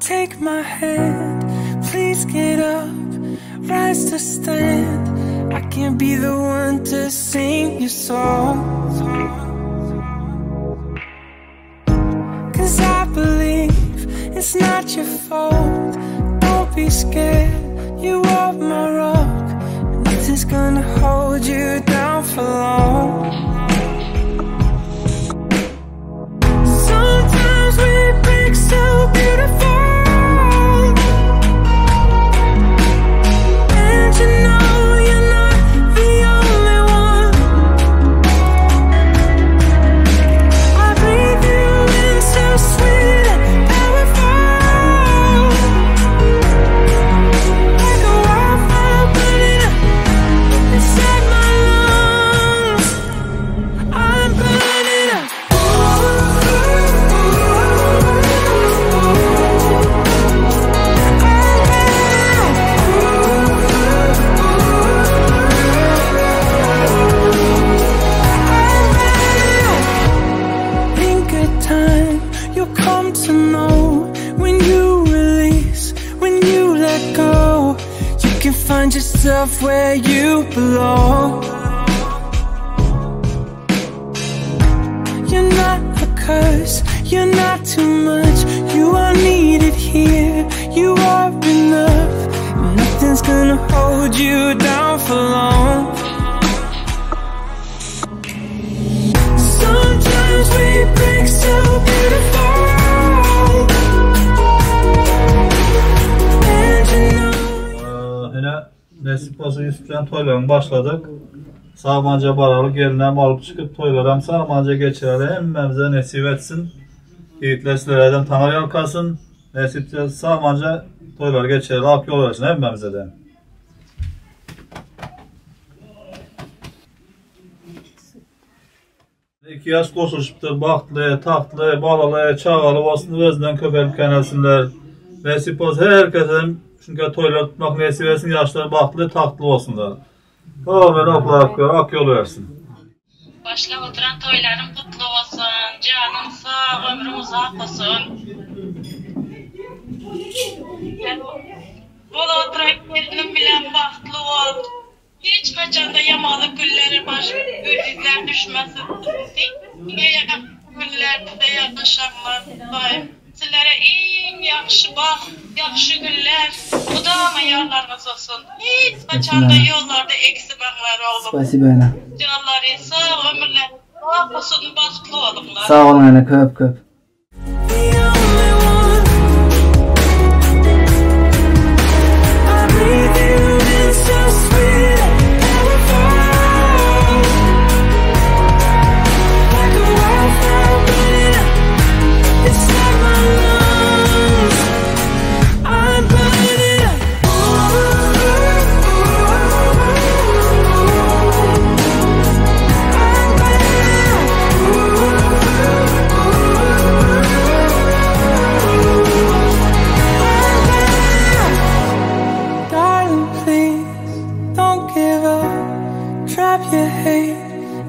take my hand, please get up, rise to stand. I can't be the one to sing your song, 'cause I believe it's not your fault. Don't be scared, you are my rock. Nothing's gonna hold you down for long. Sometimes we break so beautiful, and you know you're not the only one. I breathe you in so sweet and powerful, like a wildfire burning up inside my lungs. I'm burning up. In good time, you'll come to know when you release, when you let go, you can find yourself where you belong. You're not a curse, you're not too much. You are needed here, you are enough. Nothing's gonna hold you down for long. Sometimes we break so beautiful, and you know. Yine Nesip olsa Yusufcan toylarına başladık. Sağmanca baralı gelinem alıp çıkıp toylarım sağmanca geçirelim. Hemmemize nesip etsin. Yiğitler sizlerden tanar yalkasın. Nesipçe sağmanca toylar geçirelim. Ak yol versin hemmemize de. İki yaş koşuşuptur. Baktlı, taktlı, balalı, çağalı olsun. Özünden köpelip kenelsinler. Nesip olsa herkesin çünkü toylar tutmak nesip etsin. Yaşları baktlı, taktlı olsunlar. Amin, ak yol versin. Başka oturan toylarım kutlu olsun. Canım sağ, ömrüm uzak olsun. Bol oturan gelinim bilen bahtlı ol. Hiç kaçanda yamalı gülleri güller düşmesin. Yine güllerde yakışanlar daim. Sizlere en yaxşı bax, yaxşı güller, udama yarlarınız olsun. Hiç kaçanda yollarda eksilmekler oğlum. Spasibo ana. Canları sağ, ömürler sağ olsun, bahtlı olunlar. Sağ olun ana, köp köp.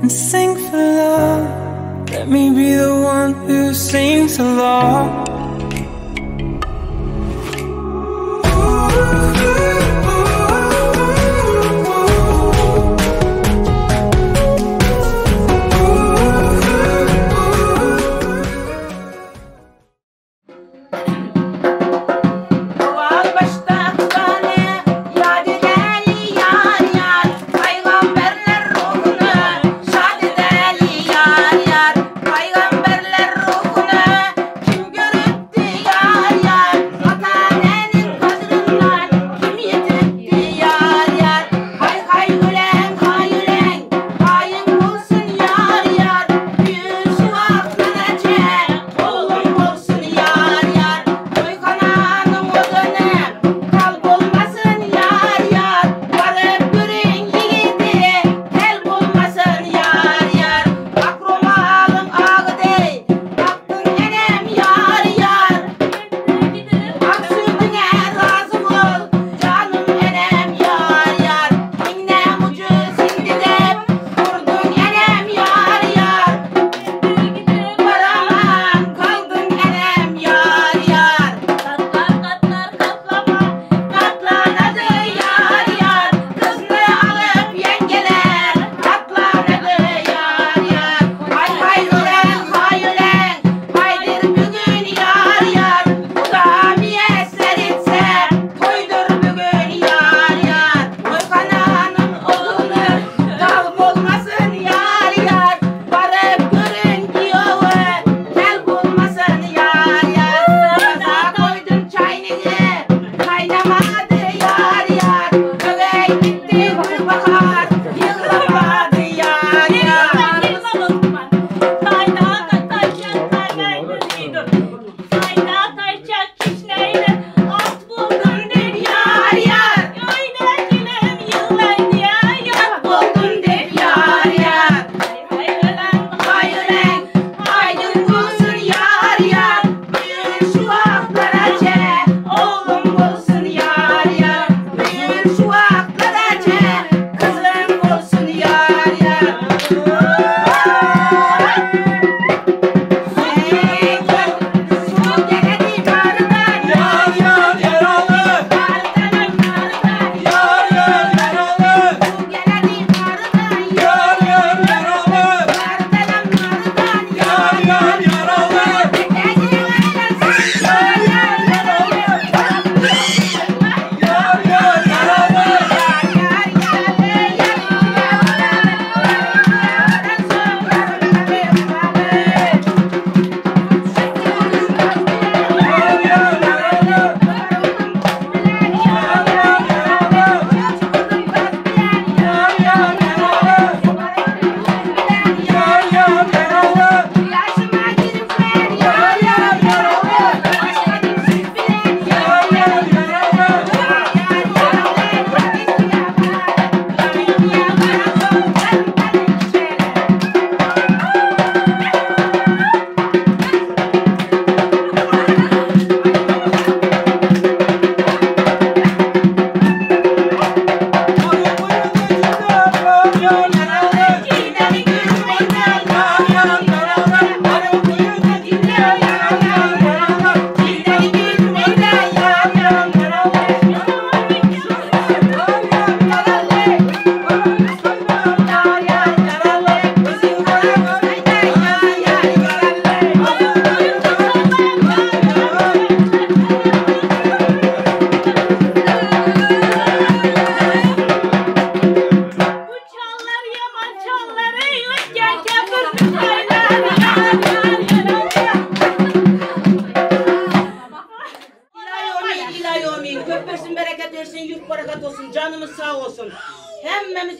And sing for love. Let me be the one who sings along. Peygamberler ruhuna kim görür?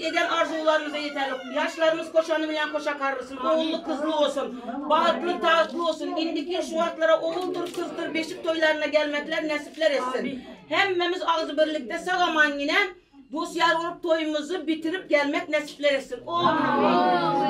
eden arzularınıza yeterli. Yaşlarımız koşanı bilen koşa karlısın. Oğullu kızlı olsun. Bağıtlı tağıtlı olsun. İndiki şu vaklara oğuldur kızdır. Beşik toylarına gelmekler nasipler etsin. Hemmemiz ağzı birlikte sağaman yine bu yar olup toyumuzu bitirip gelmek nasipler etsin. Amin.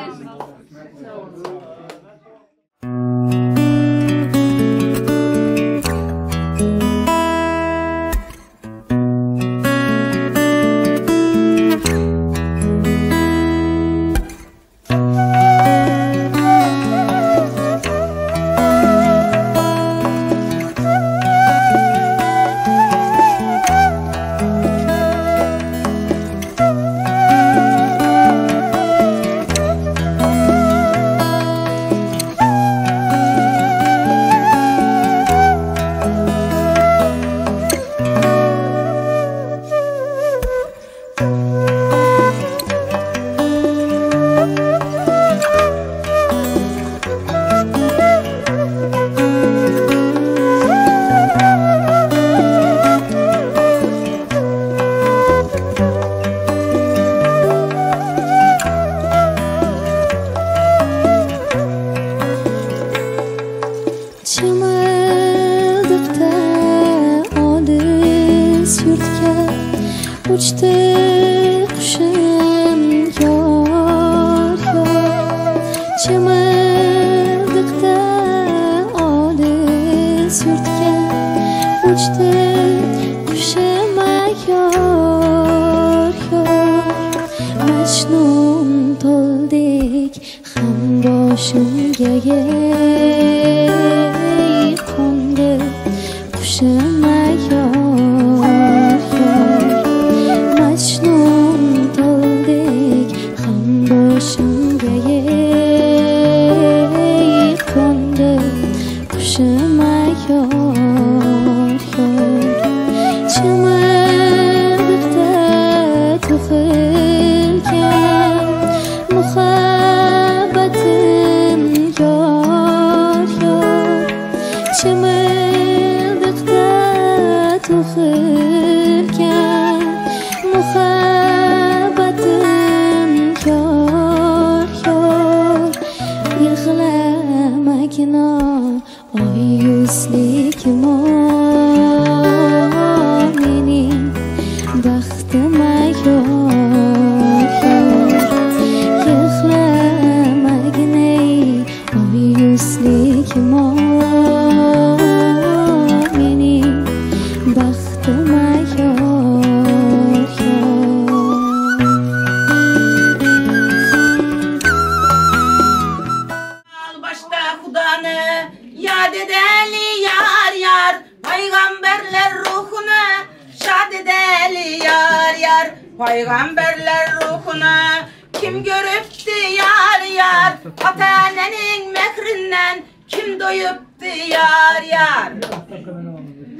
Peygamberler ruhuna kim görüptü yar yar, Atanenin mekrinden kim doyuptu yar yar.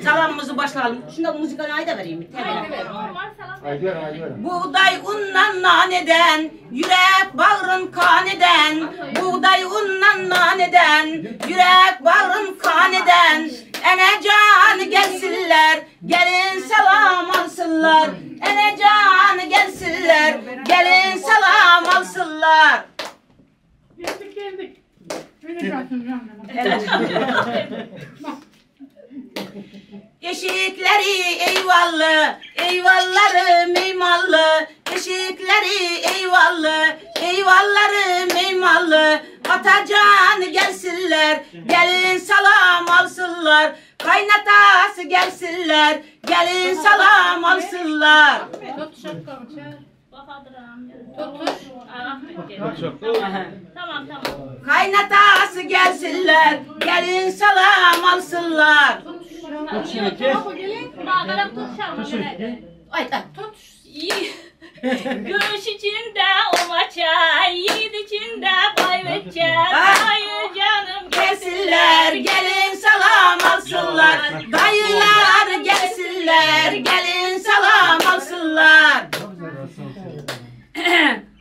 Salamımızı başlayalım. Şunda müzikal ayda vereyim mi? Buğday undan naneden, yürek bağrın kaneden. Buğday undan naneden, yürek bağrın kaneden. Ene canı gelsinler, gelin selam alsınlar. Ene canı gelsinler, gelin selam alsınlar. Geldik. Eşikleri eyvallı, eyvalları meymallı. Eşikleri eyvallı, eyvalları meymallı. Atacanı gelsinler, gelin salam alsınlar. Kaynatası gelsinler, gelin salam alsınlar. Tamam. Kaynatası gelsinler, gelin salam alsınlar. Göğüş içinde o maça, yiğit içinde kaybedeceğiz. Hayır canım Gelsinler, gelin salam alsınlar. Dayılar gelsinler, gelin salam alsınlar.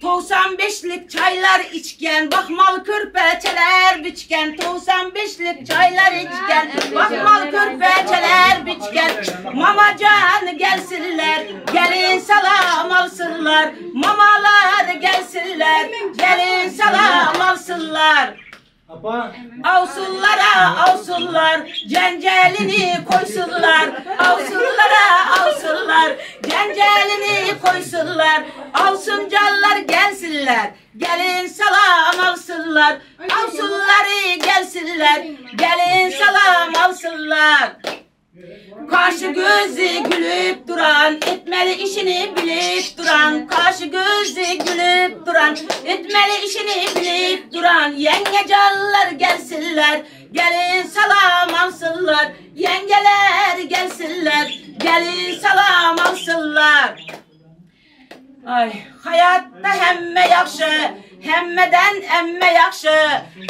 90 95'lik çaylar içken, bakmal körpeçeler biçken. 95'lik çaylar içken, bakmal körpeçeler biçken. Mamacan gelsinler, gelin salam alsınlar. Mamalar gelsinler, gelin salam alsınlar. Avsullara avsullar, cencelini koysunlar. Avsullara avsullar, cencelini koysunlar. Avsuncallar gelsinler, gelin salam alsınlar. Avsulları gelsinler, gelin salam alsınlar. Kaşı gözü gülüp duran, etmeli işini bilip duran. Kaşı gözü gülüp duran, etmeli işini bilip duran. Yengecallar gelsinler, gelin salam alsınlar. Yengeler gelsinler, gelin salam alsınlar. Ay, hayatta hemme yaxşı, hemmeden emme yaxşı.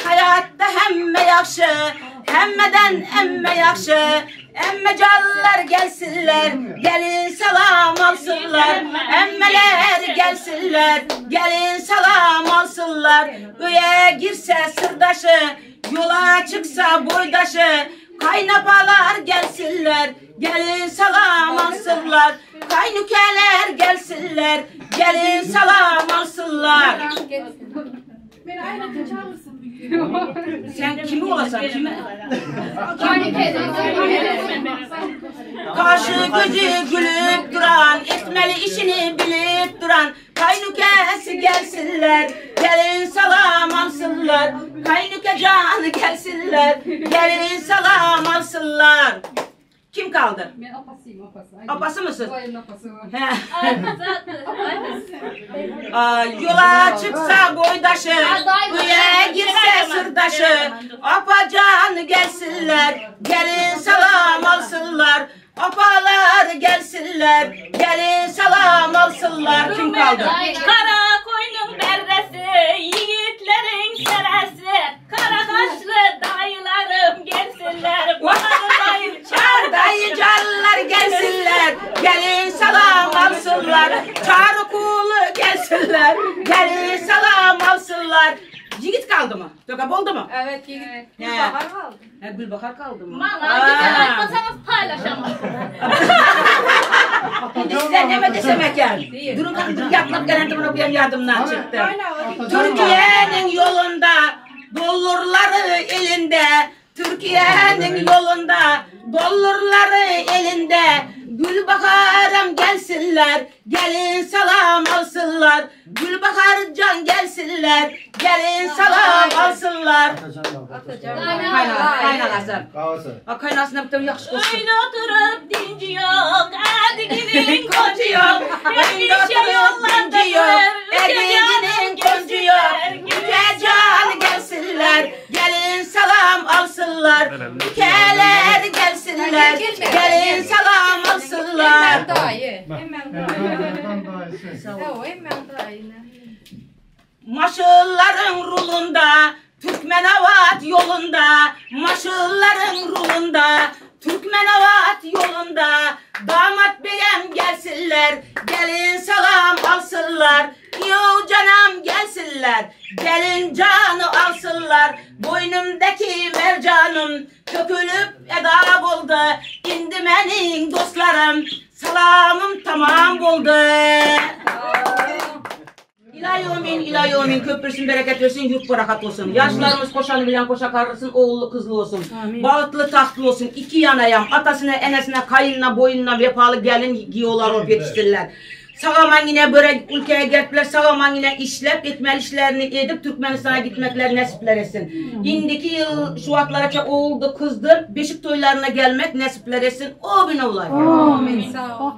Hayatta hemme yaxşı, hemmeden emme yaxşı. Emmecallar gelsinler, gelin salam alsınlar. Emmeler gelsinler, gelin salam alsınlar. Öye girse sırdaşı, yola çıksa boydaşı. Kaynapalar gelsinler, gelin salam alsınlar. Kaynukeler gelsinler, gelin salam alsınlar. Beni aynen kaçar mısın? Sen kimi olasan kimi? Kaşı gözü gülüp duran, etmeli işini bilip duran. Kaynukesi gelsinler, gelin salam alsınlar. Kaynuke canı gelsinler, gelin salam alsınlar. Kim kaldı? Ben apasıyım, apası. Apası mısın? Bayılın apası var. Yola çıksa boydaşı, köye girse sırdaşı. Apacan gelsinler, gelin salam alsınlar. Apalar gelsinler, gelin salam alsınlar. Kim kaldı? Kara koynun berdesi, yiğitlerin seresi. Kara kaşlı dayılarım gelsinler. Dayıcallar gelsinler, gelin salam alsınlar. Çağrı kulu gelsinler, gelin salam alsınlar. Yiğit kaldı mı? Dökap oldu mu? Evet, yiğit. Gülbahar kaldı. Gülbahar kaldı mı? Valla güzel atmasanız paylaşamam. Şimdi size ne desemek yani? Durun kalın, yaklap garantimin okuyam yardımdan çıktı. Türkiye'nin yolunda, dollurları elinde. Türkiye'nin yolunda, dollurları elinde. Gülbahar'ım gelsinler, gelin salam alsınlar. Gülbahar can gelsinler, gelin salam alsınlar. Kaynanası. Kaynanasına bir tane yakışık olsun. Öyle oturup dinci yok, Ediginin koncu yok. Endişe yollardadır, Ediginin koncu yok. Yücecan gelsinler, gelin salam alsınlar. Yükeler gelsinler, gelin salam alsınlar. Hemen daha iyi. Hemen daha iyi. Hemen daha iyi. Maşılların rulunda, Türkmenavat yolunda. Maşılların rulunda, Türkmenavat yolunda. Damat beyem gelsinler, gelin salam alsınlar. Yo canım gelsinler, gelin canı alsınlar. Boynumdaki mercanım tökülüp eda oldu. İndi benim dostlarım, salamım tamam oldu. İlahi köprüsün bereket versin, yurt barakat olsun. Yaşlarımız koşanı bilen koşa karısın, oğullu kızlı olsun. Bağıtlı tahtlı olsun, iki yanayam. Atasına, enesine, kayınına, boyununa vefalı gelin giyolar olup yetiştirirler. Sağaman yine börek ülkeye geldiler, sağaman yine işlep, etmel işlerini edip Türkmenistan'a gitmekler nasipler etsin. İndiki yıl Şubatlara oğuldu, kızdı, beşik toylarına gelmek nasipler etsin. O bin olay. Amin. Sağ ol.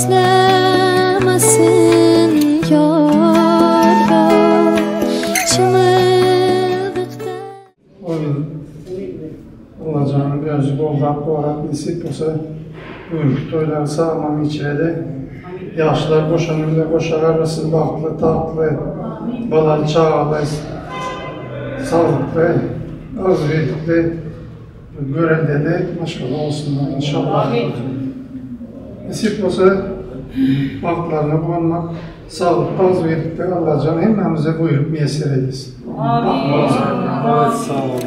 özlemesin yar yar çığlıkta. Oyun olacağını gözü boldan bu arada nasip olsa ürküt oylar sağlamam içeride yaşlar boşanırlar boşar arası baklı tatlı balalı çağlı sağlıklı özgürlükle görevde maşallah olsunlar inşallah. Nasip olsa baklarına bulunmak, sağlıklı özgürlükle Allah canı hemmemize buyurup müyesser eylesin. Amin. Evet, sağ olun.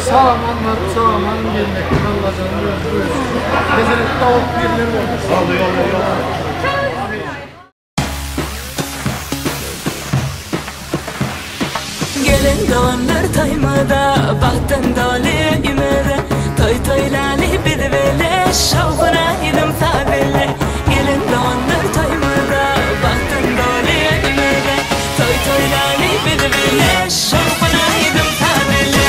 Sağmanlar, sağman gelmekten Allah'ın gözü. Gezelik tavuk birileri oldu. Sağlıyor. Gelin doğanlar taymada, baktın dali ümere. Toy toylali bilvele, şavkına idim tabele. Gelin doğanlar taymada, baktın dali ümere. Toy toylali bilvele, şavkına idim tabele.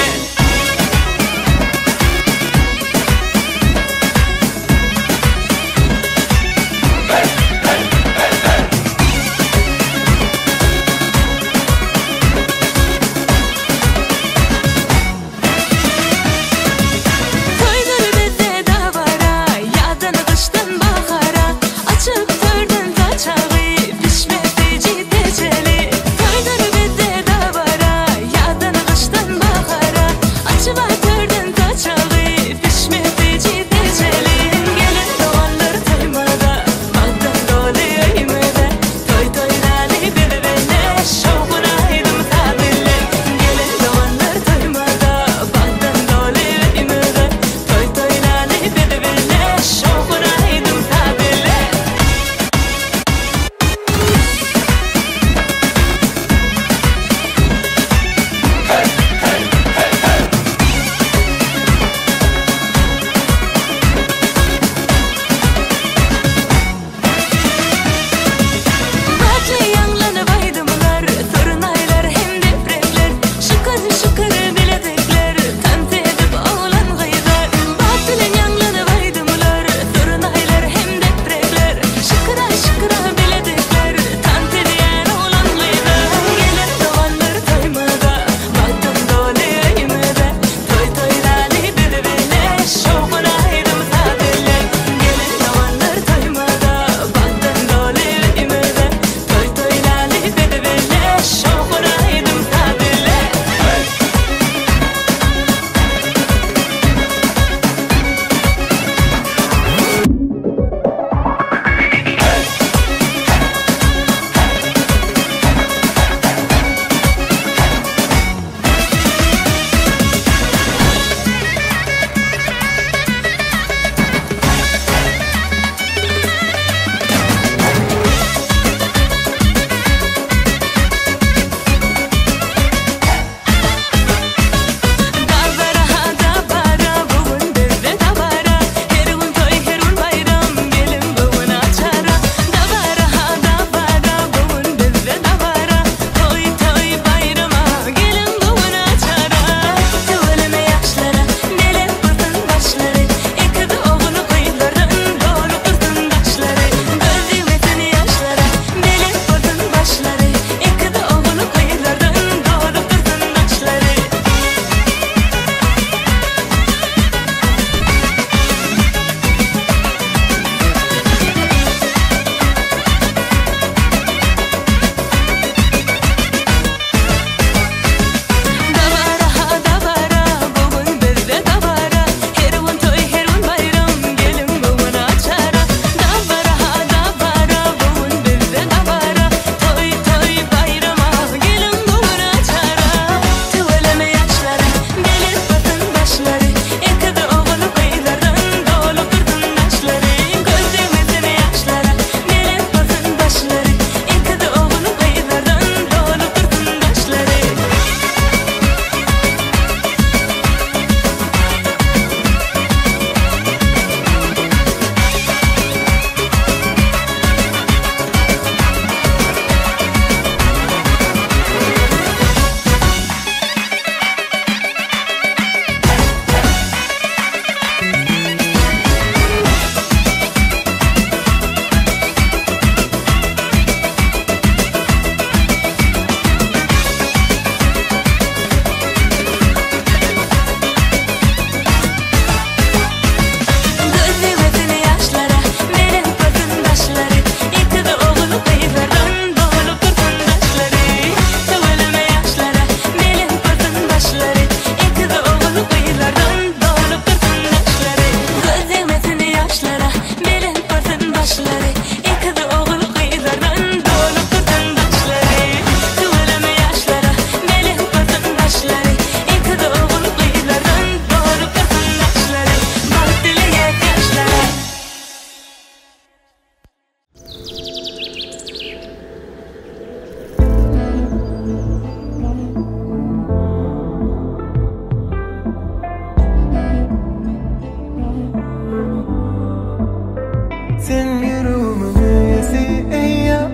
Sen yüreğimin üyesi ey ya,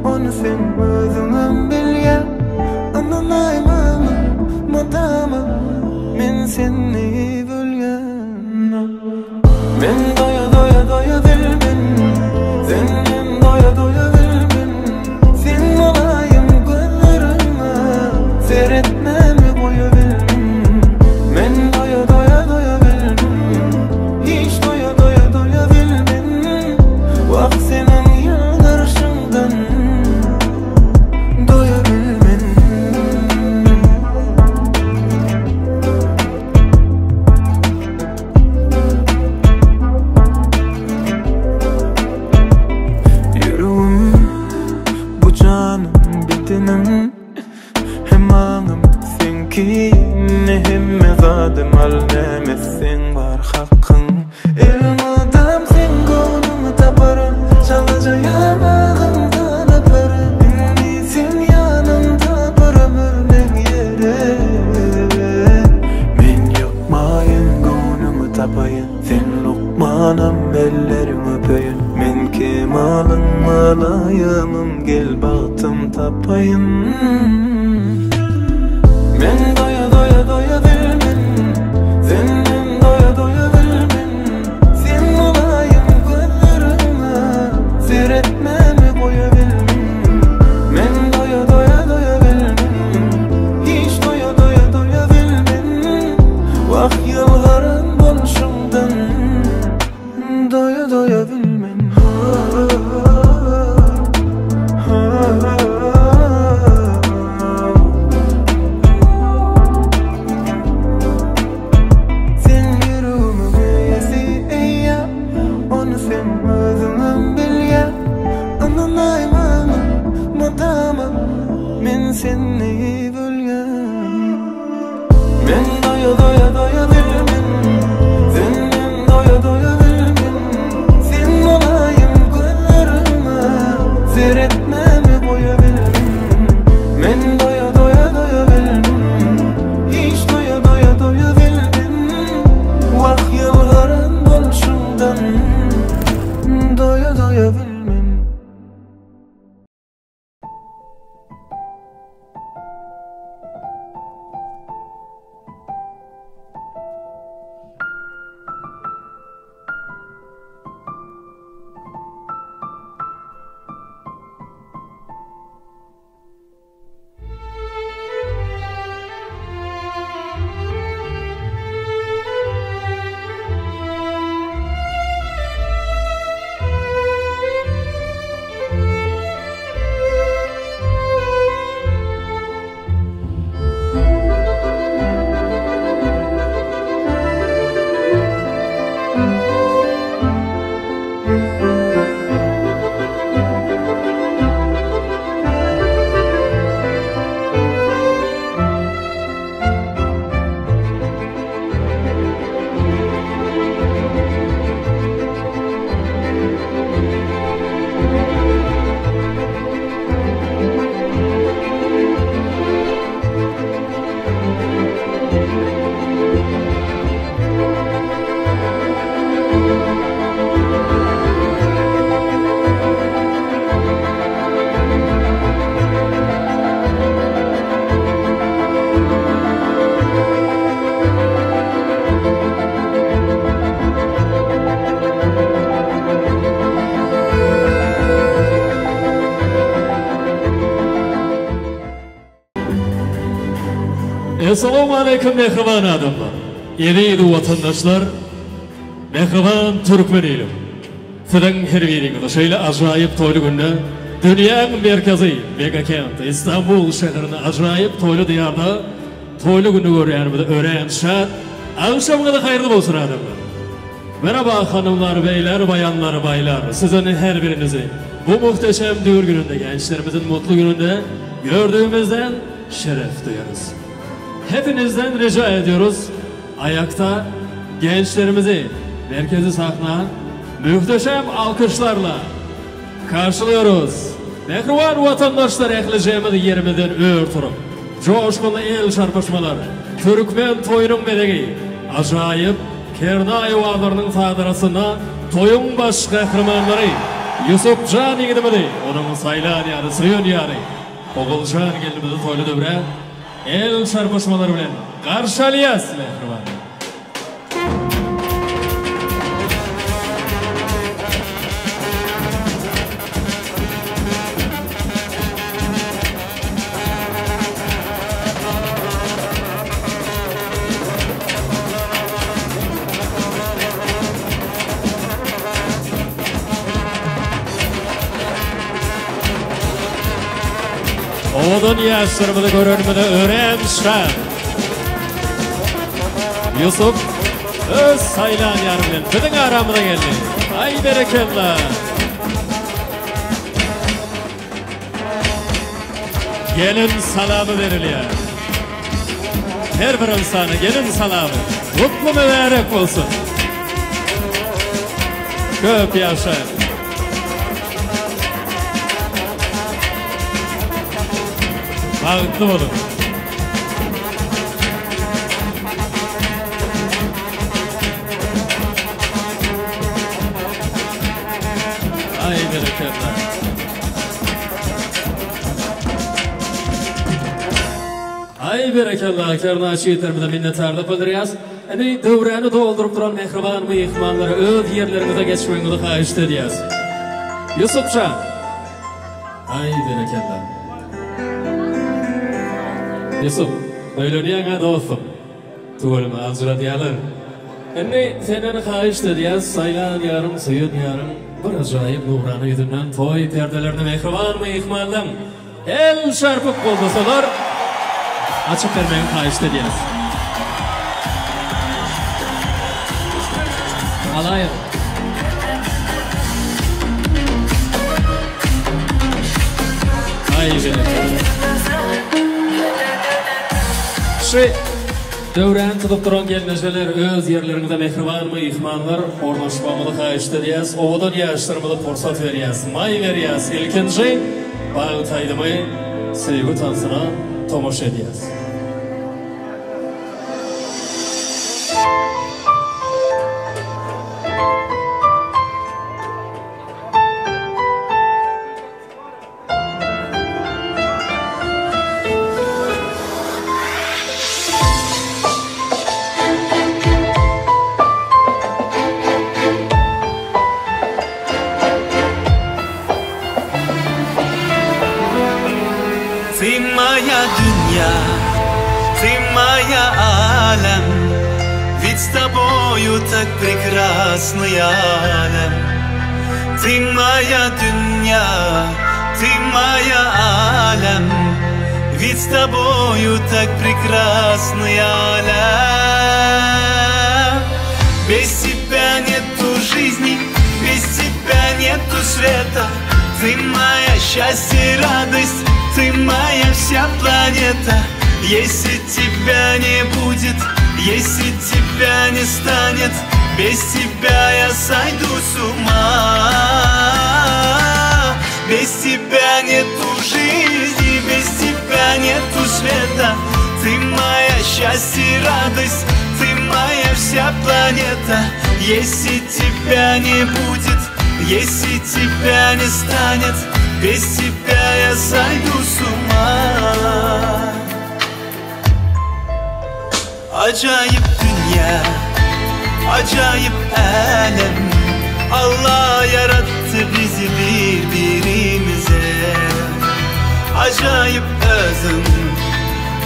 onu sen özünden bil ya. Anlamayman madama men seni bölgen. Men doya doya doya bilmen, senden doya doya bilmen. Sen olayım gönlüme, seyretmemi koya bilmen. Men doya doya doya bilmen, hiç doya doya doya bilmen. Vak senin yanarışından doya bilmen. Yüreğim, bu canım bedenim, hem anım senki, ne hem mezadım al ne sen var hakkın. Elmadam sen gönlümü taparım, çalacağım ağımdan öperim. Beni sen yanımda bir ömürlük yere. Men yokmayın gönlümü tapayın, sen lokmanam ellerim öpeyim. Men kemalın malayımım, gel baktım tapayın. Men doya doya doya bilmen, senden doya doya bilmen. Sen olayım gönlüme, seyretmemi koya bilmen. Men doya doya doya bilmen, hiç doya doya doya bilmen. Vak yılların boluşundan doya doya bilmen. Sen yüreğimin üyesi ey ya, onu sen özünden bil ya. Anlamayman madama men seni bölgen. Men doya doya doya bilmen, senden doya doya bilmen. Sen olayım gönlüme, seyretmemi koya bilmen. Men doya doya doya bilmen, hiç doya doya doya bilmen. Vak yılların boluşundan doya doya bilmen. Esselamu Aleyküm mehriban adamlar. Yedi vatandaşlar, mehriban Türkmen elim. Sizin her biriniz şöyle acayip toylu günde dünyanın merkezi megakent İstanbul şehrinde acayip toylu diyarda toylu günü görüyoruz. Öğren şart. Akşamınız hayırlı olsun adamlar. Merhaba hanımlar, beyler, bayanlar, baylar. Sizin her birinizi bu muhteşem düğün gününde, gençlerimizin mutlu gününde gördüğümüzden şeref duyarız. Hepinizden rica ediyoruz, ayakta gençlerimizi merkezi sahna muhteşem alkışlarla karşılıyoruz. Mehriban vatandaşlar, ekleyeceğimiz yerimizden örtürüp coşkulu el çarpışmaları, Türkmen toyunun bedegi acayip Kernay Wazırının sadırasına toyun baş kahramanları Yusuf Can yigidimidi, onun saylan yarı, suyun yarı. Oğulcan gelimizi toylu döbre, el çarpışmaları bilen karşılayas mehriban. Oğudun yaşlarımızı görünmede öğrenmişler. Yusuf öz saylan yarımın bütün aramına geldi. Ay berekallah. Gelin salamı veriliyor. Her bir insana gelin salamı. Mutlu mübarek olsun. Köp yaşa. Bağıtlı olun. Ay berekallah. Ay berekallah. Kernaçı yetermede minnettarlık bildiriyaz. Hani dövreni doldurup duran mehriban mıyıkmanları öz yerlerimize geçmeyinizi xahiş ediyaz. Yusufcan. Ay berekallah. Yusuf, öyleniye dostum. Tuğulma azra diyalar. Enne senden xahiş ediyaz, saylan yarım, suyun yarım. Bir acayip nuranı yüzünden toy perdelerine mehriban mıyıkmanlam. El çarpıp koldasalar, açıp vermeyin xahiş ediyaz. Alayım. Ay benim. Dövren tutup duran gelmeceler öz yerlerinde mehriban mıyıkmanlar ornaşmamılı xahiş ediyaz. Oğudun yaşlarımılı fursat veriyaz, may veriyaz. İlkinci bağı taydımı sevgi tansına tomoş ediyaz. Так прекрасный алем. Ты моя дунья, ты моя алем. Ведь с тобою так прекрасный алем. Без тебя нету жизни, без тебя нету света. Ты моя счастье и радость, ты моя вся планета. Если тебя не будет, если тебя не станет, без тебя я сойду с ума. Без тебя нету жизни, без тебя нету света. Ты моя счастье и радость, ты моя вся планета. Если тебя не будет, если тебя не станет, без тебя я сойду с ума. Acayip dünya, acayip alem. Allah yarattı bizi birbirimize. Acayip özüm,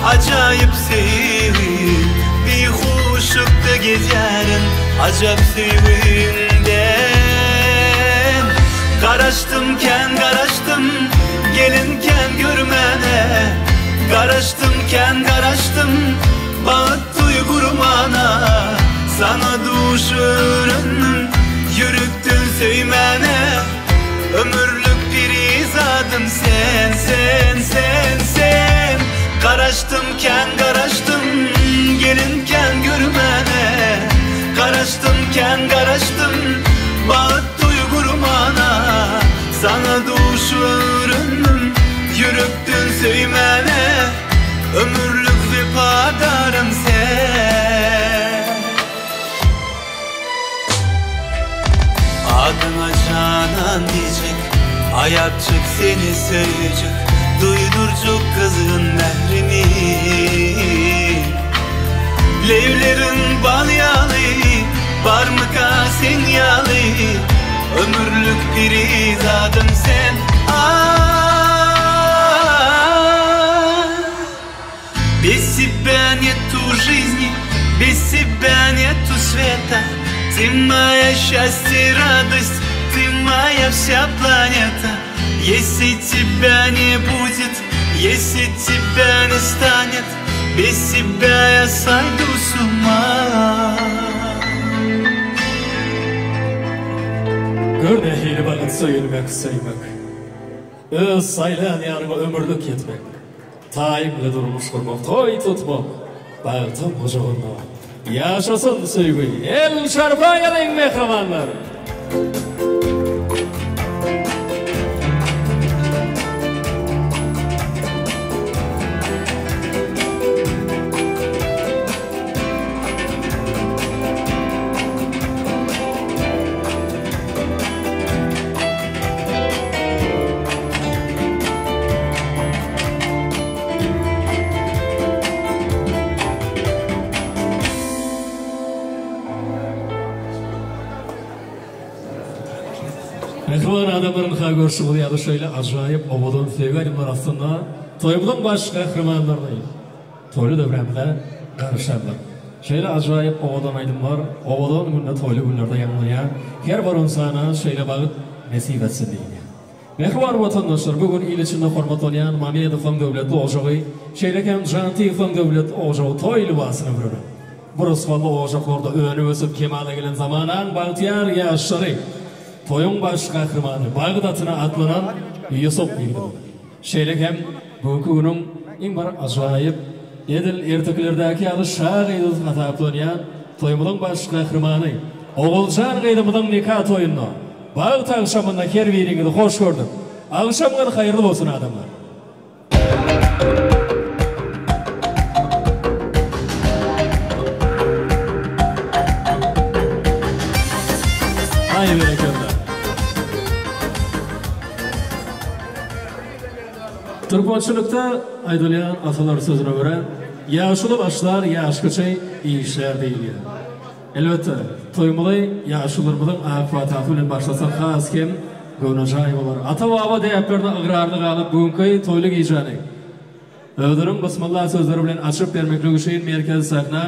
acayip sevim. Bir huşukta gezerim, acayip sevimden. Karaştımken karaştım, gelinken görmene. Karaştımken karaştım, bağıt duygurmana. Sana duşurun, yürüktün söymene. Ömürlük bir izadım sen, sen, sen, sen. Karaştımken karaştım, gelinken görmene. Karaştımken karaştım, bağıt duygurmana. Sana duşurun, yürüktün söymene. Ömürlük vefadarım sen. adına canan diyecek, ayakçık seni sevecek, duydurcuk kızın mehrini. Levlerin bal yağlı, barmıka sen yağlı, ömürlük bir izadın sen. Без себя нету жизни, без себя нету света. Ты моя счастье и радость, ты моя вся планета. Если тебя не будет, если тебя не станет, без себя я сойду с ума. Görne hili vakit söylemek söylemek, öz saylan yanıma ömürlük yetmek, taimle durmuş kurmak, toy tutmak, bağıtım huzurunda. Yaşasın sevgi, el şarpayalın mehramanlar. Mehriban adamların kagörsüğü ya da şöyle acayip ovadan fevgalimler aslında toyumdan baş kahramanlarıyım. Toylu devremde karışarlar. Şöyle acayip ovadan aydınlar, ovadan günde toylu günlerde yanılıyor. Her var insana şöyle bağıt nesip etsin diye. Mehriban vatandaşlar bugün il içinde hormat olayan Mamiyedi Fan Devleti ocağı, şöyle Janti Fan Devleti ocağı toylu basını vurur. Burası valla ocaklarda önü ösüp kemale gelen zamanan Bahtiyar yaşları. Toyun baş kahramanı Bağdat'ına atlanan Yusuf bildi. Şeylik hem bu günün en bir acayip edil erteklerdeki adı Şah Eydil hataplanyan toyumdan baş kahramanı Oğulcan Eydil'den nikah toyunna Bağdat akşamında her birinizi hoş gördüm. Akşamlar hayırlı olsun adamlar. Hayır bereketler. Türkmençilikte aydolayan atalar sözüne göre yaşlı başlar, yaşlıca iyi işler değil. Elbette toymalı yaşlılarımızın akıbatı başlasak hasken gönacayip olur. Ata baba deyaplarına ıgrarlı kalıp bugünkü toyluk icranı. Ödürüm Bismillah sözleri bilen açıp vermeklik için merkez sahne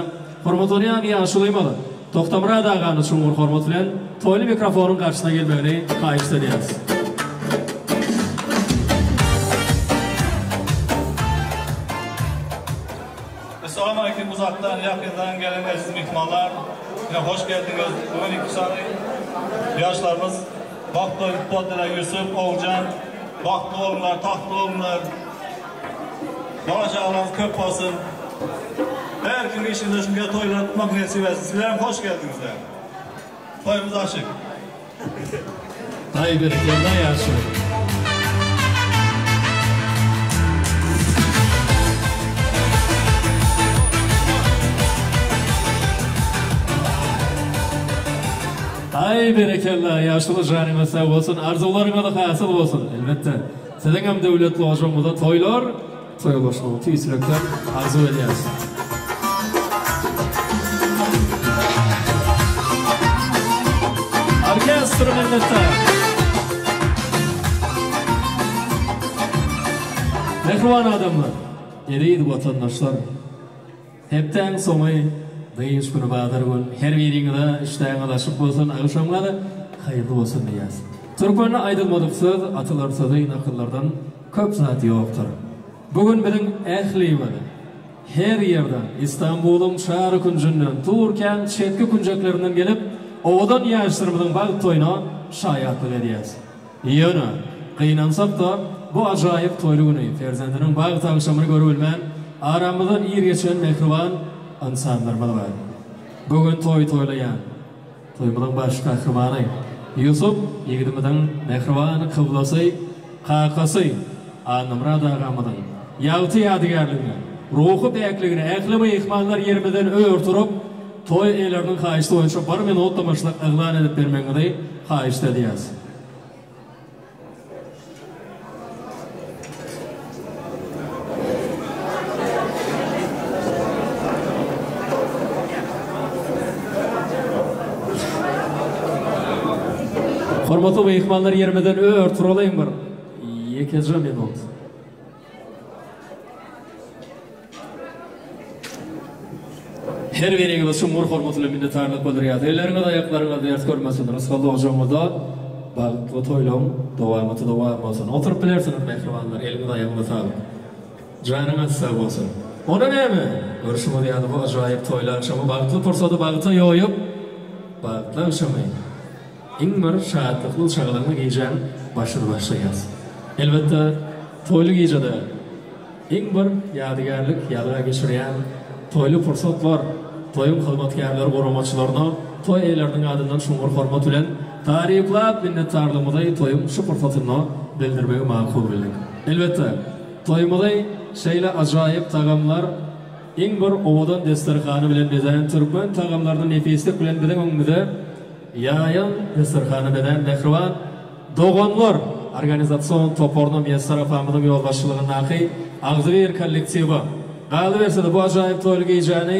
hormatolayan yaşlıymalı. Toxtamurad ağanı çumur hormat bilen toylu mikrofonun karşısına gelmekini kayışta deyaz. Esselamu Aleyküm uzaktan, yakından gelen aziz mihmanlar. Yine hoş geldiniz. Bugün iki tane yaşlarımız Baktı Bodra Yusuf, Oğulcan, Baktı oğlunlar, tahtlı oğlunlar. Balacağlarınız köp olsun. Her gün işinde şunca toylar tutmak nasip etsin. Sizlerim hoş geldinizler. Toyumuz açık. Hayır bereketler yaşlı. Ay bereketler yaşlı canime sağ olsun, arzularına da hasıl olsun. Elbette. Sizin hem devletli hocamızda toylar, toylaşma, tüysülükten arzu ediyoruz. Orkestr millette. Mehriban adamlar, eriydi vatandaşlar. Hepten sonu Deyis günü bağdır gün, her birine iştahına laşık olsun, akşamına da hayırlı olsun diyez. Türkmen'e aydılmadık söz, atılar sözü akıllardan köp zat yoktur. Bugün benim ehliyimini, her yerden, İstanbul'un şarı küncünden, Turken, çetki künceklerinden gelip, ovadan yaşlarımızın bağ toyuna şayatlık ediyez. Yine, kıynansap da bu acayip toylu günü, ferzendinin bağ akşamını görübilmen, aramızdan iyi geçen mehriban, insanlar bana var. Bugün toylayan, toyumdan baş kahramanı Yusuf, yigidimizden mehriban kıblası, kakası, Anamrad ağamızın yağıtı yadigarlığına, ruhu bekliğine, eklimi ihmallar yerimizden örtürüp, toy eylerinin kayıştı oyuncu bir minut tamaşlıq ıqlan edip vermengidey kayıştı diyaz. Hormatly mehmanlar yermeden ört olayım bir. 2 minut. Her biriniz şu hormatly minnetdarlyk bildirýär. Elleriniz aýaklaryňyz dert görmesin. Rızkallı hocamda bagtly toýlam dowam bolsun. Oturup bilersiňiz mehmanlar, eliniz aýagyňyz sağlyk. Janyňyz sag bolsun. Ona näme? Görüşmek ýa-da bu ajaýyp toýlar şoňa bagtly pursady bagty ýoýup bagtly uşamaýyn. İň bir şahatlykly çağlaryny giyjen başlaýas. Elbetde toýly giyjede iň bir ýadygarlyk ýadyga geçirýän toýly pursat bar. Toýun hyzmatkarlary, goramaçylaryna toý eýleriniň adyndan şuňur hormat bilen taryplap minnetdarlygymyzy toýum şu pursatyny bildirmegi makul bildik. Elbetde toýumyzy şeýle ajaýyp tagamlar iň bir owadan destirhany bilen bezen türkmen tagamlaryny nefislik bilen bilen öňünde ýaýan destirhany bilen mehriban doganlar organizasiýon toporny Mesara famylyň ýolbaşçylygyna aky Agzybir kollektiwi galy bersede bu ajaýyp toýly giyjäni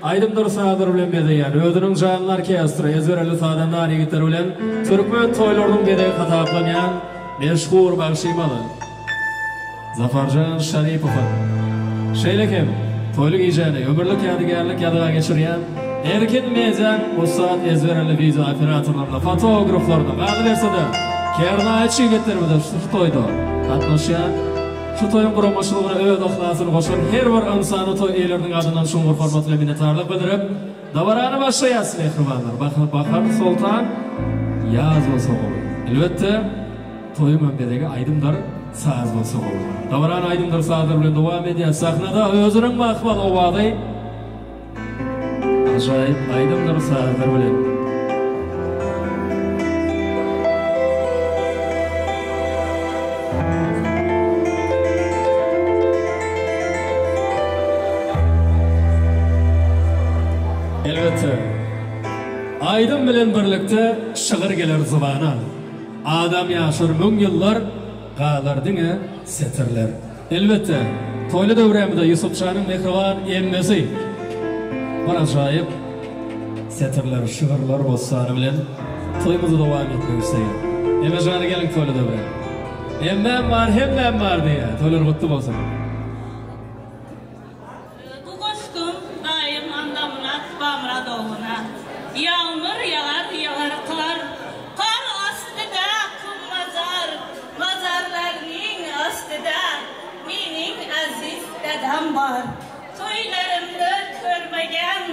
aýdymdyr sadur bilen bedeýär. Özüniň janyny orkestry ezberli sadanlar ýigitler bilen türkmen toýlarynyň bedegi hataplanýan meşhur bagşymaly Zafarjan Şaripow. Şeýlekem toýly giyjäni ömürlük ýadygarlyk ýadyga geçirýän Erkin Mezen bu saat ezberli video operatorlarla fotograflarla galy bersede kernaýçy ýigitler bilen şu toýda gatnaşýan şu toýun guramaçylygyna öz ahlasyny goşan her bir insany toý eýleriniň adyndan şuňur hormat bilen minnetdarlyk bildirip dawarany başlaýas mehribanlar. Bahar Sultan ýaz bolsa bolýar. Elbetde toýum öňdäki aýdymlar saz bolsa bolýar. Dawaran aýdymlar sazlar bilen dowam edýär. Sahnada özüniň mahmal owady ajaýyp aýdymlar sazlar bilen aydın bilen birlikte şıgır geler zıvana. Adam yaşır müň ýyllar galardyňa setirler. Elbette toýly döwremde Yusupçanyň mehriban emmesi bir ajaýyp setirler, şıgyrlar bolsany bilen toýumuzy dowam etmek isteýär. Eme jany geliň toýly döwre. Hemmem bar diýär. Toýlar gutly bolsun. Bu goşkun daýym andamynat bamra dowuna. Yağmur yağar kar, kar astyda kum mazar, mazarlarning astyda mening aziz dadam bar. Toýlarymny körmegen,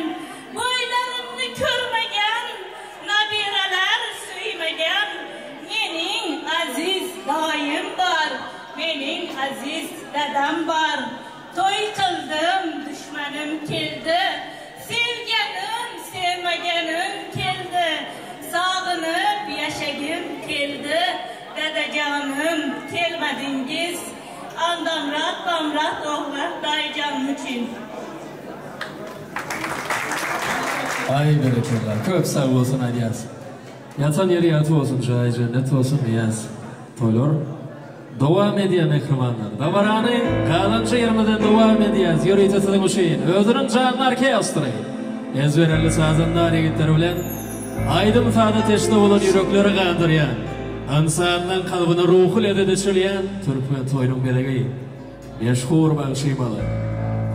boýlarymny körmegen, nabiralar süýmegen, mening aziz daýym bar, mening aziz dadam bar. Toy kıldım, düşmanım keldi, sevgenim, sevmegenim keldi, sağınıp yaşagim keldi, dedecanım kelmedingiz, andamrat bamrat oğlan dayıcanım için. Ay berekeler, köp sağ olsun Adyaz. Yatan yeri yatı olsun, cahil cennet olsun diyaz. Toylar devam edýär mehribanlar. Dawarany galança ýermeden dowam edýär. Ýöretesiň uşaýyn. Özüniň janyny arkaya ýastyryň. Ezberli sazanlar ýigitler bilen aýdym sada teşne bolan ýürekleri gandyrýan. Insanyň kalbyny ruhy ile deçilýän türkmen toýunyň belegi. Meşhur bagşymaly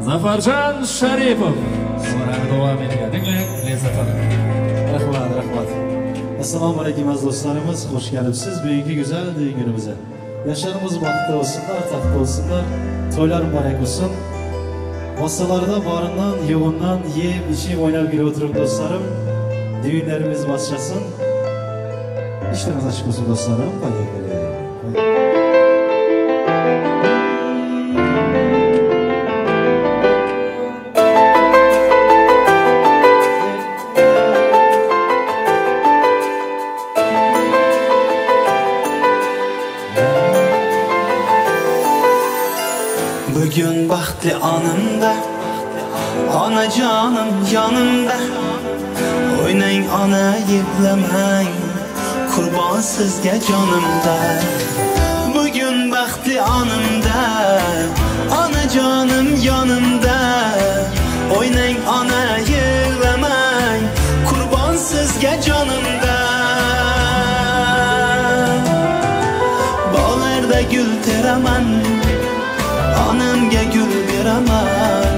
Zafarjan Şaripow. Dawarany dowam edýär. Dinleň, lezzet alın. Rahmat. Assalamu alaykum aziz dostlarımız. Hoş gelipsiz bugünkü güzel günümüze. Yaşlarımız bahtlı olsunlar, tahtlı olsunlar, toylar mübarek olsun. Masalarda barından, yoğundan, yiyip, içip, oynayıp geri oturup dostlarım. Düğünlerimiz başlasın. İşleriniz açık olsun dostlarım. Bugün bahtlı anımda, ana canım yanımda. ona yig'lamang qurbon sizga jonimda bugun baxtli onimda onajonim yonimda o'ynang ona yig'lamang qurbon sizga jonimda bog'larda gul teraman onamga gul beraman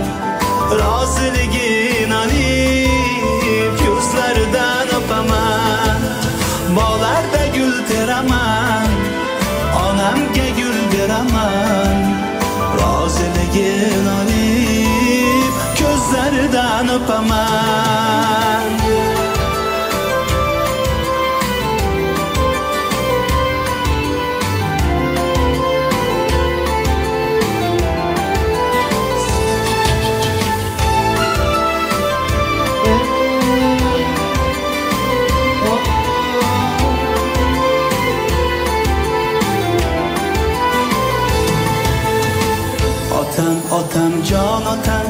roziligin olib ko'zlaridan o'paman bog'larda gul teraman onamga gul beraman roziligin olib ko'zlaridan o'paman otam jon otam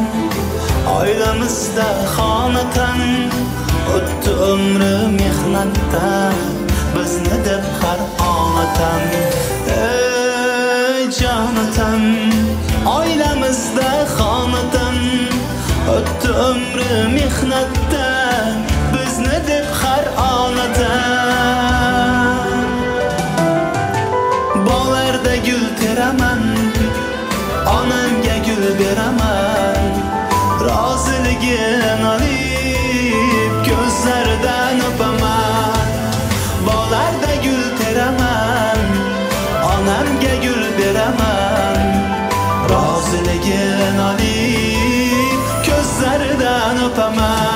oilamizda xonatan o'tdi umri mehnatda bizni deb har onatam ey jon otam oilamizda xonatan o'tdi umri mehnatda bizni deb har onatam bog'larda gul teraman onamga gul beraman roziligin olib ko'zlaridan o'paman bog'larda gul teraman onamga gul beraman roziligin olib ko'zlaridan o'paman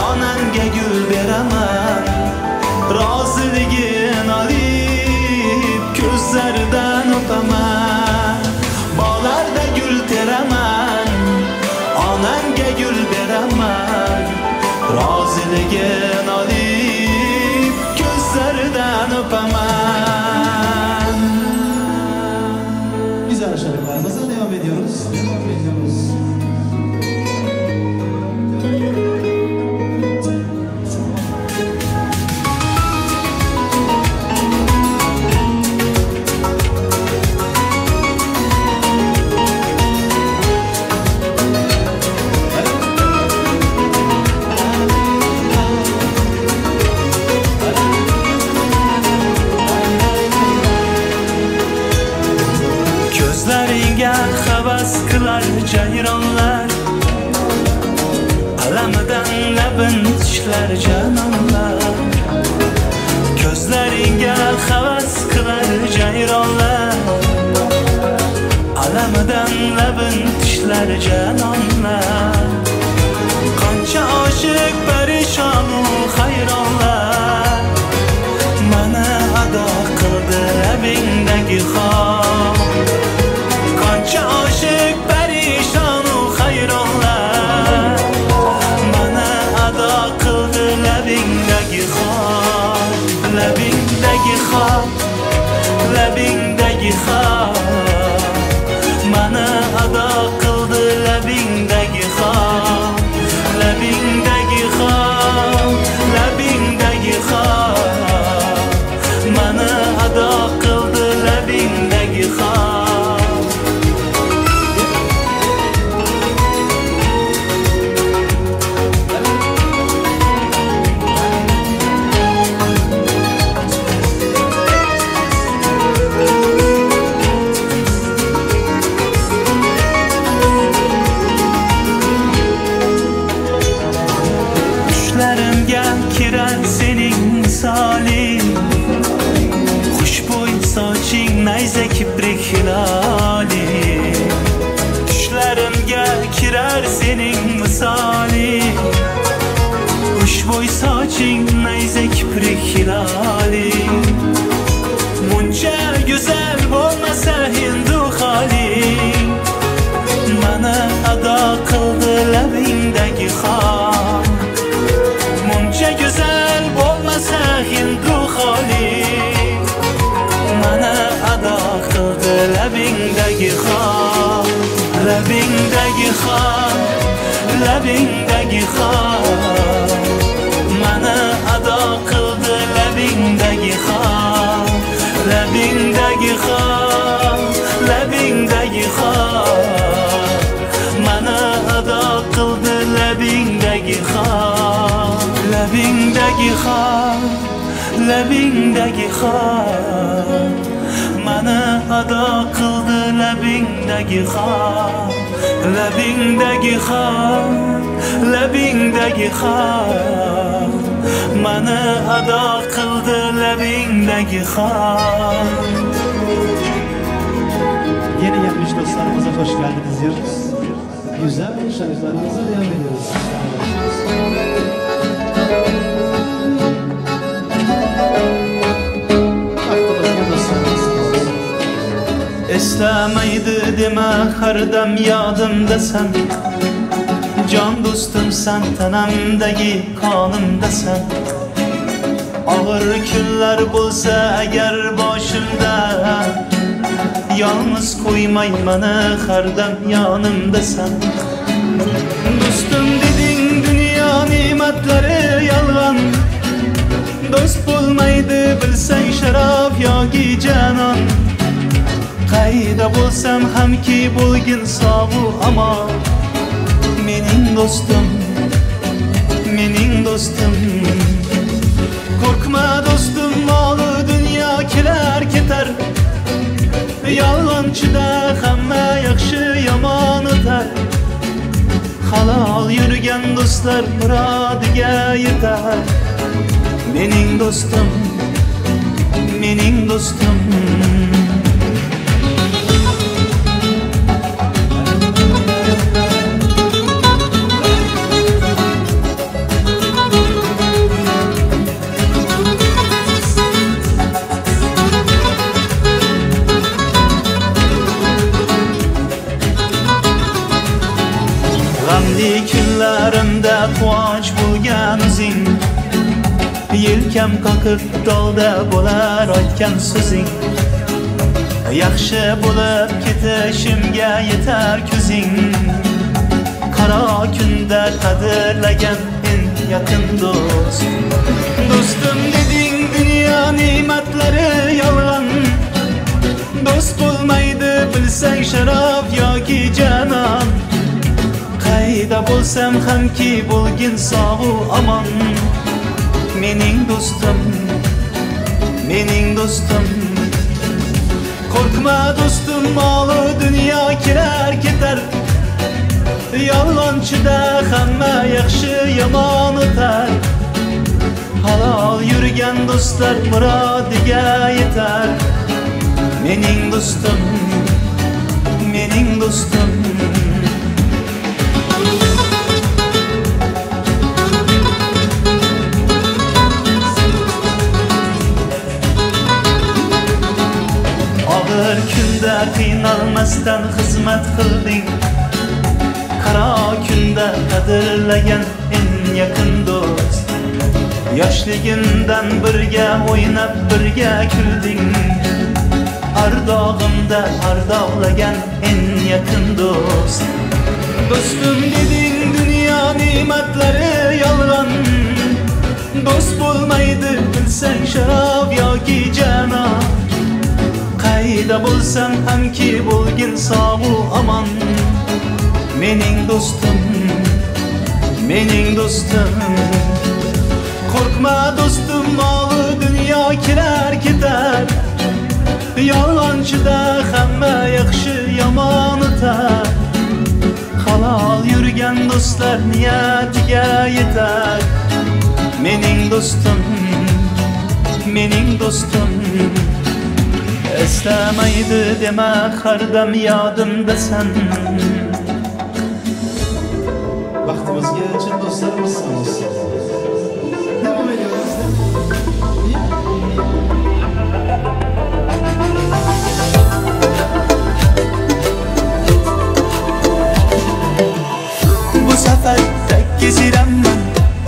onamga gul beraman roziligin olib ko'zlaridan o'paman bog'larda gul teraman onamga gul beraman roziligin olib ko'zlaridan o'paman Güzel şarkılarımıza devam ediyoruz. havas qilar jayronlar alamidan labin tishlar janonlar ko'zlaringga havas qilar jayronlar alamidan labin tishlar janonlar qancha oshiq parishonu hayronlar mana ado qildi labingdagi xon qancha oshiq parishonu hayronlar mana ado qildi labingdagi xon labingdagi xon labingdagi xon mana ado qildi labingdagi xon labingdagi xon labingdagi xon mana ado qildi labingdagi xon kirar sening misoling xushbo'y soching nayza kiprik hiloli tushlarimga kirar sening misoling xushbo'y soching nayza kiprik hiloli labingdagi xat, labingdagi xat mana ado qildi labingdagi xat, labingdagi xat, labingdagi xat mana ado qildi labingdagi xat, labingdagi xat, labingdagi xat mana ado qildi labingdagi xat. Yeni gelmiş dostlarımıza hoş geldiniz diyoruz. Güzel şarkılarımıza devam ediyoruz. Eslemeydi deme hardam yadımdasan, can dostumsan tanamdagi kanımdasan. Ağır günler bulsa eğer başımda, yalnız koymay bana hardam yanımdasan. Dostum dedin dünya nimetleri yalan, dost bulmaydı bilsen şaraf yoki canon. Qayda bo'lsam hamki bo'lgin sog'u amon. Mening do'stim, mening do'stim. Korkma do'stim, moli dunyo kelar ketar. Yolg'onchida hamma yaxshi yomon o'tar. Halol yurgan do'stlar murodiga yetar. Mening do'stim, mening do'stim. G'amli kunlarimda quvonch bo'lgan o'zing, yelkam qoqib dolda bo'lar aytgan so'zing. Yaxshi bo'lib ketishimga yetar ko'zing. Qaro kunda qadrlagan en yaqin do'st. Do'stim deding dunyo ne'matlari yolg'on, do'st bo'lmaydi bilsang sharof yoki janon. Qayda bo'lsam hamki bo'lgin sog'u amon. Mening do'stim, mening do'stim. Korkma do'stim, moli dunyo kelar ketar. Yolg'onchida hamma yaxshi yomon o'tar. Halol yurgan do'stlar murodiga yetar. Mening do'stim, mening do'stim. Ağır kunda qiynalmasdan xizmat qilding. Qaro kunda qadrlagan en yaqin do'st. Yoshligimdan birga o'ynab birga kulding. Ardog'imda ardog'lagan en yaqin do'st. Do'stim deding dunyo ne'matlari yolg'on, do'st bo'lmaydi bilsang sharof yoki janon. Qayda bo'lsam hamki bo'lgin sog'u amon. Mening do'stim, mening do'stim. Korkma do'stim, moli dunyo kelar ketar. Yolg'onchida hamma yaxshi yomon o'tar. Halol yurgan do'stlar niyatiga yetar. Mening do'stim, mening do'stim. Eslemaydi deme hardam yadımdasan. Vaktimizga chin do'stlarimiz sog' bo'lsin. Devam ediyoruz. Bu sefer tek gezirim ben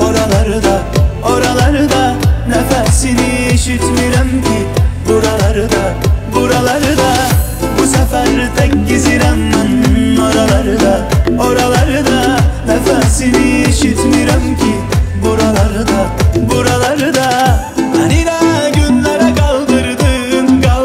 oralarda, oralarda. Nefesini işitmirem ki buralarda, buralarda. Bu sefer tek gezirim ben oralarda, oralarda. Nefesini işitmirem ki buralarda, buralarda. Beni de günlere kaldırdın, kaldırdın.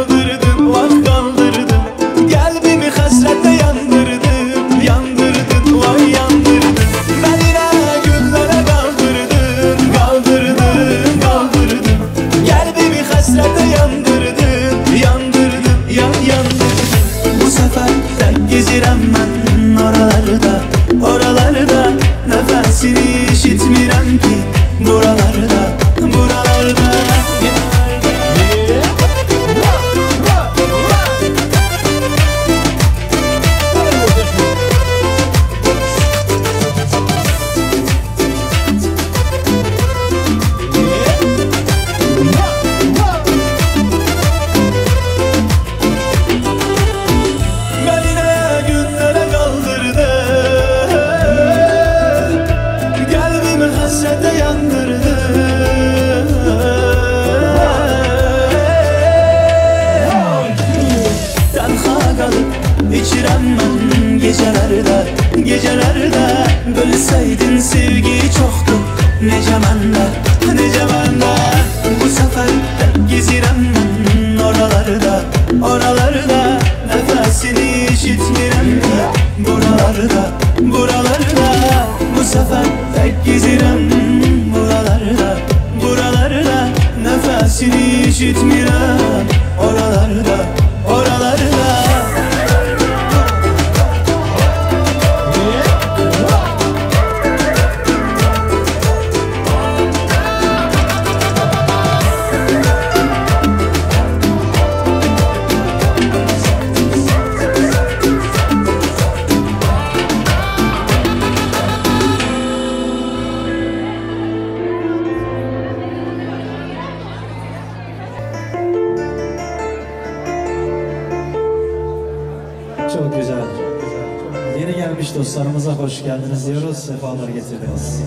oralarda nefesini işitmirem. Buralarda, buralarda bu sefer tek gezirem. Buralarda, buralarda nefesini işitmirem. Oralarda, oralarda. Çok güzel. Yeni gelmiş dostlarımıza hoş geldiniz diyoruz. Sefalar getirdiniz.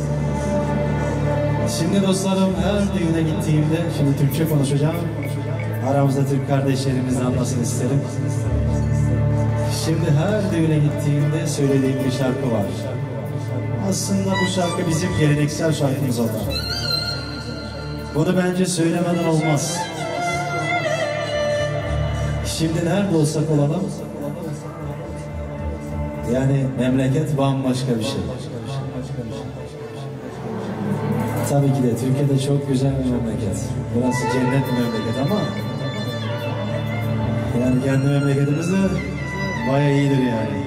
Şimdi dostlarım her düğüne gittiğimde, şimdi Türkçe konuşacağım. Aramızda Türk kardeşlerimiz anlasın isterim. Şimdi her düğüne gittiğimde söylediğim bir şarkı var. Aslında bu şarkı bizim geleneksel şarkımız oldu. Bunu bence söylemeden olmaz. Şimdi nerede olsak olalım, yani memleket bambaşka bir şey. Tabii ki de Türkiye'de çok güzel bir memleket. Burası cennet bir memleket ama yani kendi memleketimiz de bayağı iyidir yani.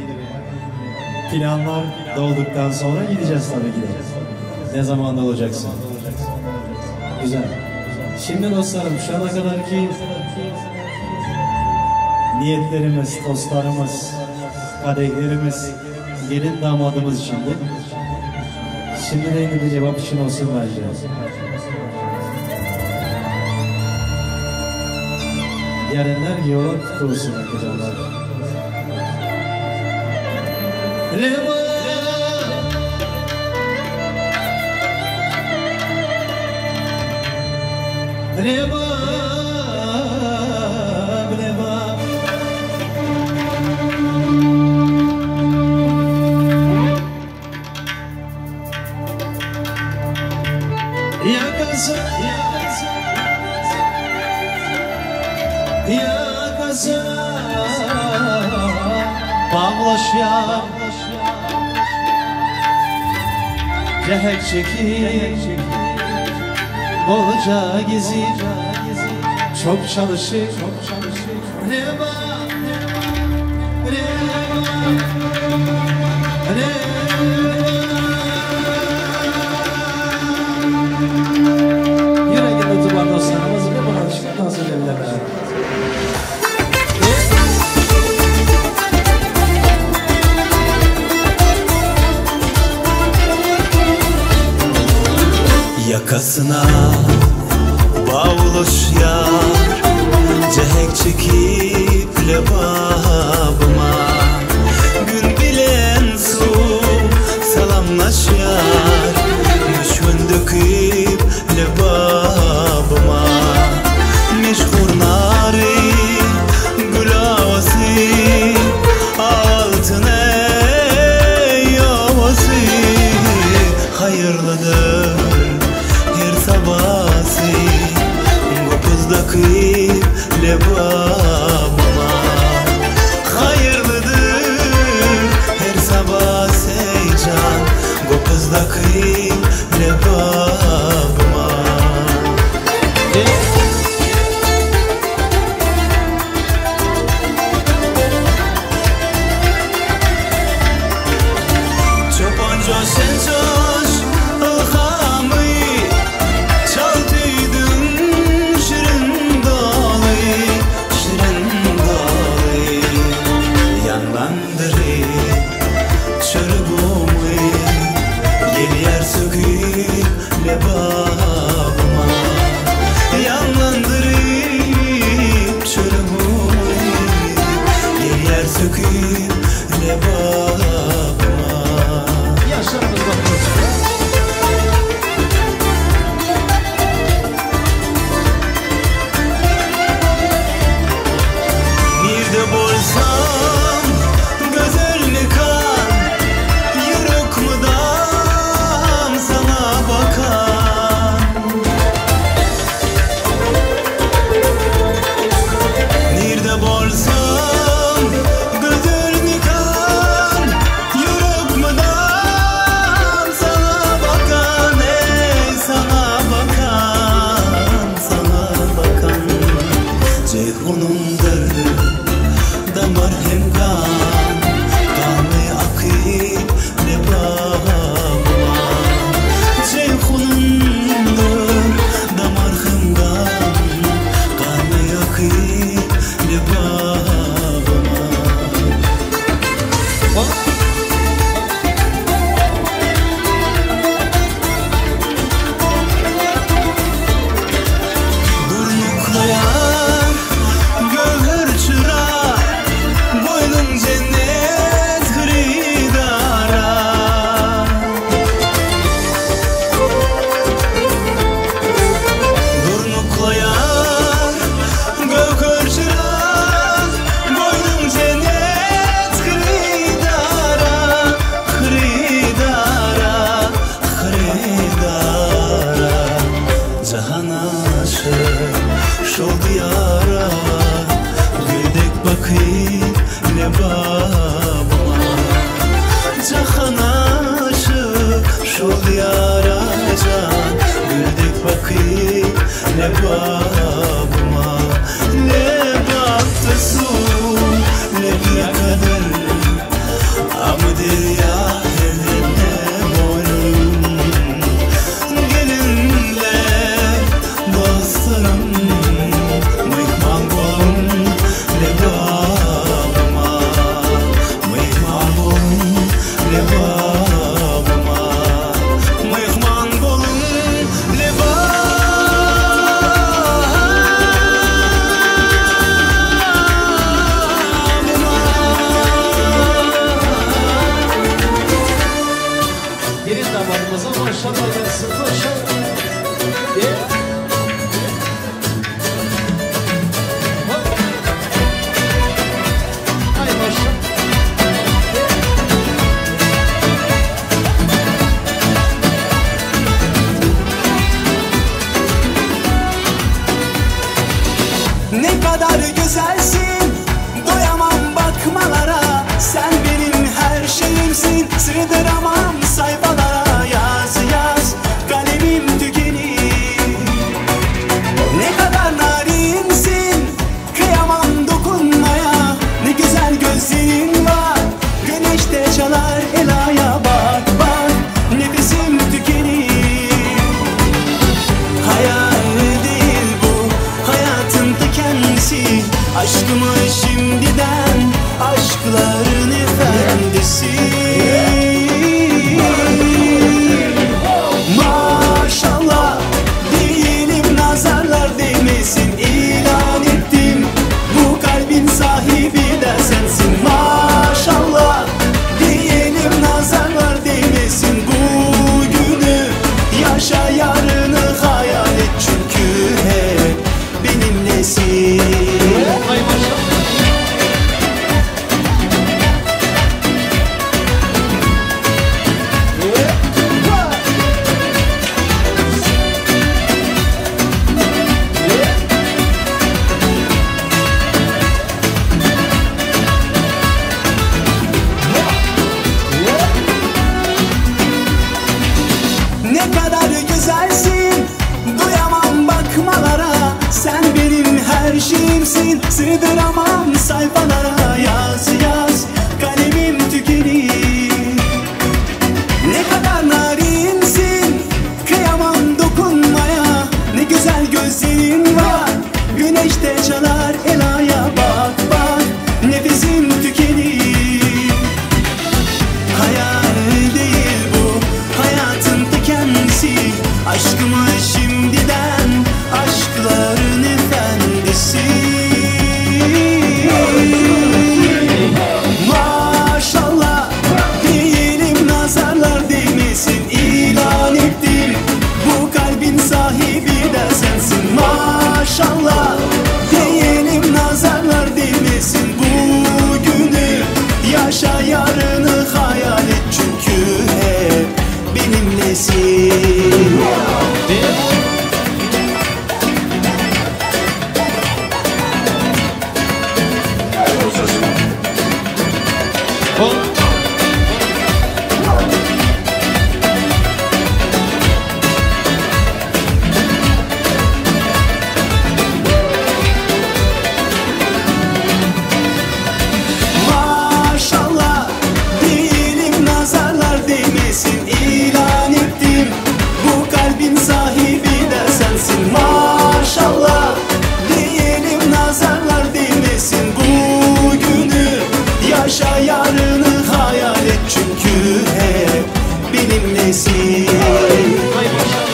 Planlar dolduktan sonra gideceğiz tabii ki de. Ne zaman da olacaksın. Güzel. Şimdi dostlarım şu ana kadarki niyetlerimiz, tostlarımız, kadehlerimiz, gelin damadımız içindi. Şimdi de bir cevap için olsun bence. Gelenler yola tutulsun arkadaşlar. Leva Leva Leva Yakasın Yakasın bağlaşya Cehek çekip bolca gizli çok çalışır Reva yüreğinde tutan dostlarımız ve bana çıktıktan sonra evlenler. Yakasına bağlaş yar Cehek çekip lebabıma Gün bilen su salamlaş yar Müşvün döküp lebabıma Meşhur nari gül havası Altına yavası Hayırlıdır sabahsı Gopuzdaki lebabıma Hayırlıdır her sabah seycan Gopuzdaki lebabıma Çoponca sen coş ılhamı Çörü bu mu? Gel yer söküyor yara Güldük bakayım ne babama Cahan aşık şol yara can Güldük bakayım ne babama Ne baktı su ne bir kadar Amdır ya eline boynum Gelinler dostlarım Mıhman bolum ne babama Mıhman bolum ne babama Mıhman bolum ne babama Gelin damarımıza maşallah gelsin maşallah. Ay maşallah. Ne kadar güzelsin doyamam bakmalara Sen benim her şeyimsin sığdıramam sayfalara Yaz yaz kalemim tükenir Ne kadar narinsin kıyamam dokunmaya Ne güzel gözlerin var güneşte çalar elaya Bak bak nefesim tükenir Hayal değil bu hayatın ta kendisi Aşkımı şimdiden aşkların efendisi Maşallah diyelim nazarlar değmesin İlan ettim bu kalbin sahibi de sensin Maşallah diyelim nazarlar değmesin Bugünü yaşa yarını hayal et Çünkü hep benimlesin Ay maşallah. Ne kadar güzelsin duyamam bakmalara Sen benim her şeyimsin sığdıramam sayfalara Yaz yaz kalemim tükenir Ne kadar narinsin kıyamam dokunmaya Ne güzel gözlerin var güneşte çalar elaya Bak bak nefesim tükenir Hayal değil bu hayatın ta kendisi Aşkımı şimdiden aşkların efendisi Maşallah diyelim nazarlar değmesin İlan ettim bu kalbin sahibi de sensin Maşallah diyelim nazarlar değmesin Bugünü yaşa yarını hayal et Çünkü hep benimlesin Maşallah diyelim nazarlar değmesin İlan ettim bu kalbin sahibi de sensin Maşallah diyelim nazarlar değmesin Bugünü yaşa yarını hayal et Çünkü hep benimlesin Ay maşallah.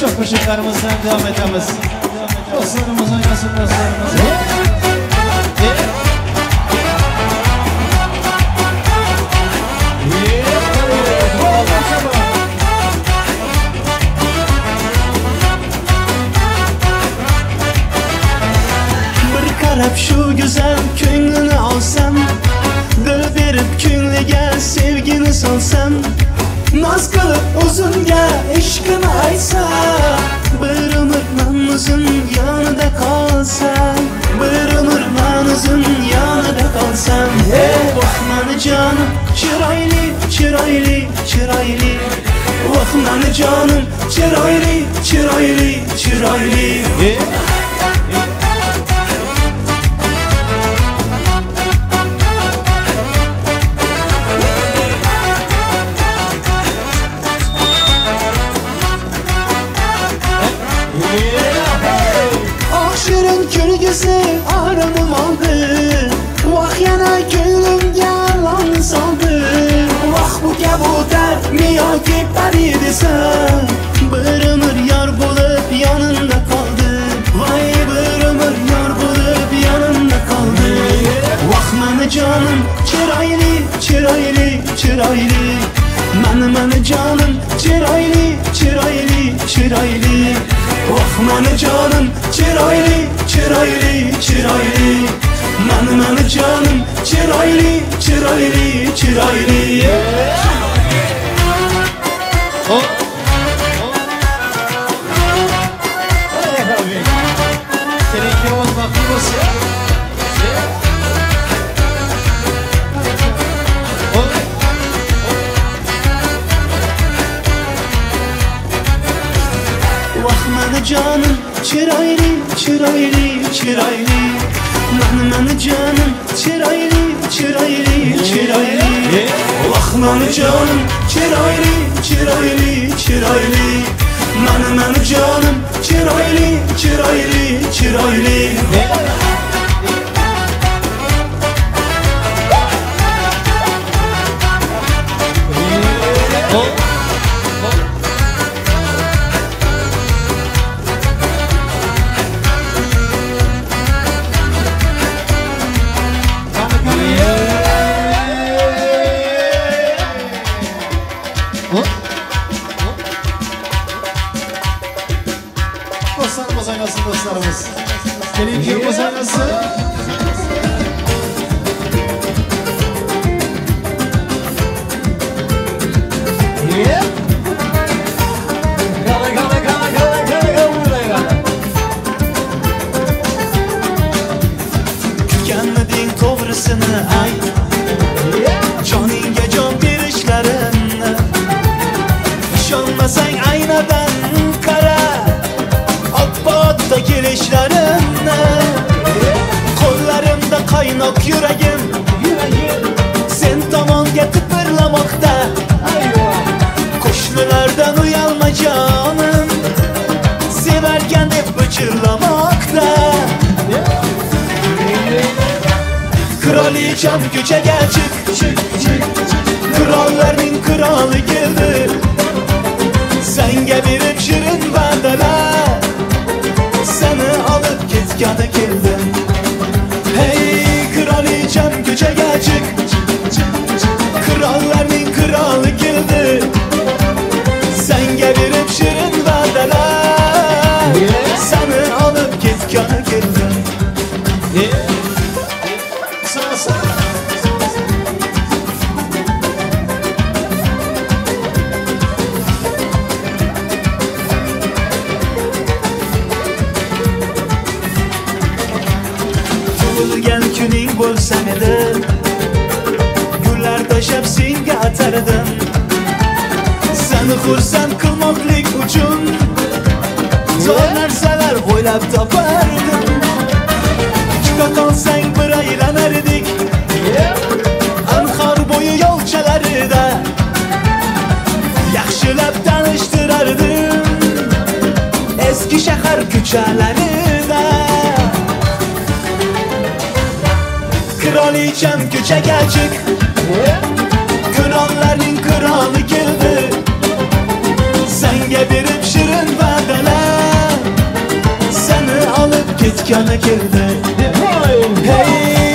Çok ışıklarımızdan devam edemiz. Dostlarımız oynasın dostlarımız. qarab shu go'zal ko'nglini olsam, dil berib ko'ngliga sevgini solsam, noz qilib o'zimga ishqini aytsam, bir umr men o'zim yonida qolsam, bir umr men o'zim yonida qolsam, voh meni jonim chiroyli, chiroyli, chiroyli, voh meni jonim chiroyli, chiroyli, chiroyli. Aşırın kölgesi aramım aldı, vah yana gönlümge lan saldı. Vah bu kabutar mi yoki pari desem, bir ömür yar bulup yanında kaldı. Vay bir ömür yar bulup yanında kaldı. Vah meni canım chiroyli, chiroyli, chiroyli, meni canım chiroyli, chiroyli, chiroyli. Vah meni canım chiroyli, chiroyli, chiroyli, meni canım chiroyli, chiroyli, chiroyli. Seninki olmaklı olsun. Vah meni canım chiroyli, chiroyli, chiroyli, meni canım chiroyli, chiroyli, chiroyli. Vah meni canım chiroyli, chiroyli, chiroyli, meni canım chiroyli, chiroyli, chiroyli. Dostlarımız oynasın, dostlarımız. Seninki oynasın. Kutganmiding to'g'risini ayt, joningga jon berishlarimni. Ishonmasang aynadan qara, oppoqda kelishlarimni. Qo'llarimda qaynoq yuragim, sen tomonga tipirlamoqda. Qo'shnilardan uyalma jonim, sevarkan deb bichirlamoqda. Kraliçam ko'chaga chiq, krallarning krali keldi. Senga berib shirin va'dalar, seni olib ketgani keldim. Hey kraliçam ko'chaga chiq, krallarning krali keldi. Senga berib shirin va'dalar, seni olib ketgani keldim. Tug'ilgan kuning bo'lsa edi, gullar tashlab senga atardim. Seni xursand qilmoqlik uchun zo'r narsalar o'ylab topardim. Chiqa qolsang bir aylanardik anhor bo'yi yo'lchalarida, yaxshilab tanishtirardim eski shahar ko'chalarida. Kraliçam ko'chaga chiq, krallarning krali keldi. Senga berib shirin va'dalar, seni olib ketgani keldi. Hey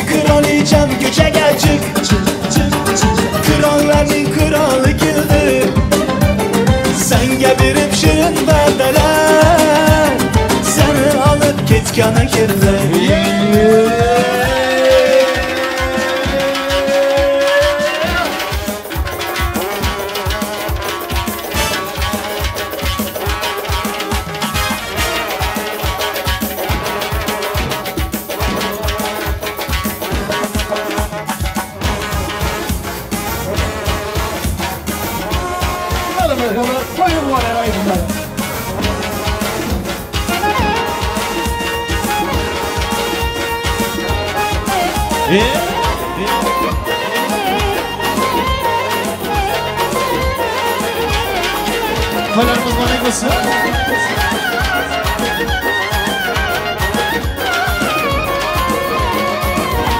kraliçam ko'chaga chiq, krallarning krali keldi. Senga berib shirin va'dalar, seni olib ketgani keldi. Toylarımız mübarek olsun.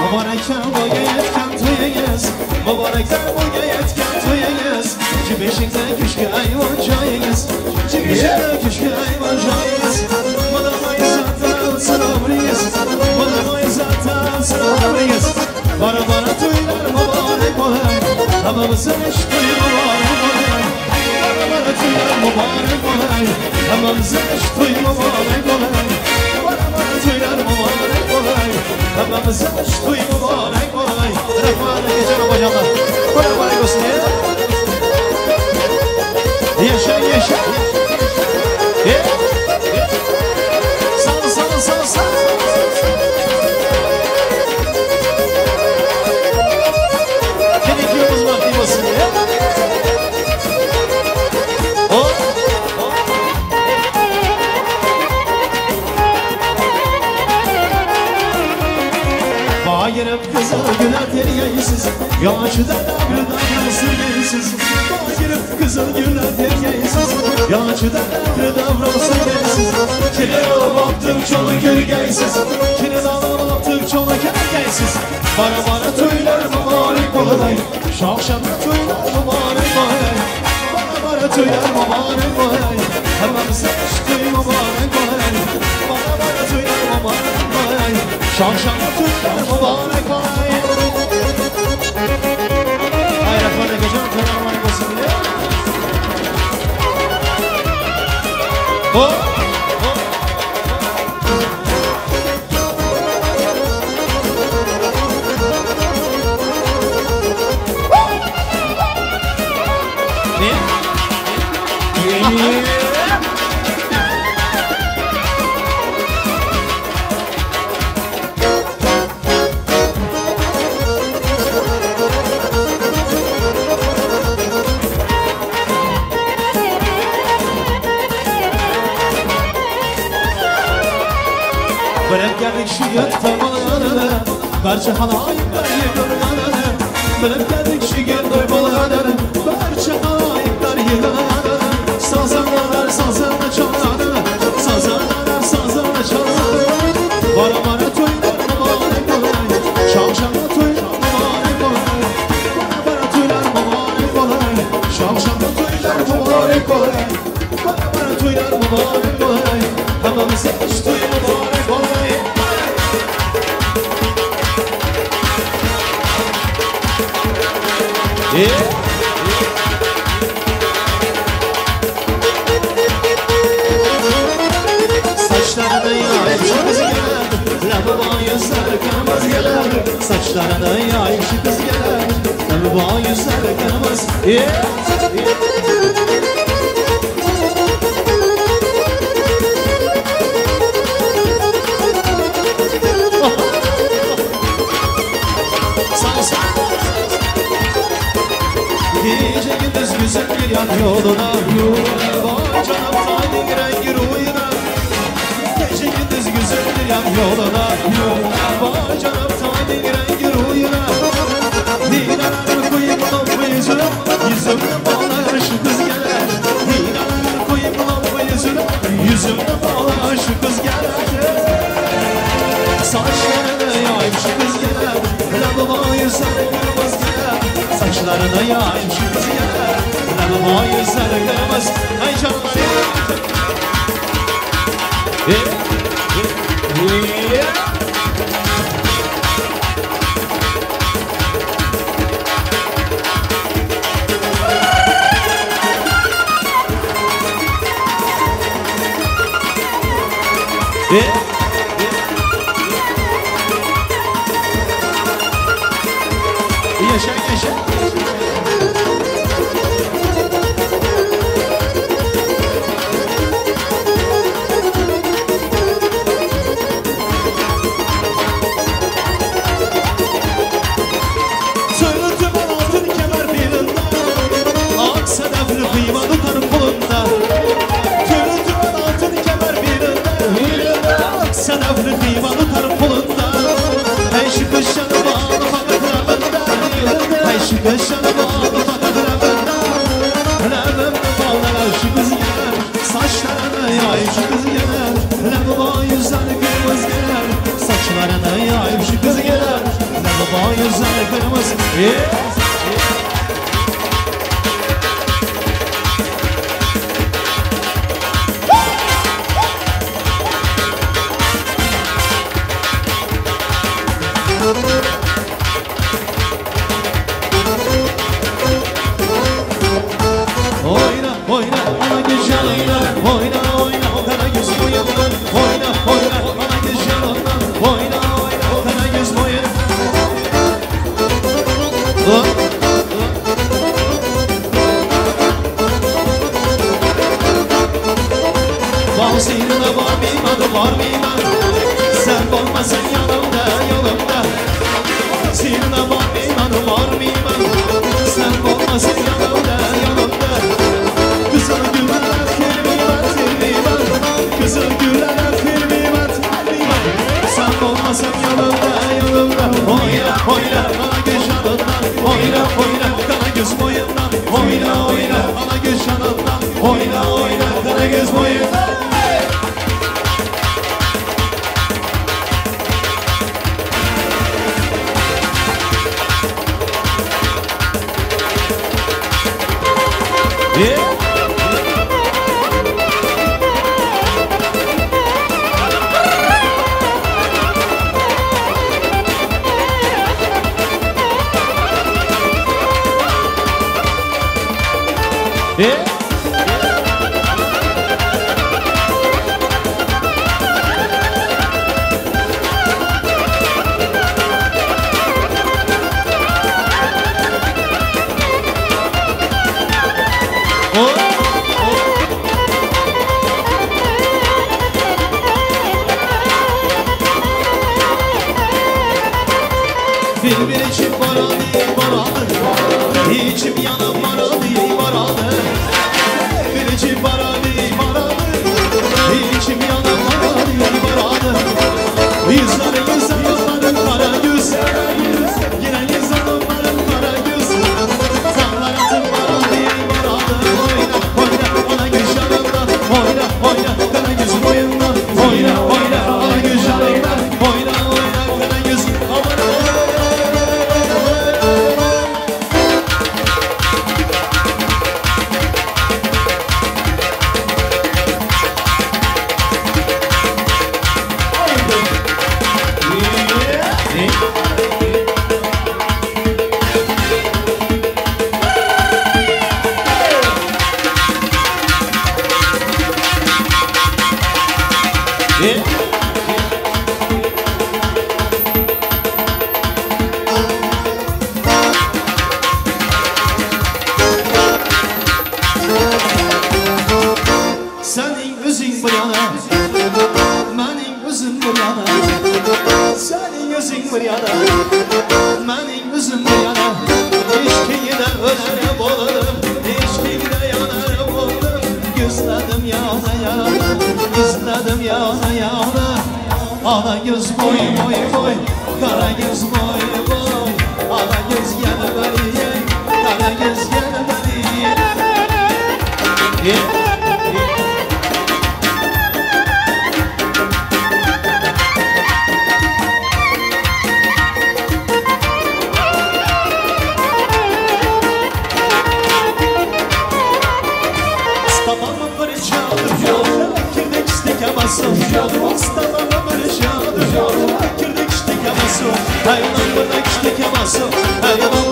Mübarekten boya yetken toyayız, mübarekten boya yetken toyayız. Cibişinde küçük ayvan çayıyız, cibişinde küçük ayvan çayıyız. Madamayı zaten sınavrıyız, madamayı zaten sınavrıyız. Bana toylar mübarek olay, hamamızın eşkıy mübarek olay. Bana toylar mübarek olay, hamamızın eşkıy mübarek olay. Bana toylar mübarek olay, hamamızın eşkıy mübarek olay. Rahman'a geçelim hocamlar, mübarek olsun ya. Yaşa yaşa. Sağ. Gerekiyoruz vakti basın ya. Bayırım kızıl güler teriyesiz, yağışıda davrıda nasıl gelsiz. Bayırım kızıl güler teriyesiz, yağışıda davrıda nasıl gelsiz. Kinin alamaptık çoluk ergeysiz, kinin alamaptık çoluk ergeysiz. Bana toylar mübarek olay, şakşamda toylar mübarek olay. Bana toylar mübarek olay, hamamıza eşkıy mübarek olay. Bana toylar mübarek olay, şakşamda toylar mübarek olay. Hayratlarına geçen toylar mübarek olsun diye. Bırak geldik şu yatamalarına, parça halayıklar yığılanına. Bırak geldik şu gün doymalarına, parça halayıklar yığılanına. Sazanlar sazanla çalana, sazanlar çalana. Bana toylar mübarek olay, şavşamda toylar mübarek olay. Bana toylar mübarek olay, şavşamda toylar mübarek olay. Bana toylar mübarek olay, hamamıza eş toy mübarek olay. Saçlarına yayıp şu kız gelir, lavabo yüzler kanımız gelir. Saçlarına yayıp şu kız gelir, lavabo yüzler kanımız. Gece gündüz güzel bir yan yoluna, vay canım tayin rengi ruyuna. Gece gündüz güzel bir yan yoluna, vay canım tayin rengi ruyuna. Dinalar koyup lamba yüzüne, yüzümde bağlar şu kız gelir. Dinalar koyup lamba yüzüne, yüzümde bağlar şu kız gelir. Saçlarına yayıp şu kız gelir, lavabo yüzler kırmızı gelir. Saçlarına yayıp şu kız gelir, lavabo yüzler kırmızı. Ay canlar ya. Yaşa. Söylüntü ben altın kemer birinde, ak sedefli kıyma tutarım kolunda. Söylüntü ben altın kemer birinde, ak sedefli kıyma tutarım kolunda. Hey şu kışanı var. Yaşanı bağlı bakar Lebimde bağlar şu kız gelir Saçlarına yayıp şu kız gelir Lebba yüzleri kırmızı gelir Saçlarına yayıp şu kız gelir Lebba yüzleri kırmızı Oyna ana güzelliğine Oyna kara göz boyundan Oyna ana güzelliğinden Oyna kara göz boyundan Bal seyrine var mıyım Sen olmasan yanımda Seyrine var mıyım Sen olmasan yanımda Kızıl güller firmimen Kızıl güller firmimen Sen olmasan yanımda Oyna ana göz yanından Oyna kara göz boyundan Oyna ana göz yanından Oyna kara göz boyundan Yeah. Yeah. Bir içim baradı İçim yanım baradı Bir içim baradı İçim yanım baradı Yüzlerim kara göz Yine yüzlerim kara göz Zanlar atım baradı Oyna ana göz yanından Oyna kara göz boyundan Oyna ana göz yanından Oyna kara göz Senin özün bu yana Benim özüm bu yana Senin özün bu yana Benim özüm bu yana İşkiyi de ölene boğulum İşkiyi de yanarım oldum Gözledim yana Gözledim yana Ana göz boy Kara göz boy Ana göz yana beni Kara göz yana beni Stabamın barışadır Kirdek istekemezsin Stabamın barışadır Kirdek istekemezsin Hayvan bana istekemezsin Hayvan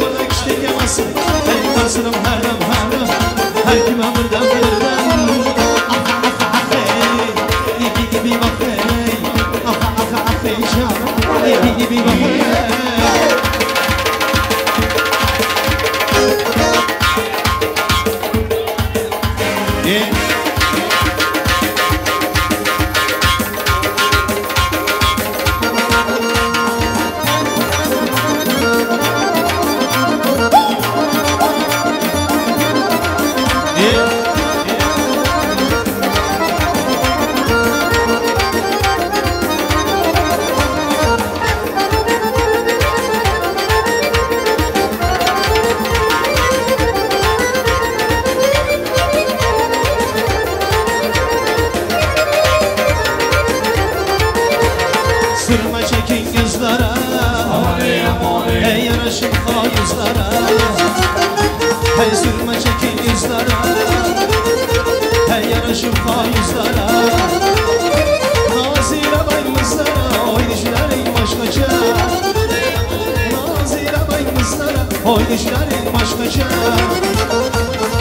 oynayışların başkaca.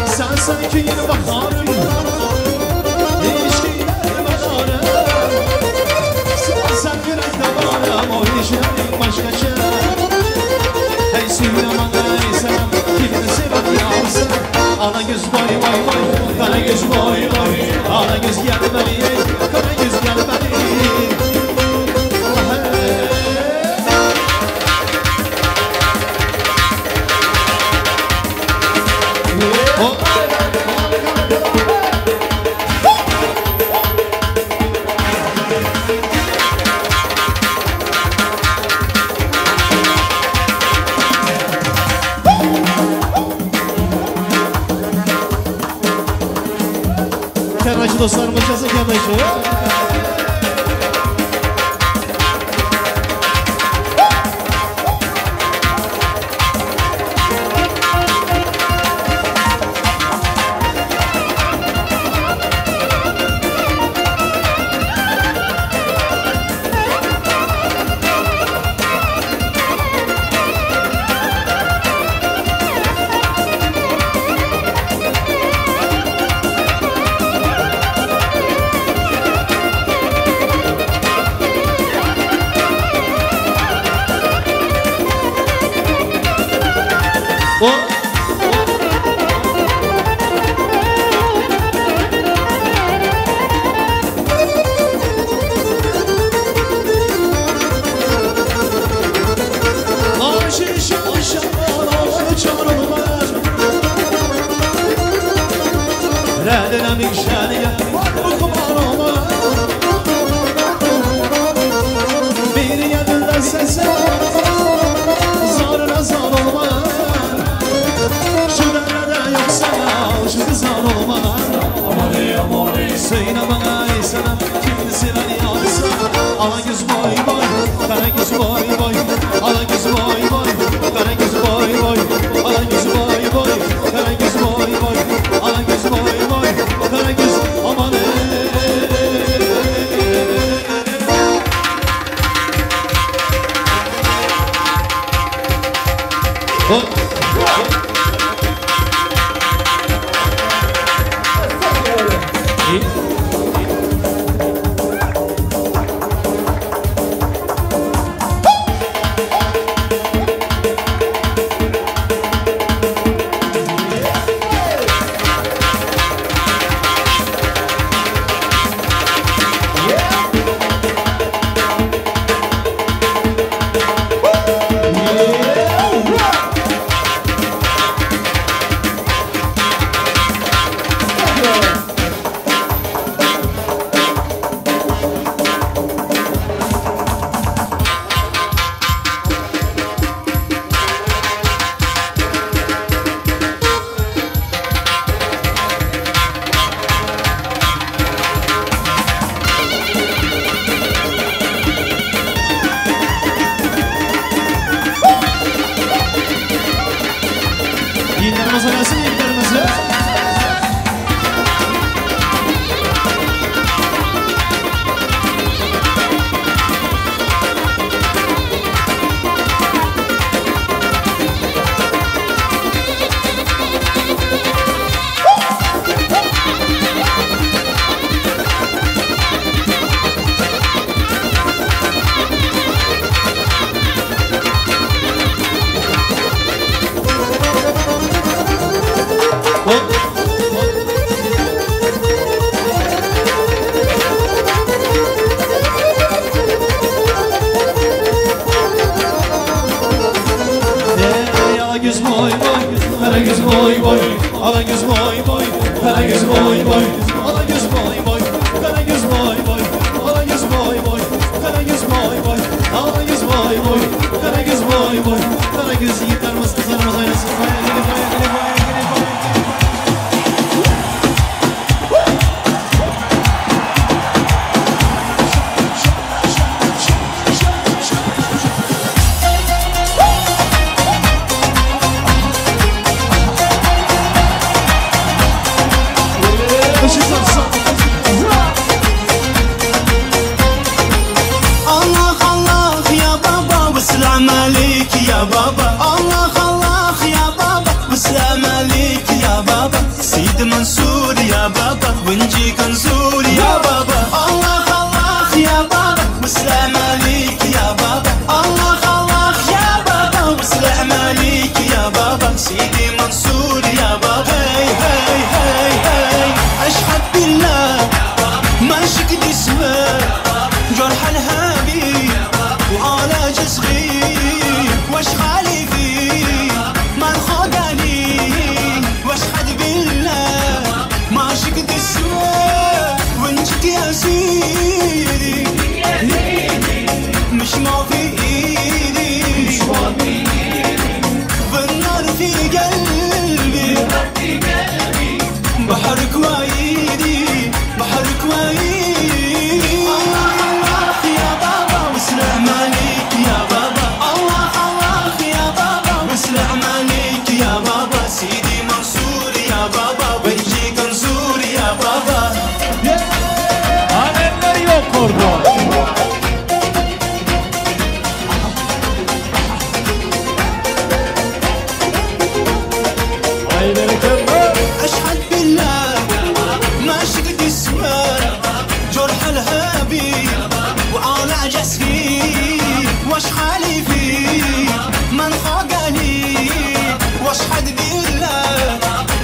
Sen sanki yine baharım, ilişkiler baharım. Sen yürek damarım, oynayışların başkaca. Hey Süleyman ey selam, kimini seven yavrusun. Ana göz boy boy boy, kara göz boy boy. Ana göz gel beni, kara göz gel beni. Kerracı dostlarımız yazın kerracı. Allah Allah ya baba, Allah Allah Selam alik ya baba Allah Allah ya baba Selam alik ya baba Sidi Mansur ya baba Hey hey hey hey أشهد بالله ما شكد اسمه جرح الهابي وعلى جسغي واش خالي فيه ما الخداني واشهد بالله ما شكد اسمه وانجك يا سيدي مش ما في ايدي بالنار في قلبي بحرك وايدي بحرك وايدي الله الله يا بابا وسلام عليك يا بابا الله الله يا بابا وسلام عليك يا بابا سيدي منصور يا بابا بنجيك نزور يا بابا Alemler yok orada. أشهد بالله ما شقد اسمه جرح الهابي وعلى جسمي واش حالي فيه من خاقني واشهد بالله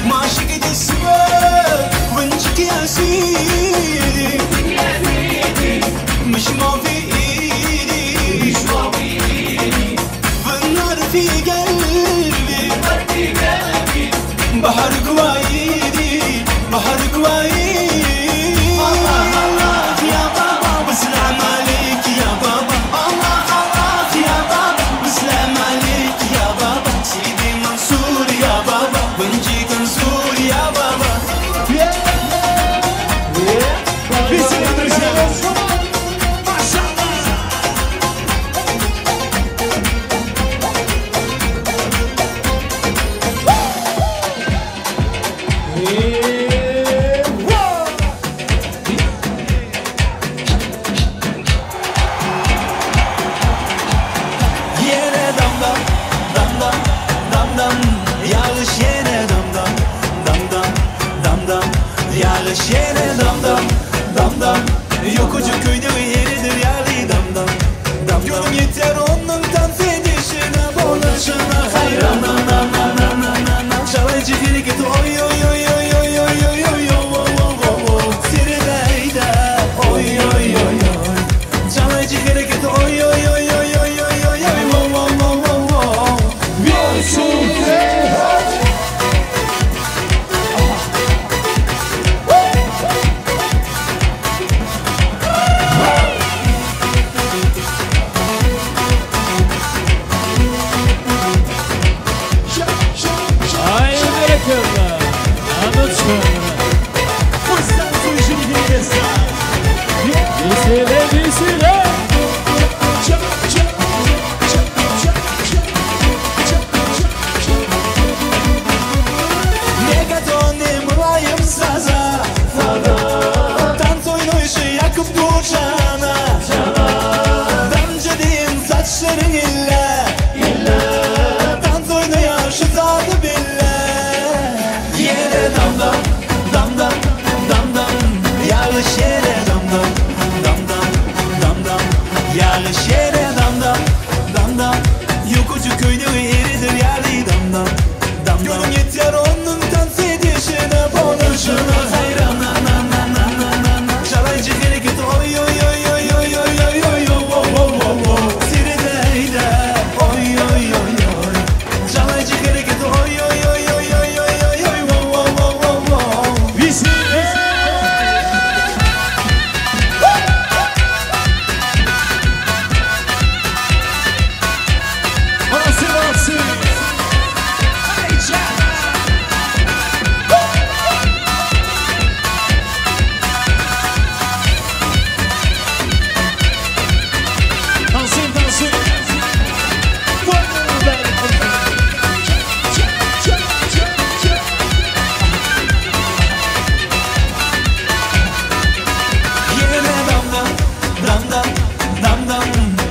ما شقد اسمه وانجك يا سيدي مش ما في ايدي والنار في قلبي بحرك وايدي بحرك وايدي الله الله يا بابا وسلام عليك يا بابا الله الله يا بابا وسلام عليك يا بابا سيدي منصور يا بابا ونجيك نزور يا بابا ما شاء الله Yere damdam, damdam, damdam Yağış yere damdam, damdam, damdam Yağış yere damdam, damdam Yokucu köyde bir yeridir yağlı damdam, damdam Gönlüm yeter onun dans edişine, bonlaşına hayran Çalayıcı hareket oy oy oy oy oy oy oy oy oy Sirileyde oy oy oy oy Çalayıcı hareket oy oy oy oy oy oy oy oy Bir sufle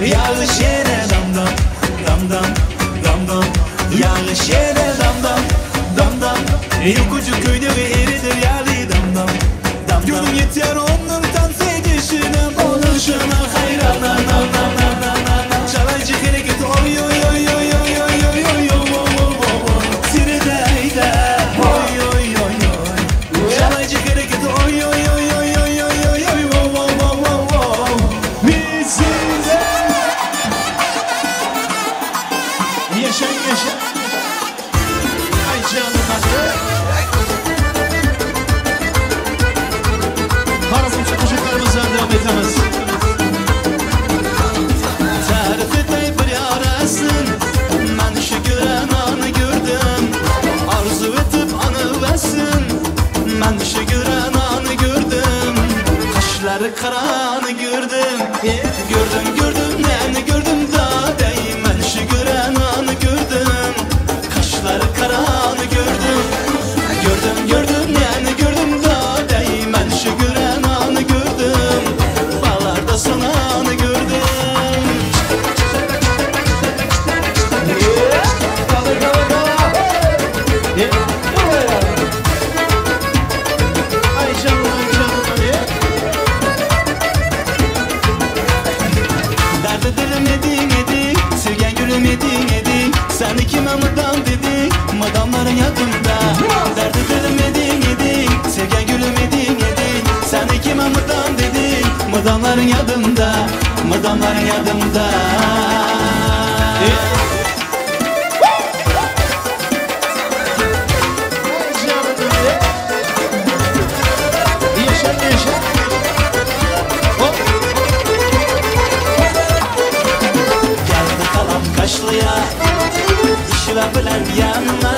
Yağış yere damdam, damdam, damdam Yağış yere damdam, damdam Yokucu köyde ve eridir yağlı damdam, damdam Gönlüm yeter onun dans edişine, konuşuna hayran anam gördüm neni gördüm da değmen şu gören anı gördüm. Kaşları karanı gördüm. Gördüm neni gördüm da değmen şu gören anı gördüm. Bağlarda son anı gördüm. Seni kime madam dedin, madamların yadımda. Derdi dilim edin, sevgen gülüm edin. Seni kime madam dedin, madamların yadımda, madamların yadımda. Geldi kalan kaşlıya, bilen yanıma,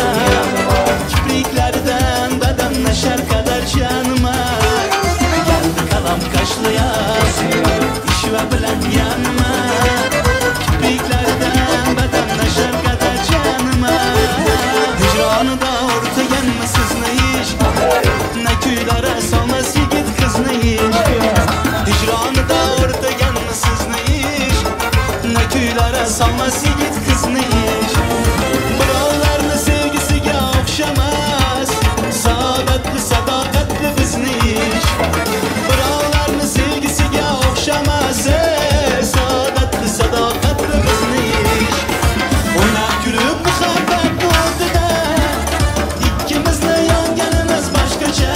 kipriklerden bedenleşer kadar canıma. Geldi kalam kaşlıya, işve bilen yanıma, kipriklerden bedenleşer kadar canıma. Hicranı da orta yenmesiz ne iş, ne küylere salmaz yigit kız ne iş. Hicranı da orta yenmesiz ne iş, ne küylere salmaz yigit kız ne iş. Saadetli sadakatli bizni iş. Buralarını sevgisiga okşamaz. Saadetli sadakatli bizni iş. Oynab gülüp muhabbet bo'ldi-da, ikkimizni yonganimiz boshqacha.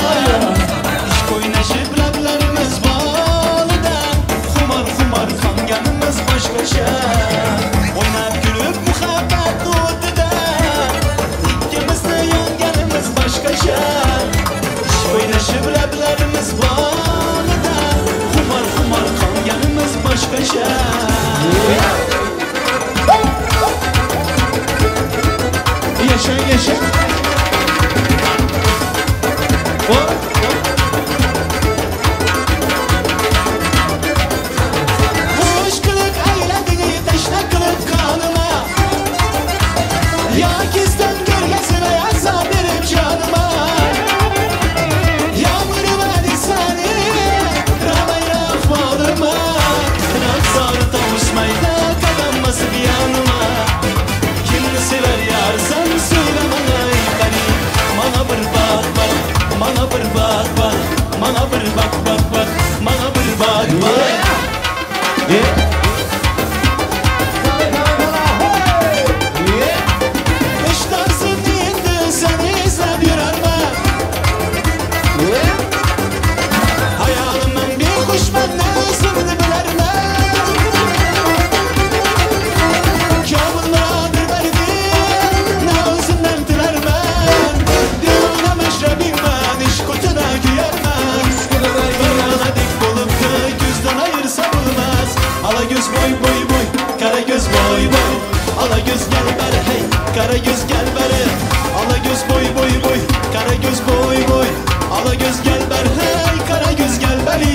Ishq o'ynashib lablarimiz bolida, xumor qonganimiz boshqacha. Oynab gülüp muhabbet bo'ldi-da, ikkimizni yonganimiz boshqacha. O'ynashib lablarimiz bolida, xumor qonganimiz boshqacha. Yasha Xush qilib aylading tashna qilib qonima, yokizdan ko'rgazib azob berib jonima. Kimni sever yar sen söyle bana beni. Bana bir bak bak, bana bir bak bak, bana bir bak bak bak, bana bir bak bak. İştarsın indi seni izlep yürürme. Hayalimden bir kuş ben ne özümünü bilerme. Alagöz boy boy boy, karagöz boy boy. Alagöz gel beri hey, karagöz gel beri. Alagöz boy boy boy, karagöz boy boy. Alagöz gel beri hey, karagöz gel beri.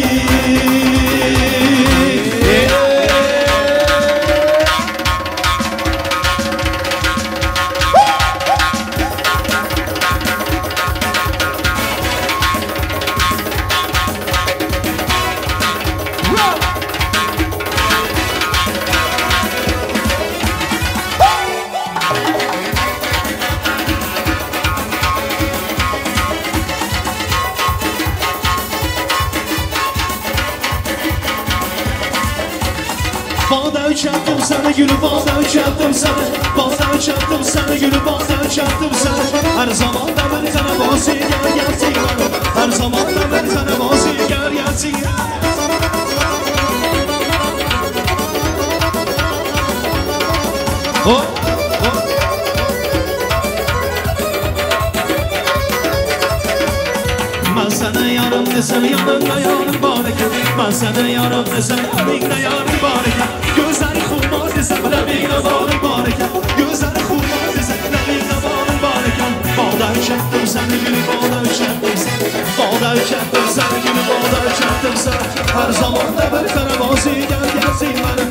Bağda uçattım sana gülü, bağda uçattım sana. Bağda uçattım sana gülü, bağda uçattım sana. Her zaman da ben sana boz gel gelsin. Her zaman da ben sana boz gel gelsin. Ben sana yarım desem yanımda yarım bareket. Ben sana yarım desem yanımda yarım bareket. Gözleri kurmaz desem labine bağlı bareket. Gözleri kurmaz desem labine bağlı bareket. Bağda uçattım seni gülü, bağda uçattım seni. Bağda uçattım seni gülü, bağda uçattım seni. Her zaman da bir sana bazı gel gelsin bana.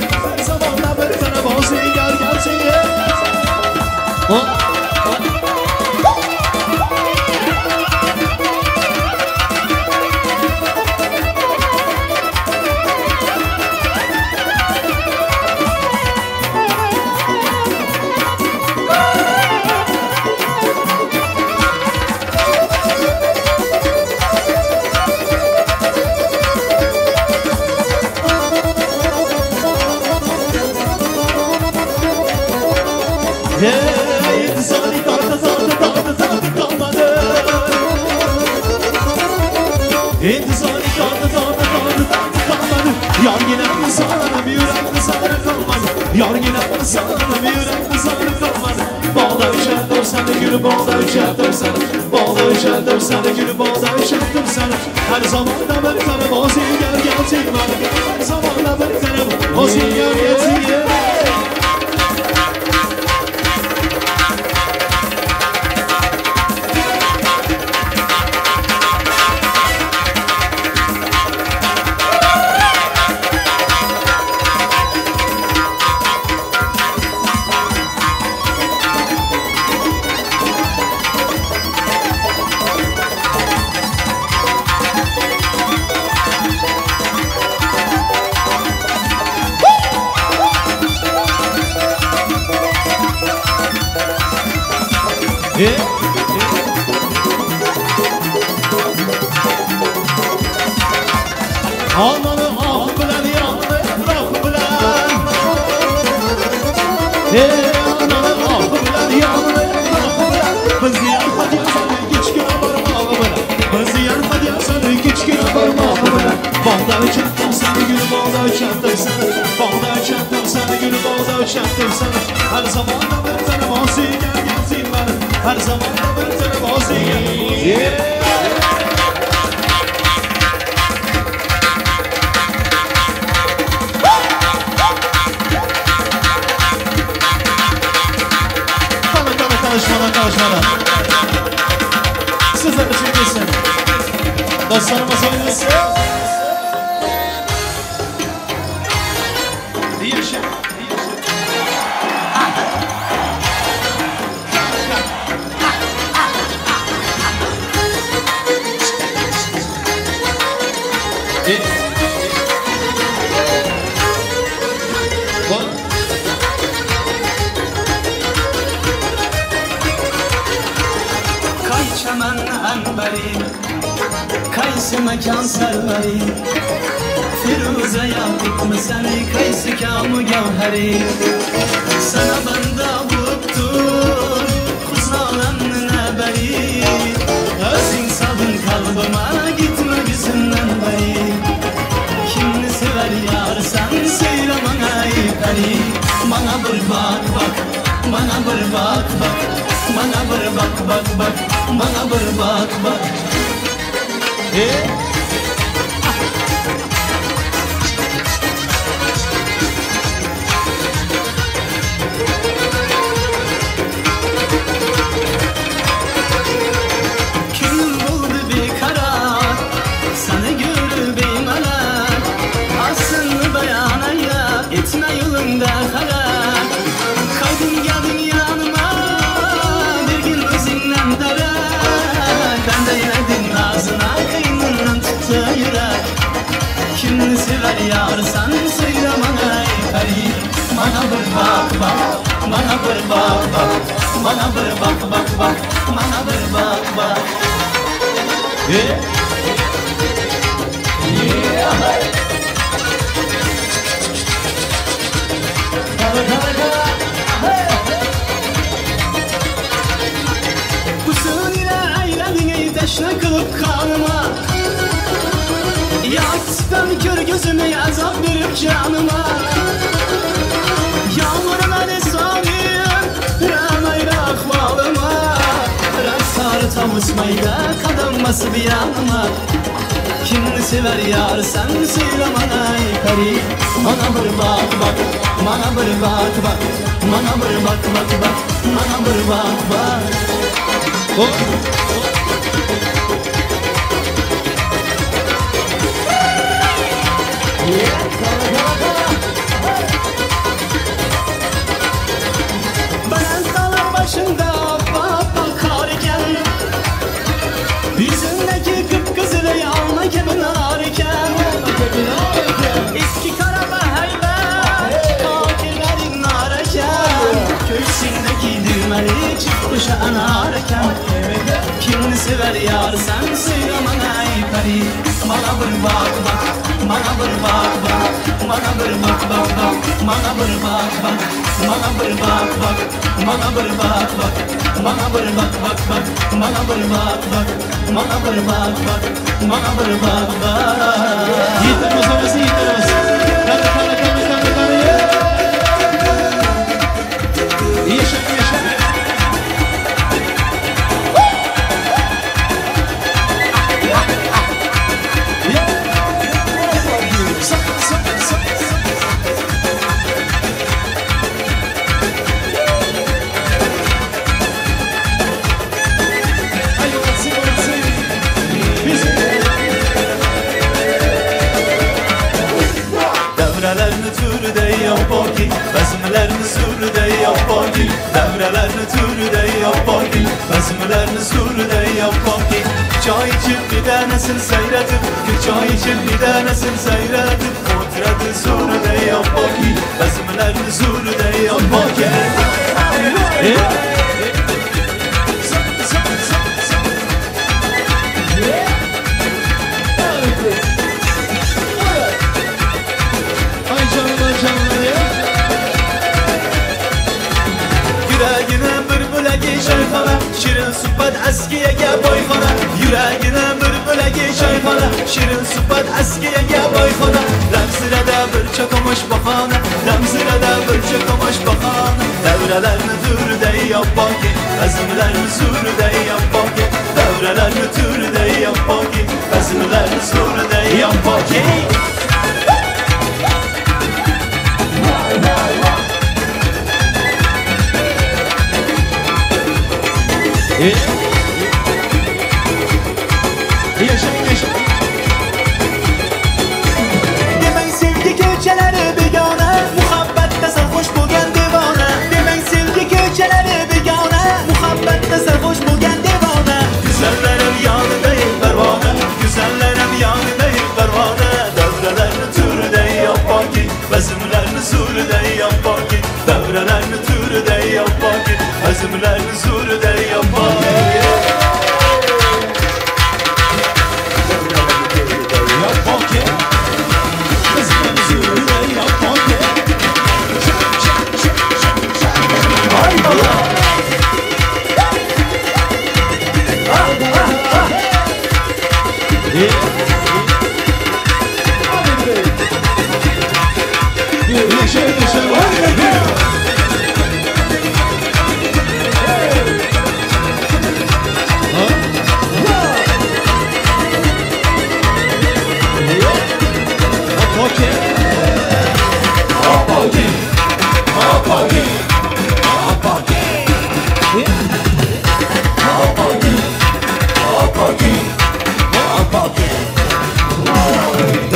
bir bak bak bak, bana bir bak bak, bana bir bak bak, bana bir bak bak, bana bir bak bak bak, bana bir bak bak, bana bir bak bak, bana bir bak bak. Yiğitlerimiz olması yiğitlerimiz. Kanı kanı kanı kanı kanı ye. Yaşa yaşa. Devrelerini türde yapaki, bezmelerini sürde yapaki. Devrelerini türde yapaki, bezmelerini sürde yapaki. Çay içip bir tanesini seyredip, çay içip bir tanesini seyredip. Oturadu sürde yapaki, bezmelerini sürde yapaki. Yüreğine bir bölegi şeyhana, şirin sübbat askiyege boyxana. Yüreğine bir bölegi şeyhana, şirin sübbat askiyege boyxana. Lemzirede bir çakamış bakana, lemzirede bir çakamış bakana. Devrelerini türde yapaki, ezmelerini sürde yapaki. Devrelerini türde yapaki, ezmelerini sürde yapaki. Demek sevgi köçeleri begane, muhabbette sarhoş bo'lgan devona. Demek sevgi köçeleri begane, muhabbette sarhoş bo'lgan devona. Güzellerim yanındayım pervane, güzellerim yanındayım pervane. Devrelerini türde yapaki, bezimlerini sürde yapaki. Devrelerini türde yapaki, bezimlerini sürde yapaki.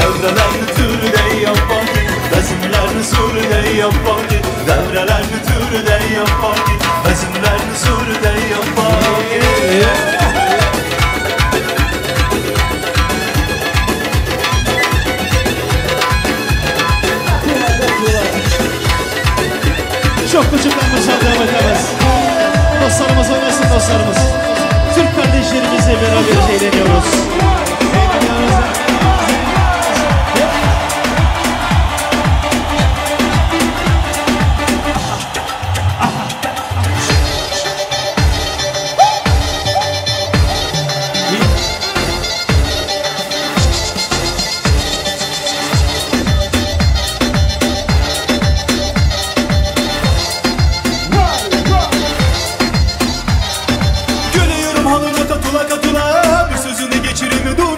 Devrelerini türde yapaki, bezimlerini sürde yapaki. Devrelerini türde yapaki, bezimlerini sürde yapaki. Çok küçüklerimize devam edemez. Dostlarımız oynasın dostlarımız. Türk kardeşlerimizle beraber eğleniyoruz. Gülüyorum halına katıla katıla, bir sözünü geçirimi dur.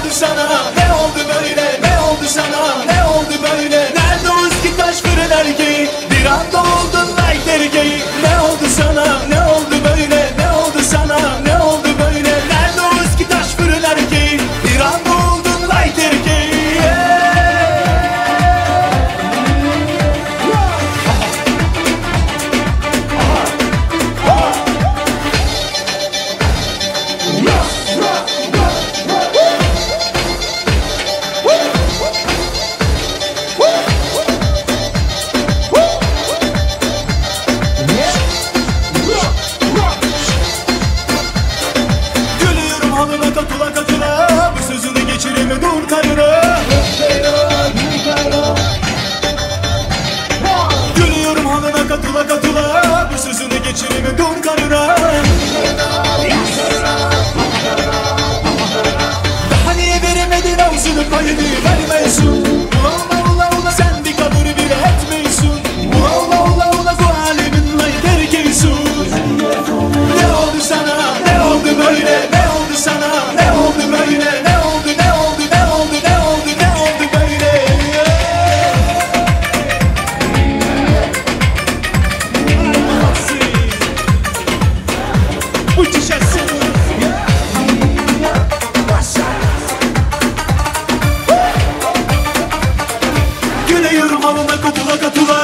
oldu sana? Ne oldu böyle? Ne oldu sana? Ne oldu böyle? Nerede o eski taş fırın erkeği? Bir anda oldun light erkeği. Ne oldu sana? Ne oldu böyle? Ne oldu sana? Ne oldu böyle? Nerede o eski taş fırın erkeği? Bir anda oldun light erkeği. Gülüyorum halına katıla katıla, bu sözünü geçirimi dur karına. Gülüyorum halına katıla katıla, bu sözünü geçirimi dur karına. Daha niye veremedin avzını payını vermiyorsun? Ula ula ula sen bir kabul bile etmiyorsun. Ula ula ula ula bu alemin layık erkeğisin. Ne oldu sana? Ne oldu böyle? Ne oldu sana? Ne oldu böyle? Ne oldu? Ne oldu? Ne oldu? Ne oldu? Ne oldu böyle? Uçuşasın. Gülüyorum halına katıla katıla.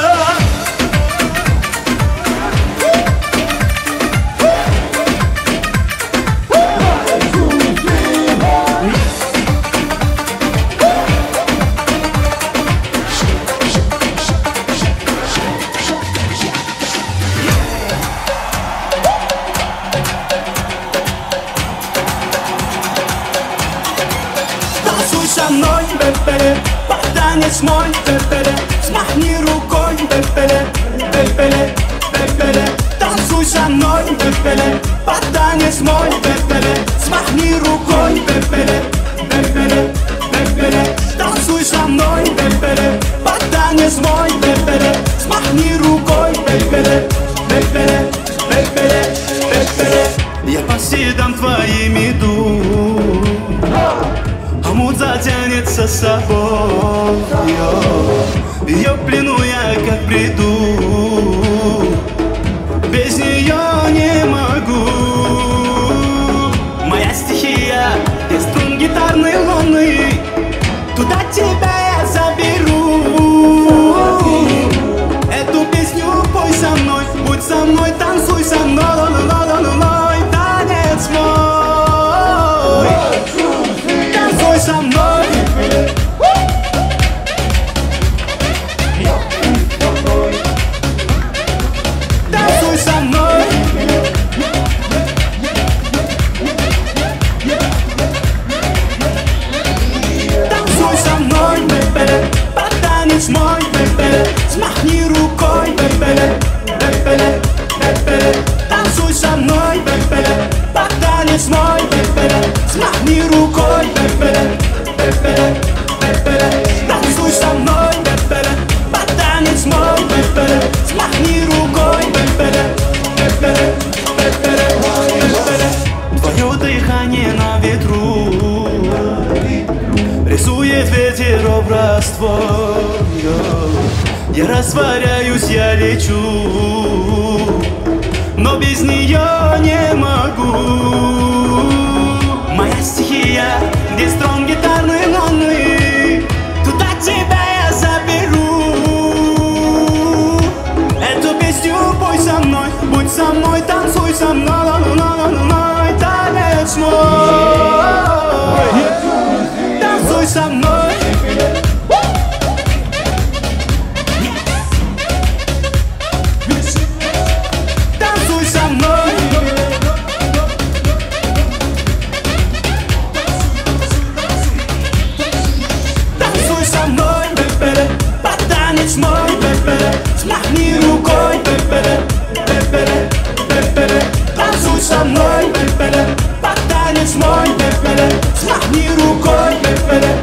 Танцуй со мной, бебеле, под танец мой, бебеле. Смахни рукой, бебеле, бебеле, бебеле. Танцуй со мной, бебеле, под танец мой, бебеле. Смахни рукой, бебеле, бебеле, бебеле. Танцуй со мной, бебеле, под танец мой, бебеле. Смахни рукой, бебеле, бебеле, бебеле, бебеле. Я по следам твоим иду, омут затянет за собой. Ее в плену я как приду, без нее не могу. Моя стихия и струн гитарной луны, туда тебя я заберу. Эту песню пой со мной, будь со мной, танцуй со мной. Танец мой, танцуй со мной. Танцуй со мной. Танцуй со мной, бебеле, под танец мой, бебеле. Смахни рукой, бебеле, бебеле, бебеле. Танцуй со мной, бебеле, под танец мой, бебеле. Смахни рукой, бебеле, бебеле, бебеле. Танцуй со мной, бебеле, под танец мой, бебеле. Смахни рукой, бебеле, бебеле, бебеле, бебеле. Твое дыхание на ветру рисует ветер образ твой. Я растворяюсь, я лечу, но без нее не могу. Моя стихия, где струн гитарной луны, туда тебя я заберу. Эту песню пой со мной, будь со мной, танцуй со мной. Танец мой, танцуй со мной. Танцуй со мной. Танцуй со мной, бебеле, под танец мой, бебеле. Смахни рукой, бебеле, бебеле, бебеле. Танцуй со мной, бебеле, под танец мой, бебеле. Смахни рукой, бебеле,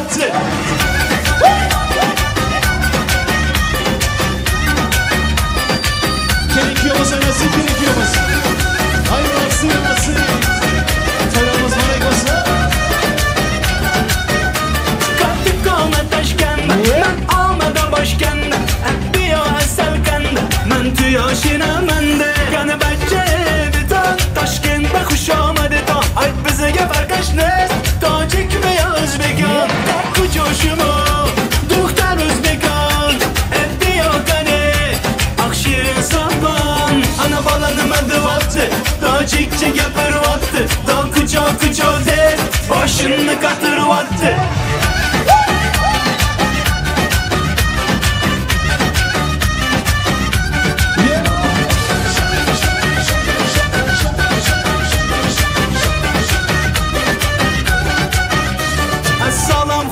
vakti. Gerekiyoruz anası, gerekiyoruz. Hayır nasıl, nasıl? Toylarımız var olsun. Kalktı koma taşkanda, ben almadan boşkanda. Diyor selkanda, ben tüyo şinamanda. Kanı bahçede tan, Taşkent'te kuş olmadı tan. Ay bize gefar kaşnes, Tacik veya Özbekan. Kucuşumu, Duhtar Özbekan. Diyor kane, Akşirin sapan. Ana balanım adı vakti, Tacikçe yapar vakti. Dan kuco kuco de, başını katır vakti.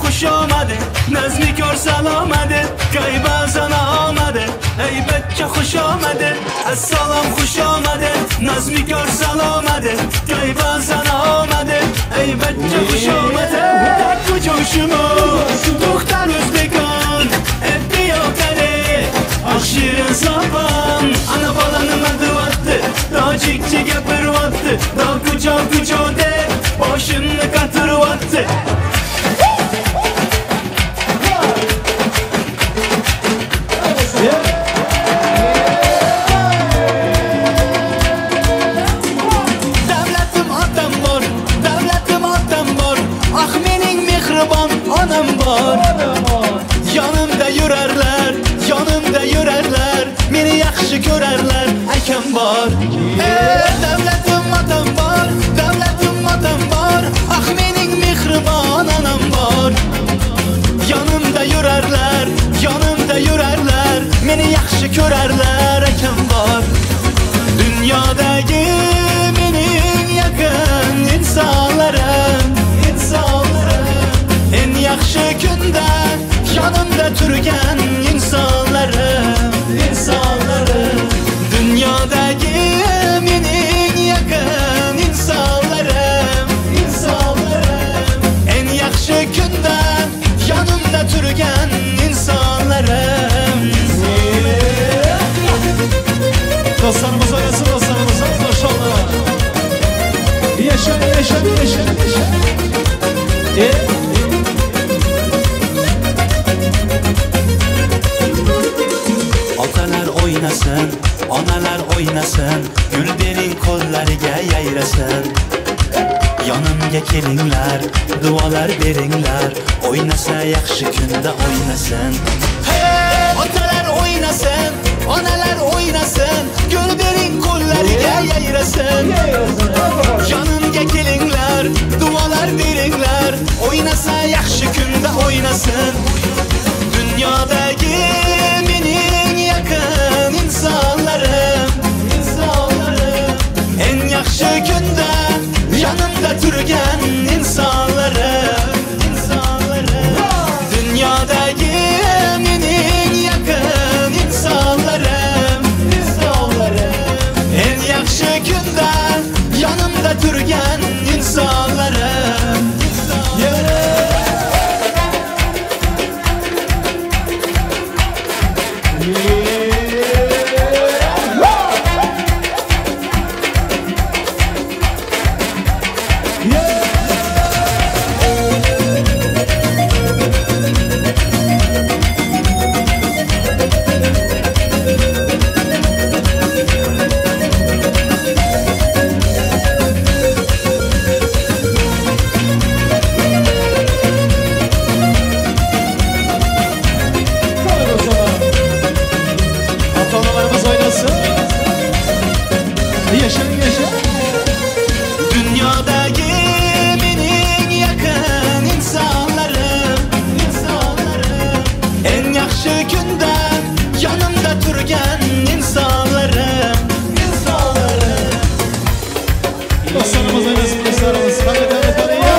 Hoş olmadı, nazmi kör salamadı. Kaybazana olmadı, heybetçe hoş olmadı. Assalam hoş olmadı, nazmi kör salamadı. Kaybazana olmadı, heybetçe hoş olmadı. Takı coşumu, Duhtar Özbekan. Diyor kare, Akşirin sapan. Ana balanım adı vakti, Tacikçe yapır vakti. Da kuco kuco de, başını katır vakti. Anam var, yanımda yürərlər, yanımda yürərlər, meni yaxşı görərlər, əkəm var. Devletim atam var, devletim atam var, ah mening mehriban anam var. Yanımda yürərlər, yanımda yürərlər, meni yaxşı görərlər, əkəm var. Dünyadaki mening yakın insanlarım, en yaxşı gündə yanımda turgan insanlarım, dünyadaki mening yakın insanlarım, en yaxşı gündə yanımda turgan insanlarım. Dostlarımız oynasın, dostlarımız maşallah. Yaşa, yaşa, yaşa, yaşa. Otalar oynasın, analar oynasın, Gülberin kollarga yayrasın. Yanımga kelinglar, duolar beringlar, oynasa yaxshi kunda oynasın. Otalar oynasın, analar oynasın, Gülberin kollarga yayrasın. Yanımga kelinglar, duolar beringlar, oynasa yaxshi kunda oynasın. Dünyadaki mening yakın insanlarım, en yaxshi kunda yanımda turgan insanlarım, dünyadaki mening yakın insanlarım, en yaxshi kunda yanımda turgan insanlarım. Dünyadaki mening yakın insanlarım, en yaxshi kunda yanımda turgan insanlarım. Dostlarımız oynasın, dostlarımız. Hadi hadi hadi ya.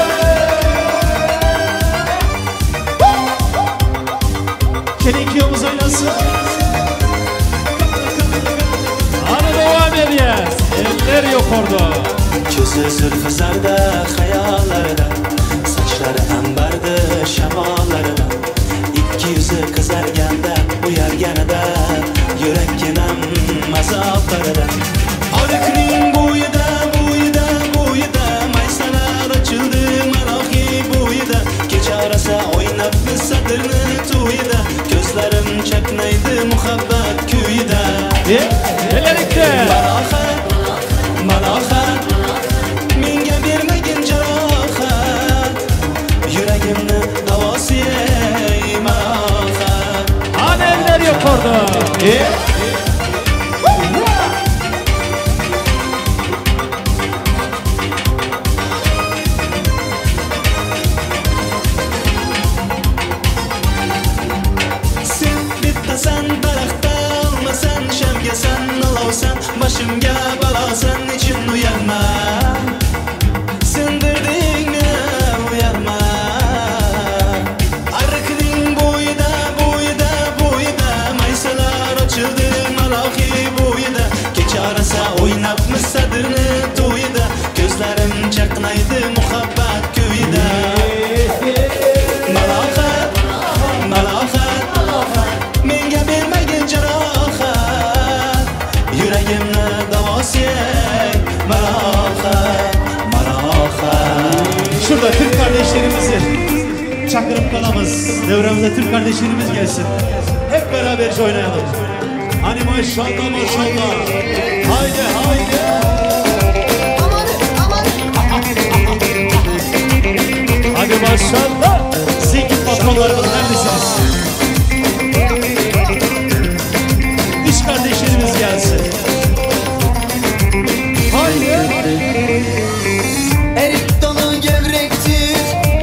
Gerekiyoruz oynasın. Hadi devam edeceğiz. Eller yok orada. Gözü zülfü zarda, hayallarda, saçları ambarda. uyandı şemalarına. İki yüzü kızarganda uyarganida yürek yenem azaplarida. Arıkning bo'yida maysalar açıldı malohi bo'yida. Kecha arasa o'ynab satrni to'yida, ko'zlarim chaqnaydi muhabbat kuyida. Malohat menga bermagin jarohat, yuragimni davosi malohat. Ana eller yuqorida. Başımga balasan için uyanma, sindirdin uyanma. Arıkning bo'yida maysalar açıldı malohi bo'yida. Kecha arasa o'ynabmiz sadirni to'yida, ko'zlarim chaqnaydi muhabbat kuyida. Malohat menga bermagin jarohat, yuragimni davosi malohat. Şurada Türk kardeşlerimizi çakırıp kalamız. Devremize Türk kardeşlerimiz gelsin. Hep beraber oynayalım. Hani maşallah maşallah. Haydi haydi. Hadi maşallah. Zengin patronlarımız neredesiniz? İş kardeşlerimiz gelsin. Haydi. Erik dalı gevrektir,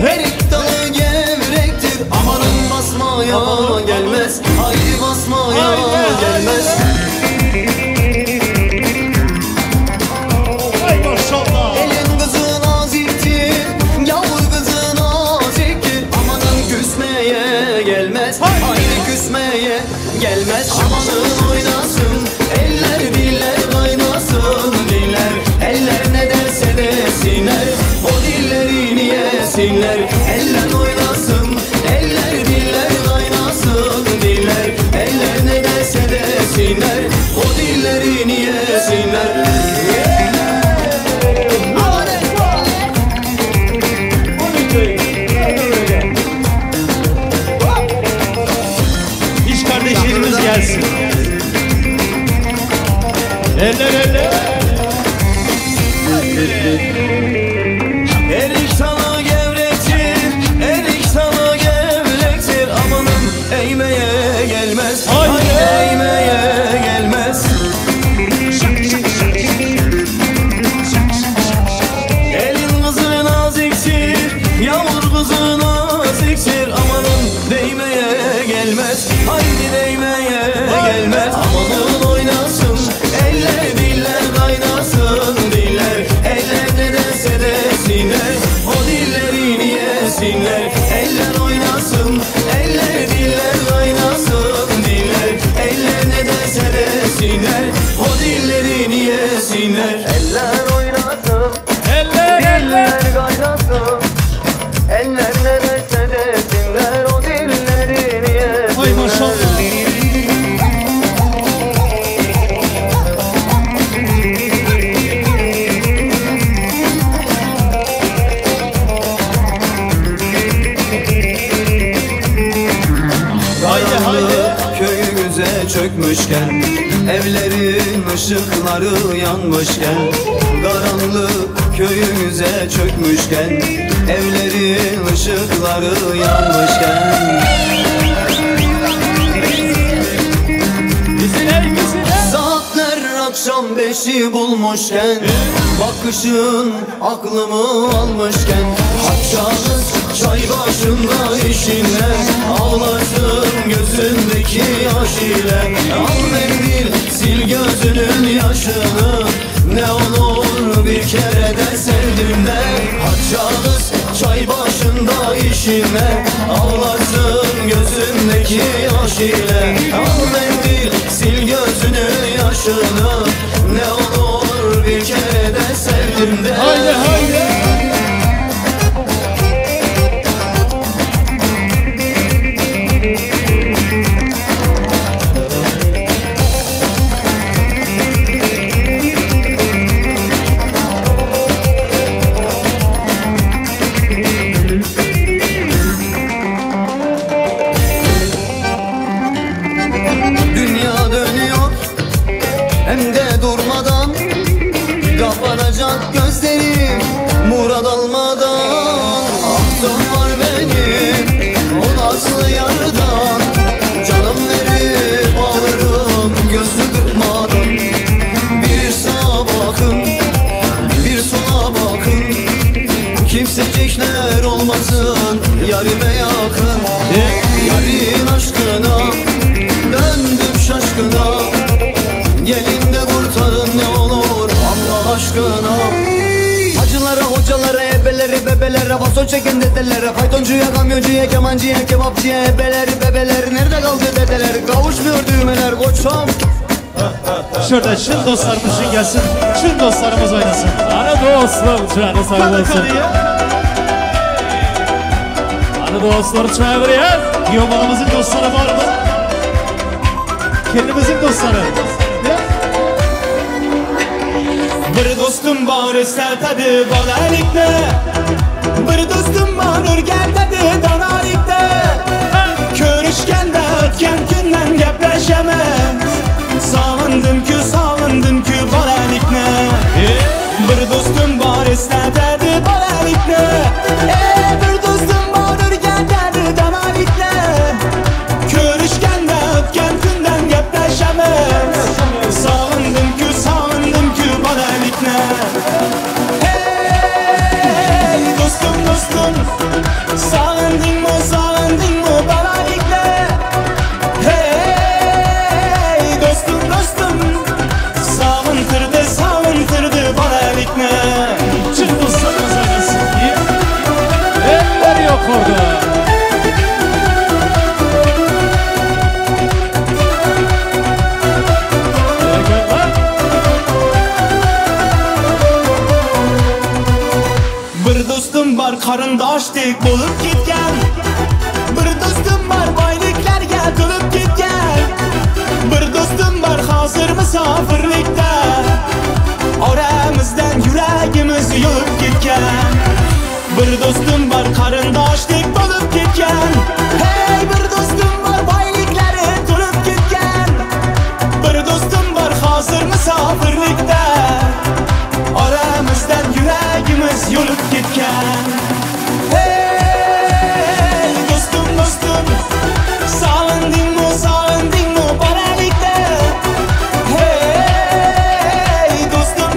erik dalı gevrektir. Amanın basmaya gelmez, haydi basmaya gelmez. Hay maşallah. Elin kızı naziktir, yavur kızı naziktir. Amanın küsmeye gelmez, haydi küsmeye gelmez. Amanın oynasın, eller diller kaynasın diller. Eller ne derse desinler, o dillerini yesinler. Eller oynasın, eller diller kaynasın diller. Eller ne derse desinler, o dillerini yesinler. İş kardeşlerimiz gelsin. Eller. Erik sana gevrektir, erik sana gevrektir. Amanın eğmeye gelmez, haydi eğmeye gelmez. Elin kızı naziktir, yavur kızı naziktir. Amanın değmeye gelmez, haydi değmeye gelmez. Amanın oynasın, eller diller kaynasın diller. Eller ne derse desinler, o dillerini yesinler. Eller oynasın, eller diller kaynasın diller. Eller ne derse desinler, o dillerini yesinler. Eller oynasın, diller kaynasın. Eller ne derse desinler, o dillerini yesinler. Hay maşallah. Köyümüze çökmüşken, evlerin ışıkları yanmışken. Karanlık köyümüze çökmüşken, evlerin ışıkları yanmışken. Saatler akşam 5'i bulmuşken, bakışın aklımı almışken. Açacağız çay başında işinle, ağlarsın gözündeki yaş ile. Al mendil sil gözünün yaşını, ne olur bir kere de sevdiğimde. Açacağız çay başında işinle, ağlarsın gözündeki yaş ile. Al mendil sil gözünün yaşını, ne olur bir kere de sevdiğimde. Haydi haydi. Dünya dönüyor hem de durmadan, kapanacak gözlerim murad almadan. Aklım var benim o nazlı yardan, canım verip alırım gözü kırpmadan. Bir sağa bakın bir sola bakın, kimsecikler olmasın yarime yakın. Yarın aşkına döndüm şaşkına, gelin de kurtarın ne olur Allah aşkına. Hacılara, hocalara, ebeleri, bebelere, fason çeken dedelere, faytoncuya, kamyoncuya, kemancıya, kebapçıya, ebeleri, bebeleri, nerede kaldı dedeler? Kavuşmuyor düğmeler koçum. Şurada şın dostlarımız için gelsin, şın dostlarımız oynasın. Ana dostlar çağırı sağ olsun. Ana dostlar çağırı ya. Yomalımızın dostları var mı? Kendimizin dostları. Bir dostum var esnatadı balalikte, bir dostum var örgentadı danalikte. Körüşkende ötken günden gepleşemem, sağındım ki balalikne. Bir dostum var esnatadı balalikte, bir dostum var örgentadı danalikte. Körüşkende ötken günden gepleşemem, sağındım ki balalikne. Hey dostum, sağındın mı balalikne. Hey dostum, sağıntırdı balalikne. Çık dostlarımız oynasın. Eller yok orada. Bir dostum var karındaştık bolup gitken, bir dostum var baylıklarga tolup gitken, bir dostum var hazır misafirlikte, aramızdan yüreğimiz yolup gitken. Bir dostum var karındaştık bolup gitken, hey bir dostum var baylıkları tolup gitken, bir dostum var hazır misafirlikte, aramızdan yüreğimiz yolup gitken. Hey dostum, sağındın mı balalikte. Hey dostum,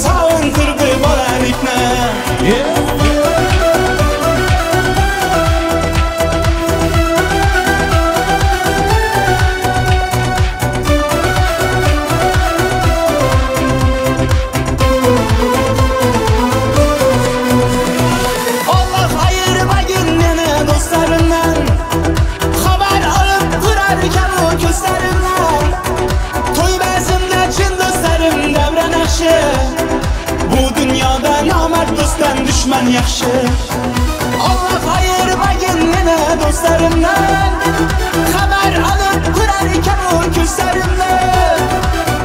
sağıntırdı balalikne. Bu dünyada namert dostdan düşman yaxşı. Allah ayırma kendine dostlarımdan, haber alıp kurarken o küslerimden.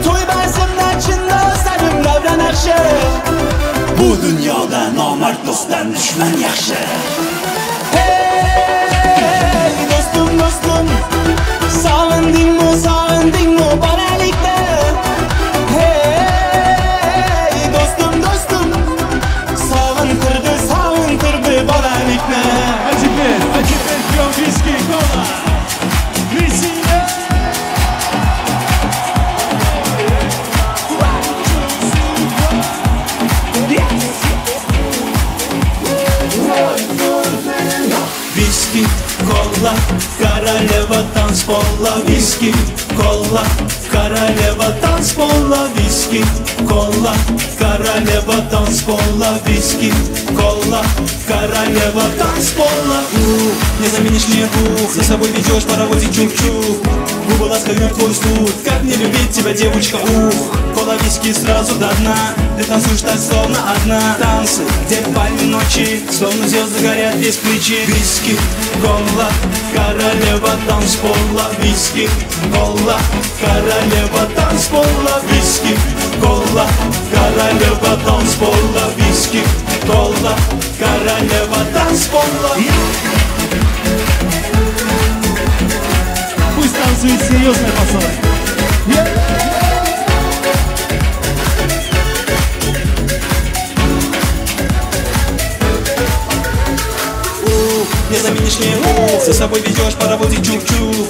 Toy bezimde çin dostlarım davranışı. Bu dünyada namert dostdan düşman yaxşı. Hey dostum, sağındın mı balalikte. Sağıntırdı balalikne. Acıbet yok viski kola. Risine. Viski, kola, королева танцпола. Viski, kola, королева танцпола. Viski, kola, королева танцпола. Viski, кола, королева танцпола. Не заменишь мне ух, за собой ведешь паровозик чух-чух. Губы ласкают твой студ, как не любить тебя, девочка, ух. Кола, виски сразу до дна, ты танцуешь так, словно одна. Танцы, где пальмы ночи, словно звезды горят без плечи. Виски, кола, королева танцпола. Виски, кола, королева танцпола. Виски, кола, королева танцпола. Виски, кола, королева танцпола. серьезная пацаны. Не заменишь мне за собой ведешь паровозик чух-чух.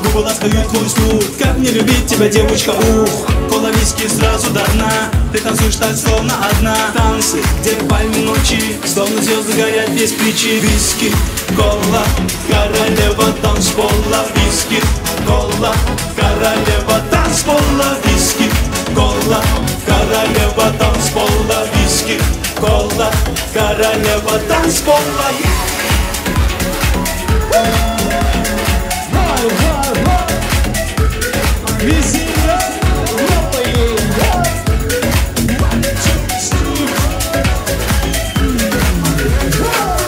Губы ласкают твой слух. Как мне любить тебя, девочка, ух. Кола виски сразу до дна. Ты танцуешь так, словно одна. Танцы, где пальмы ночи, словно звезды горят без причин. Виски, кола, королева танцпола. Виски, кола, королева танцпола. Виски, кола, королева танцпола. Виски, кола, королева танцпола.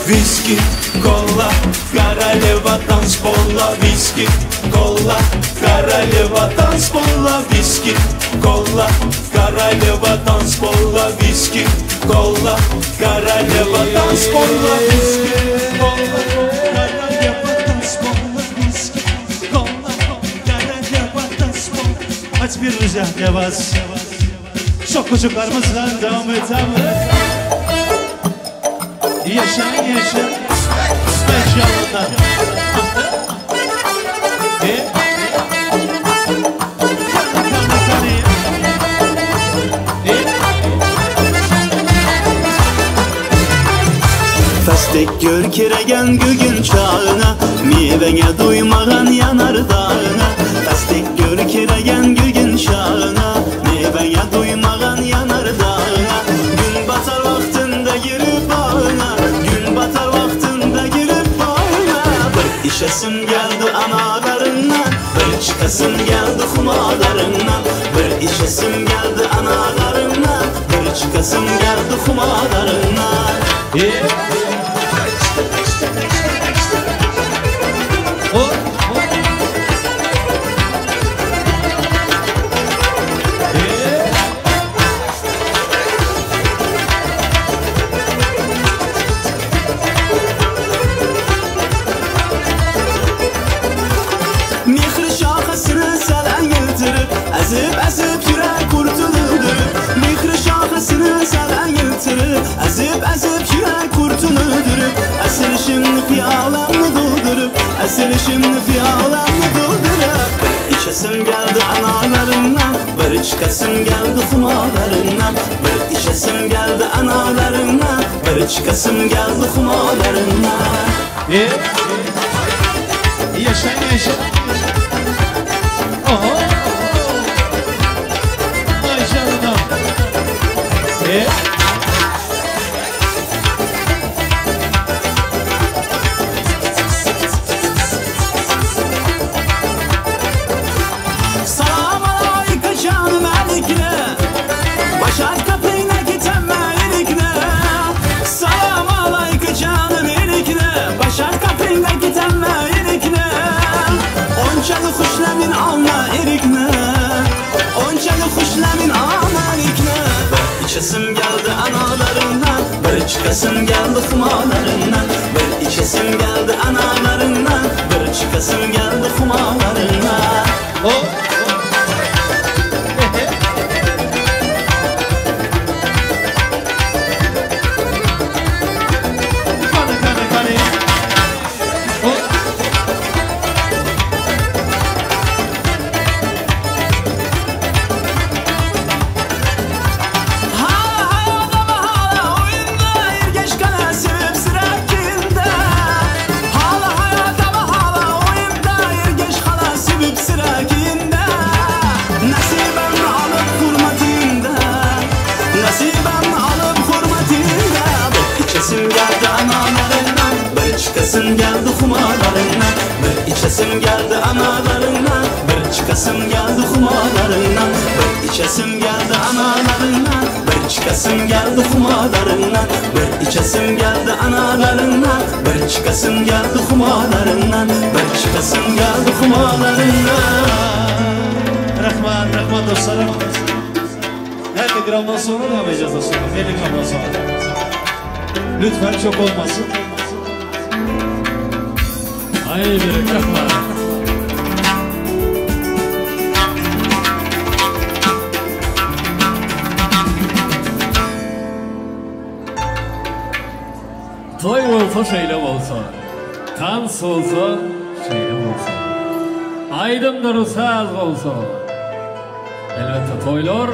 Виски, кола, королева танцпола. Виски, кола, королева танцпола. Виски, кола, королева танцпола. Виски, кола, королева танцпола. Виски, кола, королева танцпола. Виски, кола, королева танцпола. А теперь, друзья, для вас şokkucuklarımızla devam edelim. Yaşa, yaşa, yaşa. Festek gör keregen gögün çağına, meyvene duymağan yanar dağına. Festek gör keregen gögün çağına, meyvene duymağan yanar dağına. Gün batar vaktinde girip bağına, gün batar vaktinde girip bağına. Bir işesim geldi analarından, bir çıkasım geldi kumalarından. Bir işesim geldi analarından, bir çıkasım geldi kumalarından. Əzib yürək qurtuludur. Mixri şaxısını sənə yırtırıb. Əzib yürək qurtuludur. Əsir şimdi fiyalanı doldurub. Əsir şimdi fiyalanı doldurub. Bir içesim geldi analarından, bir çıkasım geldi kumalarından. Bir içesim geldi analarından, bir çıkasım geldi kumalarından. Yaşa, yaşa. Oho. Salam alayka canım əliklə, başat kapıyla gitəm məliklə. Salam alayka canım əliklə, başat kapıyla gitəm məliklə. Onçalı xuşləmin alma eriklə, onçalı xuşləmin alma eriklə. İçesim geldi analarından, bir çıkasım geldi kumalarından. Bir içesim geldi analarından, bir çıkasım geldi kumalarından. İçesim geldi kumalarından, bir içesim geldi analarından, bir çıkasım geldi kumalarından. Bir içesim geldi analarından, bir çıkasım geldi kumalarından. Bir içesim geldi analarından, bir çıkasım geldi kumalarından. Bir çıkasım geldi kumalarından. Rahman dostlarım. Her bir gramdan sonra ne yapacağız dostlarım? 50 gramdan sonra. Lütfen çok olmasın. Haydi Rahman. şeyle olsa, tans olsa, şeyle olsa, aydındır saz olsa, elbette toylar,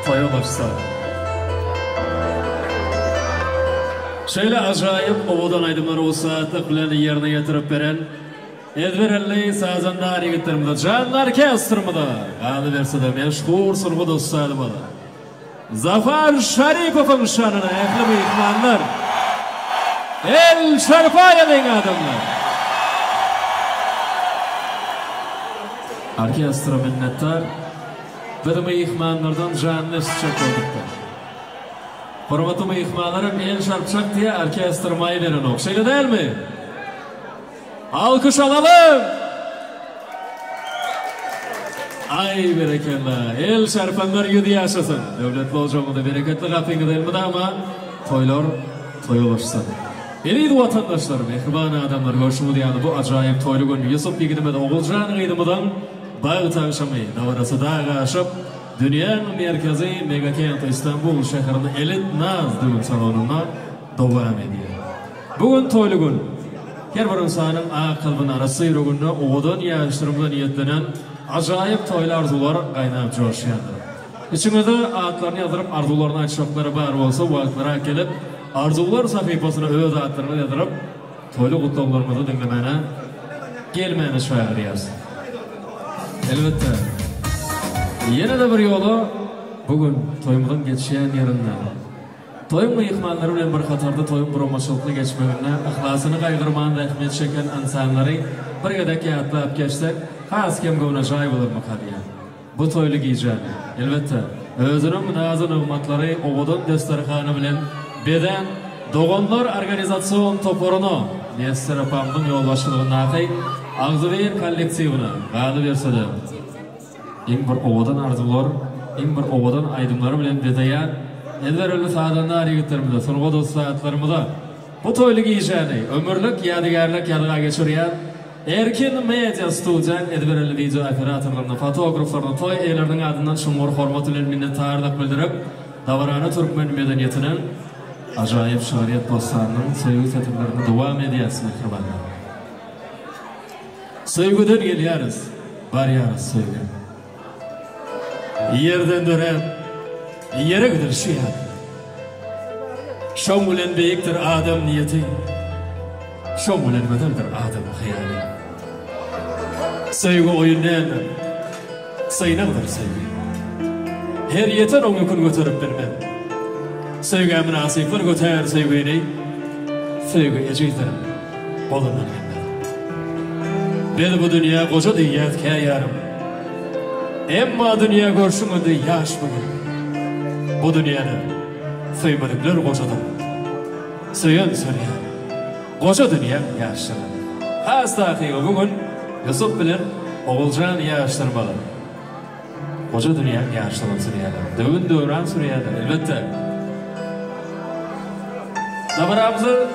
toya başsa. Şöyle acayip ovadan aydınları o saatlik bilen yerine getirip veren, Edverelli sazandar yigitlerimde, canlar orkestrımda, adı verse de meşhur surgu dostlarımda. Zafer Şaripov'un şanına ehli mihmanlar, El Şarpaya'nın adamlar. Orkestra minnettar, bir mihmanlardan canlı sıçak olduklar. Hurmatly mihmanlarım, El Şarpçak diye orkestrmayı verin ok. Şeyle değil mi? Alkış alalım. Ay berekellah. El şarpanlar yedi yaşasın. Devletli olacağımda bereketli kapıyı değil ama toylar toy olursun. Eliydi vatandaşlar, mehriban adamlar görüşümü diyanı bu acayip toylu gün Yusuf Yigidim'de Oğulcan Gıydımı'dan bağı tavşamayı davarası dağı aşıp dünyanın merkezi megakent İstanbul şehrinin elit naz düğün salonuna devam ediyor. Bugün toylu gün. Her bir insanın kalbinin arası yürügünde oğudan yaştırımda niyetlenen acayip toylu arzular kaynayıp coşuyandır. İçinizde adlarını yazırıp arzularını açacakları var olsa bu adlara gelip arzular sahifasına öz adlarını yazırıp toylu kutlamalarımızı dinlemene gelmeyene çağırıyoruz. Elbette. Yine de bir yolu bugün toyumuzun geçişen yerinden. Toyun mıyıkmanları bilen bir katarda toyun promosyonlu geçmegine ıhlasını kaygırmağın rahmet çeken insanları bir gedek yatlayıp geçsek has kem gövne jay bulur mu kadiya. Bu toylu giyeceğini, elbette özünün münazın ıgmatları oğudun destarıkanı bilen beden Doğanlar Organizasyon toporunu Nesir Apam'ın yolbaşılığına akay ağzı ver kolleksiyonu galı verse de in bir oğudan arzular, in bir oğudan aydınları bilen bedaya Edverelli sağdanlar yigitlerimizde, surgu dostlarımızda bu toylu giyeceğini, ömürlük yadigarlık yadığa geçiriyen Erkin Medya Studiyan Edverelli video operatorlarına, fotoğraflarına, toy eylerinin adından şumur hormat ile minnettarlık bildirip Davarana Türkmen medeniyetinin acayip şariyet dostlarının sevgi setimlerini devam ediyası mehribanlar. Sevgiden geliyoruz, varıyoruz sevgi. Yerden dönen yere gider şu ya. Şomulen beyiktir adam niyeti. Şomulen bedeldir adam hayali. Sevgi oyunlardır. Sayınağıdır sevgi. Her yeter onu yükün götürüp bilmem. Sevgi münasipler götür sevgini. Sevgi eceydirim. Olunlar gelmedi. Ben bu dünya koca dünyat kayarım. Emma dünya görüşümünde yaş bugün. Bu dünyanı söymelikler kocadır. Söyleyen söyleyen. Koca dünya yaşlar. Hasta bugün Yusuf bilir Oğulcan yaştırmalı. Koca dünya yaşlanan sürüyorlar. Dövün dövran sürüyorlar elbette. Davarımızı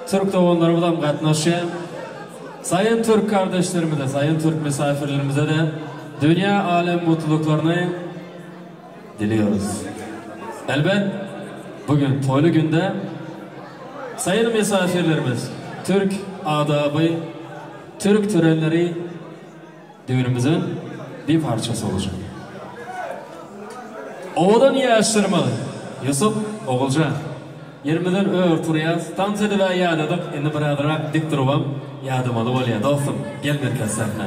Türk doğanlarımızdan katnaşayan sayın Türk kardeşlerimize, sayın Türk misafirlerimize de dünya alem mutluluklarını diliyoruz. Elbet bugün toylu günde sayın misafirlerimiz Türk adabı, Türk törenleri düğünümüzün bir parçası olacak. Oğudan yaştırmalı Yusuf Oğulcan 20'den örtürüyaz dans edilen yadadık indi biradırak dik durubam yadımalı olaya dostum gel merkezlerine.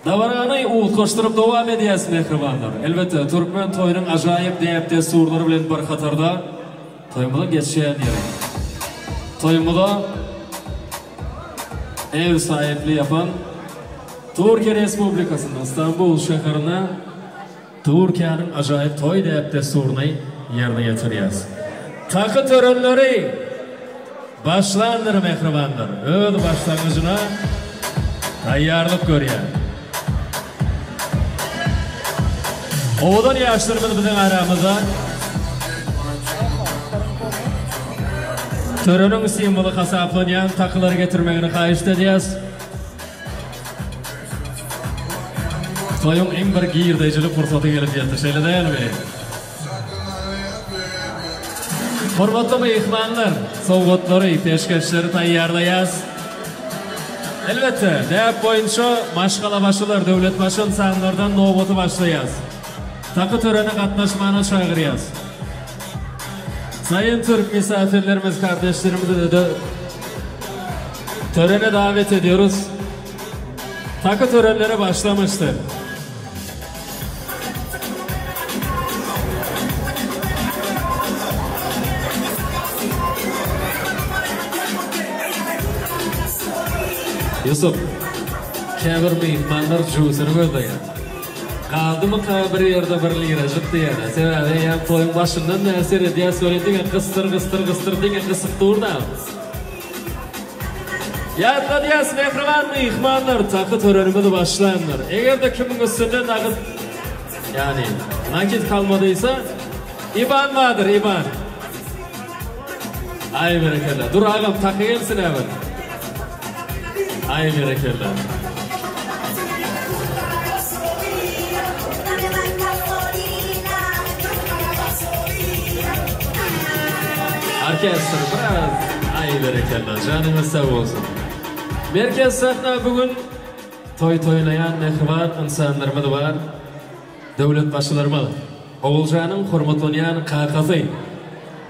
Davarani uğut koşturup devam ediyaz mehribanlar. Elbette Türkmen toyunun acayip deyip surları bilen bir katarda toyumuzun geçişen yeri. Toyumuza ev sahipliği yapan Türkiye Respublikası'nın İstanbul şehrine Türkiye'nin acayip toy deyip surunu yerine getiriyoruz. Takı törenleri başlandır mehribanlar. Öz başlangıcına tayyarlık görüyor. Oğudan yaşlarımız bizim aramızda törenin simvolu kasaplayan takıları getirmekini kayışt ediyoruz. Toyun en bir giyirdeyicilik fırsatı gelip yetti. Şeyle değil mi? Hormatly mehmanlar, sowgatlary, peşkeşleri taýýarlaýas. Elbette, näp boýunça maşgala başylar, döwlet başyň sanlardan nobaty başlaýas. Takı törene gatnaşmana çağırýas. Sayın Türk misafirlerimiz, kardeşlerimizi de törene davet ediyoruz. Takı törenleri başlamıştır. Yusuf, käbir mehmanlar jusyny gözleýär. Galdymy bir ýerde bir lirajyk diýär. Sebäbi ýa toýun başyndan näser edýär, söýlediň gystyr diýen gysyk durda. Ýatladyňyz mehriban mehmanlar, takı törenimiz başlandyr. Egerde kimiň üstünde nagyt, ýani nakit kalmadysa, iban vardır, iban. Ay berekeler. Dur agam takı gelsin äbir. Ay berekeler. Orkestr biraz ay berekeler. Canımız sağ olsun. Merkez sahna bugün toylayan mehriban insanlarımız var. Döwlet başçylarymyz. Oğulcanın hormatlanýan kakasy.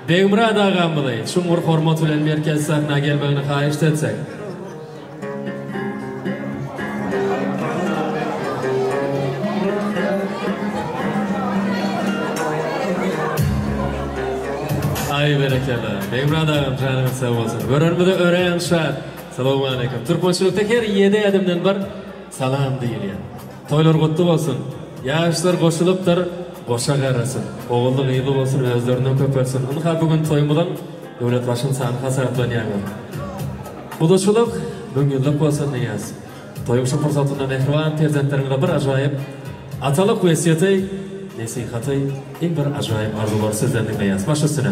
Beýmurad agamy. Şuňur hormat bilen merkez sahna gelmegini haýyş etsek. Ay berekeler. Beýmurad agam canymyz sağ bolsun. Görünmede ören şat. Salamu aleykum. Türkmençilikde her 7 adamdan bir salam diýilýär. Toylar gutly bolsun. Ýaşlar goşulypdyr, goşa garasyn. Oğullyk ýyly bolsun, özlerinden köpersin. Ynha bugün toýumdan döwlet başyň sany hasarlanýar. Budaşylyk bugünlük bolsun diýäs. Toýum şu pursatynda mehriban perzentlerine bir ajaýyp atalyk wesiýeti, nesihaty, iň bir ajaýyp arzular sizden dinleýäs. Baş üstüne.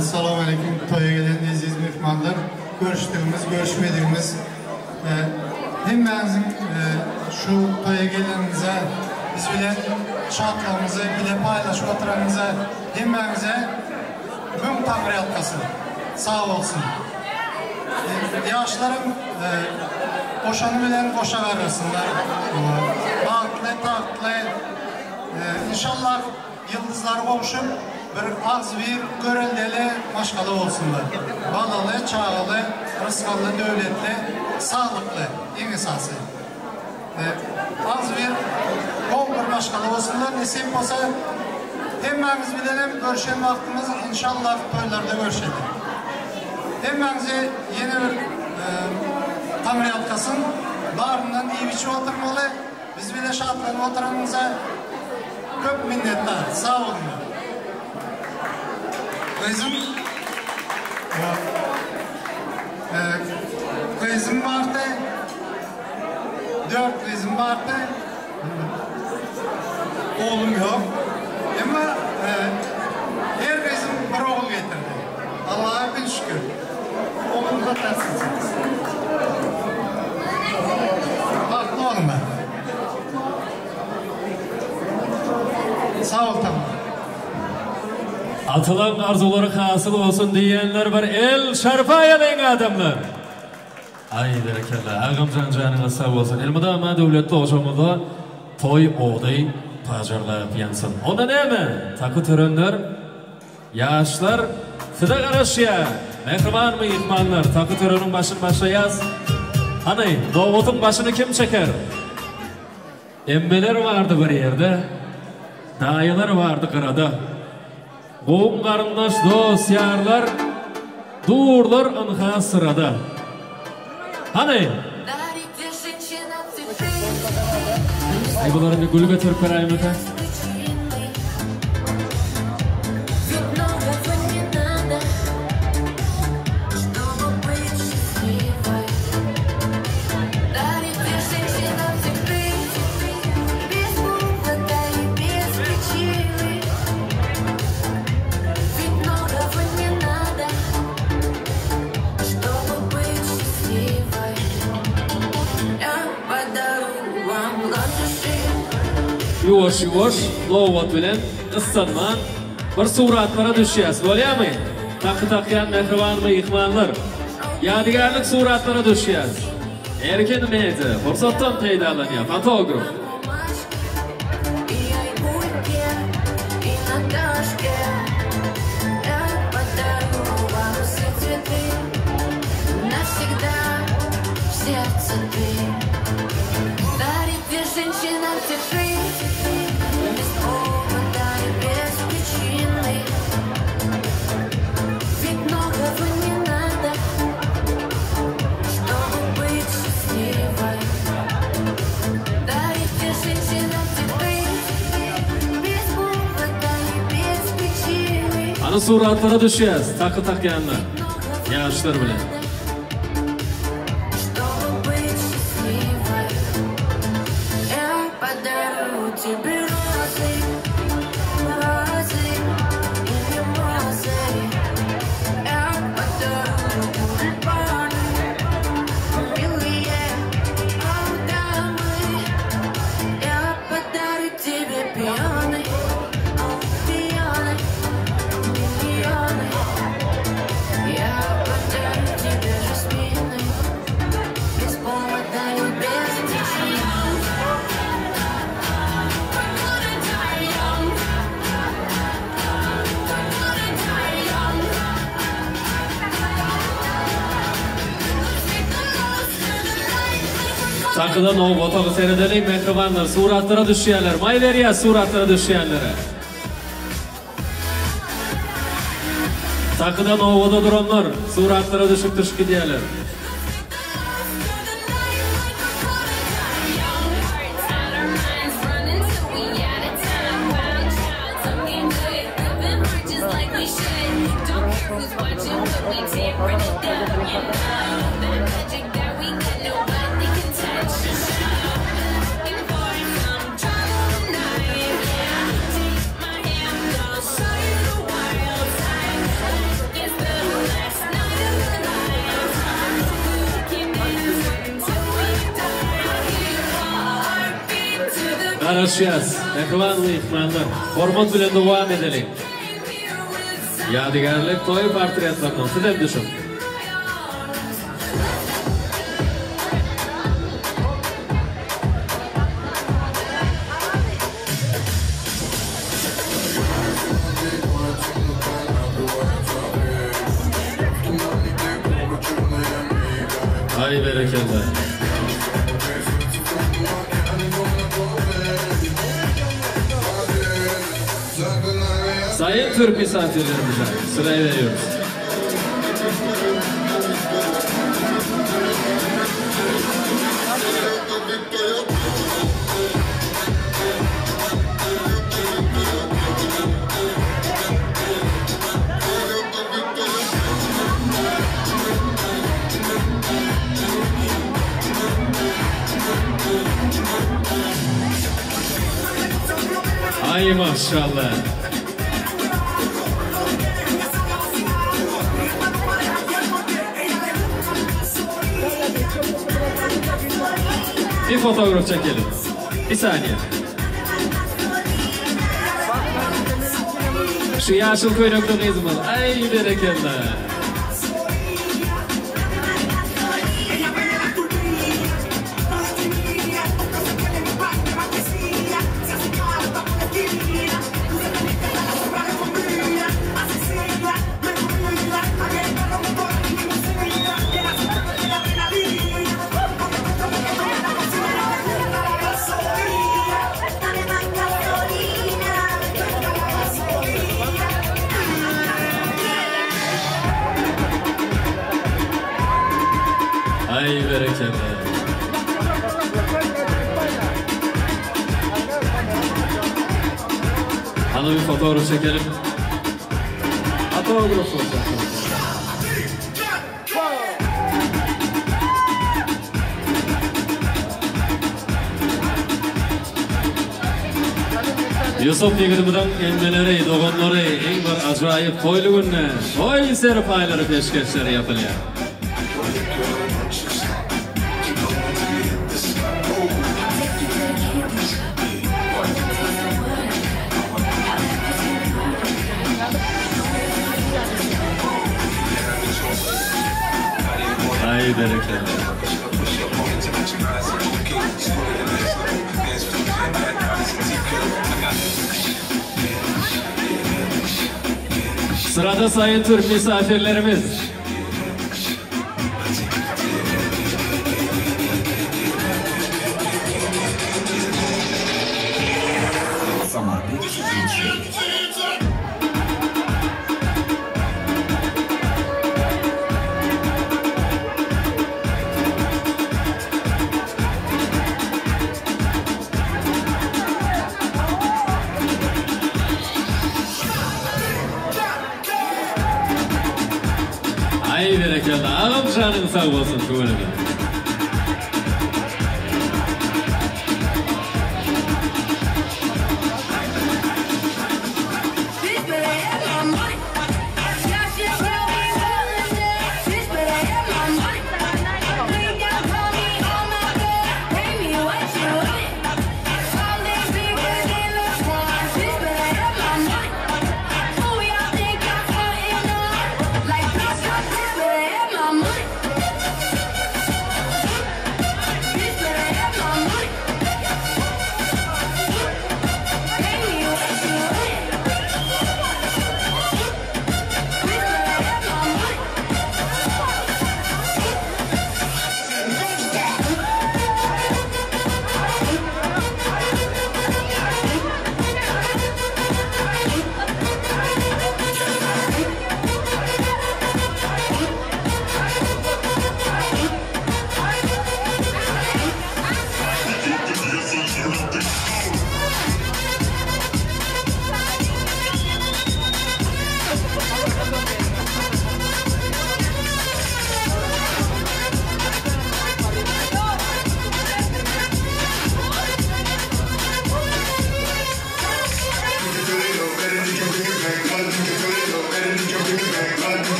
Selamun aleyküm. Toya gelen aziz mehmanlar. Görüştüğümüz, görüşmediğimiz hemmenizin şu toya geleninize, biz bile şartlarımızı bile paylaşıp oturanınıza hemmenize gün tamir yatkası. Sağ olsun. Yaşlarım boşanı bilen boşa vermesinler. Tatlı. İnşallah yıldızlar kavuşup bir az bir görendeli maşgalı olsunlar. Balalı, çağılı, rızkalı, dövletli, sağlıklı, en esası. Az bir bol bir maşgalı olsunlar. Nesip olsa hemmemiz bilelim, görüşen vaktimiz inşallah toylarda görüşelim. Hemmemizi yeni bir tamir yatkasın, bağrından iyi biçim oturmalı. Biz bile şartlarına oturanımıza köp minnetler, sağ olun. Kızım vardı, 4 kızım vardı, oğlum yok. Ama her kızım bir oğul getirdi. Allah'a bin şükür. Oğlum hatarsınız. Haklı olun ben. Sağ ol tamam. Atılan arzuları hasıl olsun diyenler var. El şarfaya den adamlar. Ay berekeler. Ağamcan canına sağ olsun. Elmada ama devletli oşamada toy oğday pacarlayıp yansın. Onda ne mi? Takı törenler, yaşlar, sıda karışya. Mehriban mı ihmanlar? Takı törenin başını başlayaz. Hani doğutun başını kim çeker? Emmeler vardı bir yerde. Dayılar vardı kırada. Qoğum qarındaş, dost, yarlar, durlar ınha sırada. Hani? Ay bunları bir gül götürüp vereyim öte. yuvaş lovat bilen ıssanman bir suratlara düşýäs. Bolýarmy? Takı-takyan mehriban mıyıkmanlar. Yadigarlyk suratlara düşýäs. Erken meyde, fursatdan peýdalanýar fotograf. Ana suratlara düşýäs, takı-takyanlar. Ýaşlar bilen. Takıdan o fotoğrafı seyredelim mehribanlar. Suratlara düşýärler. May berýär suratlara düşýärlere. Takıdan ovada duranlar suratlara düşüp gidýärler. Araşýas, mehriban mıyıkmanlar. Hormat bilen dowam edelim. Yadigarlyk toy portretlaryny sizem düşün. Ay bereketler. Sayın Türk misafirlerimize sırayı veriyoruz. Ay maşallah. Bir fotoğraf çekelim. Bir saniye. Şu yaşıl koynaklı kızımız. Ay bereketler. Ay bereketler. Hanım bir fotoğraf çekelim. Fotoğraf olacak. Yusuf Yigirmi'den gelmeleri, doğanları, en bir acayip toylu gününe, toy serpayları peşkeşleri yapılıyor. Ay berekler. Sırada sayın Türk misafirlerimiz. Ay berekler. Ağam canın sağ olsun şu önüne.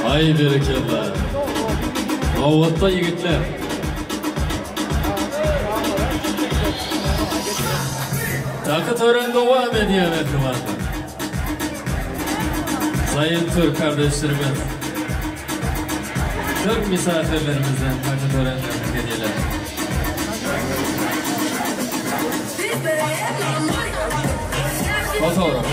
Ay berekallah. Ovvatda yigitler. Takı tören devam ediyor mehribanlar. Sayın Türk kardeşlerimiz, Türk misafirlerimizden takı törenlerine hediyeler. Fotoğraf.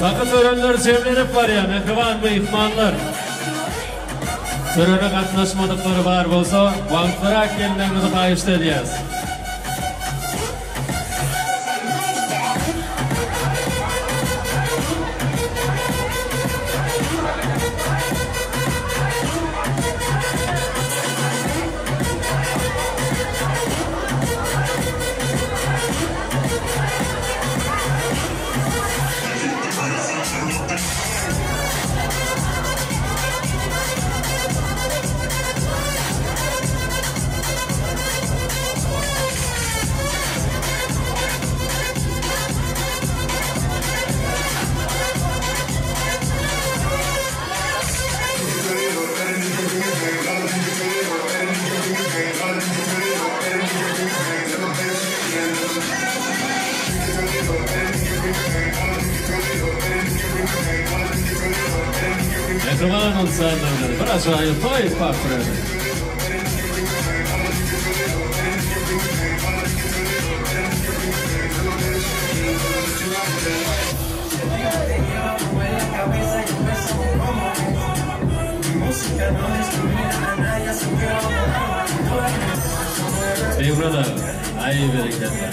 Takı törenler cemlenip var ya, mehriban mehmanlar. Törene katnaşmadıkları var bolsa, banklara gelmemizi kayıştı edeceğiz. Mehriban insanlardır, bir acayip toy partları. Eyvallah, ay bereketler.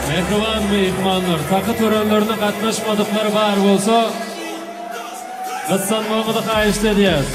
Mehriban mehmanlar, takı törenlerine katnaşmadıkları var bolsa, kıssanmağını da kayıştı edeceğiz.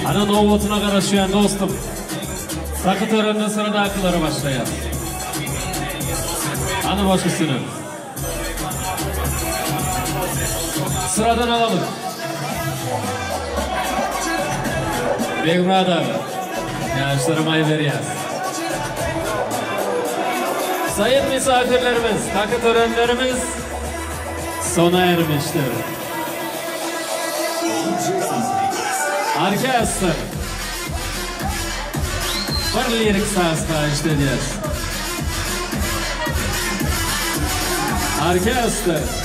Ana novotuna karışıyan dostum, takı töreninin sırada akılları başlayar. Ana başkasını sıradan alalım. Beymurad abi, yaşlarım ay veriyaz. Sayın misafirlerimiz, takı törenlerimiz sona ermiştir. Orkestr bir lirik sazda işlediyiz. Orkestr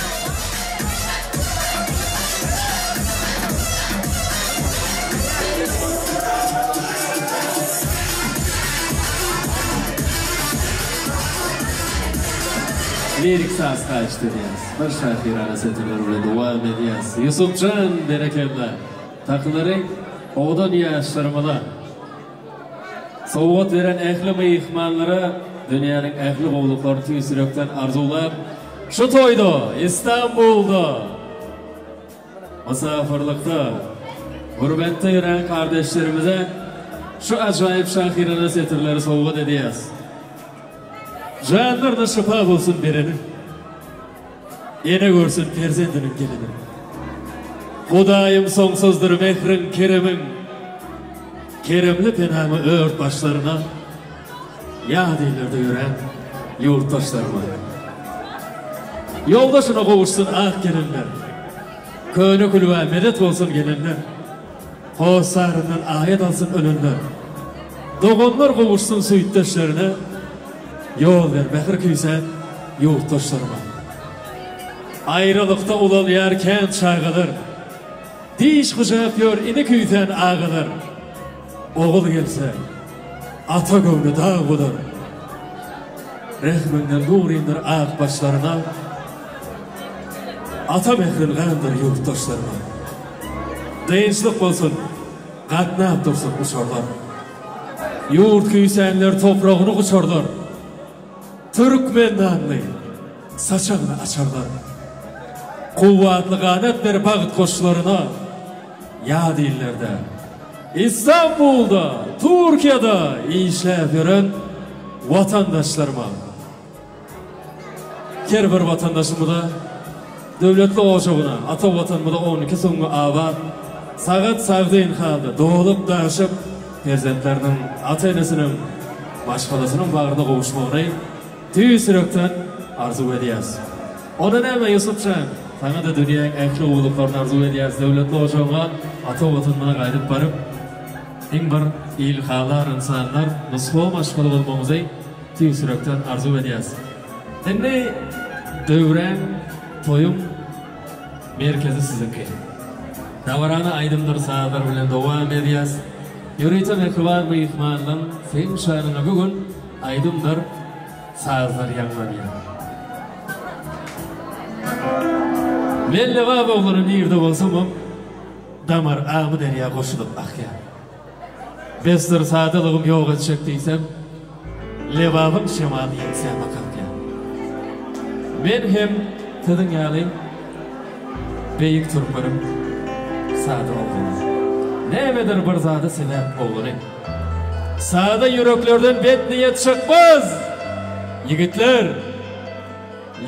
lirik saz kaçtı diyez. Bir şahirane setirlerle devam ediyez. Yusufcan berekemle takıları oğdan yaşlarımına soğut veren ehli meyhmanlara dünyanın ehli oğlukları tüysürükten arzular şu toyda İstanbul'da misafirlikte gurbette yürüyen kardeşlerimize şu acayip şahirane setirleri soğut ediyez. Canlarına şifa bulsun birinin. Yine görsün perzendinin gelini. Hudayım sonsuzdur mehrin kerimin. Kerimli penamı ört başlarına. Yad illerde yürüyen yurttaşlarıma. Yoldaşına kavuşsun ah gelinler. Köyünü kulübe medet olsun gelinler. Hoşsarından ayet alsın ölünler. Doğanlar kavuşsun suittaşlarına. Yol ver behir küysen yurttaşlarıma. Ayrılıkta ulanıyar kent çağılır. Diş kıcap yor ini küyten ağılır. Oğul gelse ata gövnü dağ bulur. Rehminden nur indir ağ başlarına. Ata mehrilgandır yurttaşlarıma. Deyinçlik olsun, katnap dursun uçarlar. Yurt küysenler toprağını uçarlar. Türkmendanlı saçağını açarlar. Kuvvetli ganet ver bağıt koşularına. Yad illerde, İstanbul'da, Türkiye'de işlep yören vatandaşlarıma. Her bir vatandaşımı da devletli ocağına, ata vatanımı da 12 sonlu ava sagat savdayın kaldı. Doğulup daşıp perzentlerinin, ata enesinin, başkalasının bağrına kavuşmağını tüysürükten arzu ediyaz. Onun hemen Yusufcan, sana da dünyanın ehli oğuluklarını arzu ediyaz. Devletli ocağına, ata vatanına gayret barıp, en bir ilhalar, insanlar, nusfo maşkalı olmamızı tüysürükten arzu ediyaz. Şimdi dövren, toyum, merkezi sizinki. Davarana aydımdır sağlar bilen devam ediyaz. Yürüyten ekvan ve ihmanın sen şanına bugün aydımdır sağlar yanmanıya. Men levab oğlunun yerde olsamım, damar ağmı derya koşulup akya. Bestir sadılığım yok edecek deysem, levabım şemalı yetsem akakya. Men hem tadın yalayım, beyik turparım, sadı oğlunum. Nemedir bir zada sebep oğlunum. Sağda yüreklerden bet niyet çıkmaz. Yigitler,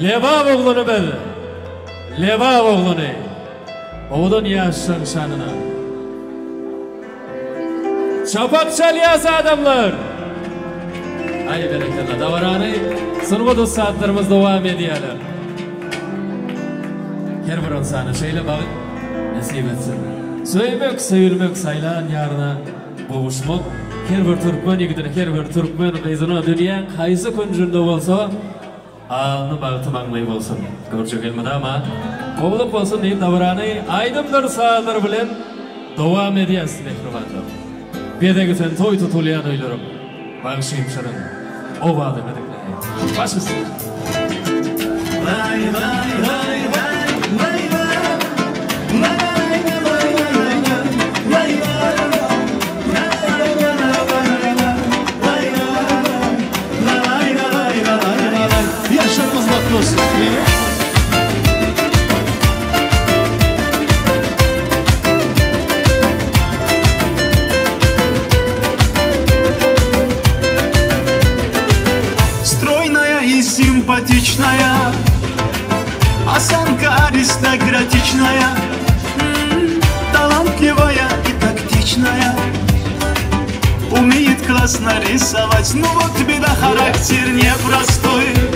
levab oğlunu belli. Levab oğlunu. Oğlun yaşın şanına. Çapak çalıyaz adamlar. Ay bereketle davarani sınıfa dost saatlerimiz devam ediyorlar. Her bir insanı şeyle bağlı nasip etsin. Söylemek, söylemek, saylan yarına boğuşmak. Her bir Türkmen yigidini, her bir Türkmen kızına dünyanın kaysı küncünde olsa ağını bağıtı manlayıp olsun. Görçük elmedi ama kovulup olsun deyip davarani aydımdır sağlar bilen devam ediyaz mehrumanlar. Bedegi sen toy tutulayan oylarım. Bağışayım şarın. O bağlı medikleri. Başısın. Vay vay vay vay vay Yaşarımız mutlu olsun. Стройная и симпатичная, осанка аристократичная, талантливая и тактичная, умеет классно рисовать, ну вот беда, характер непростой.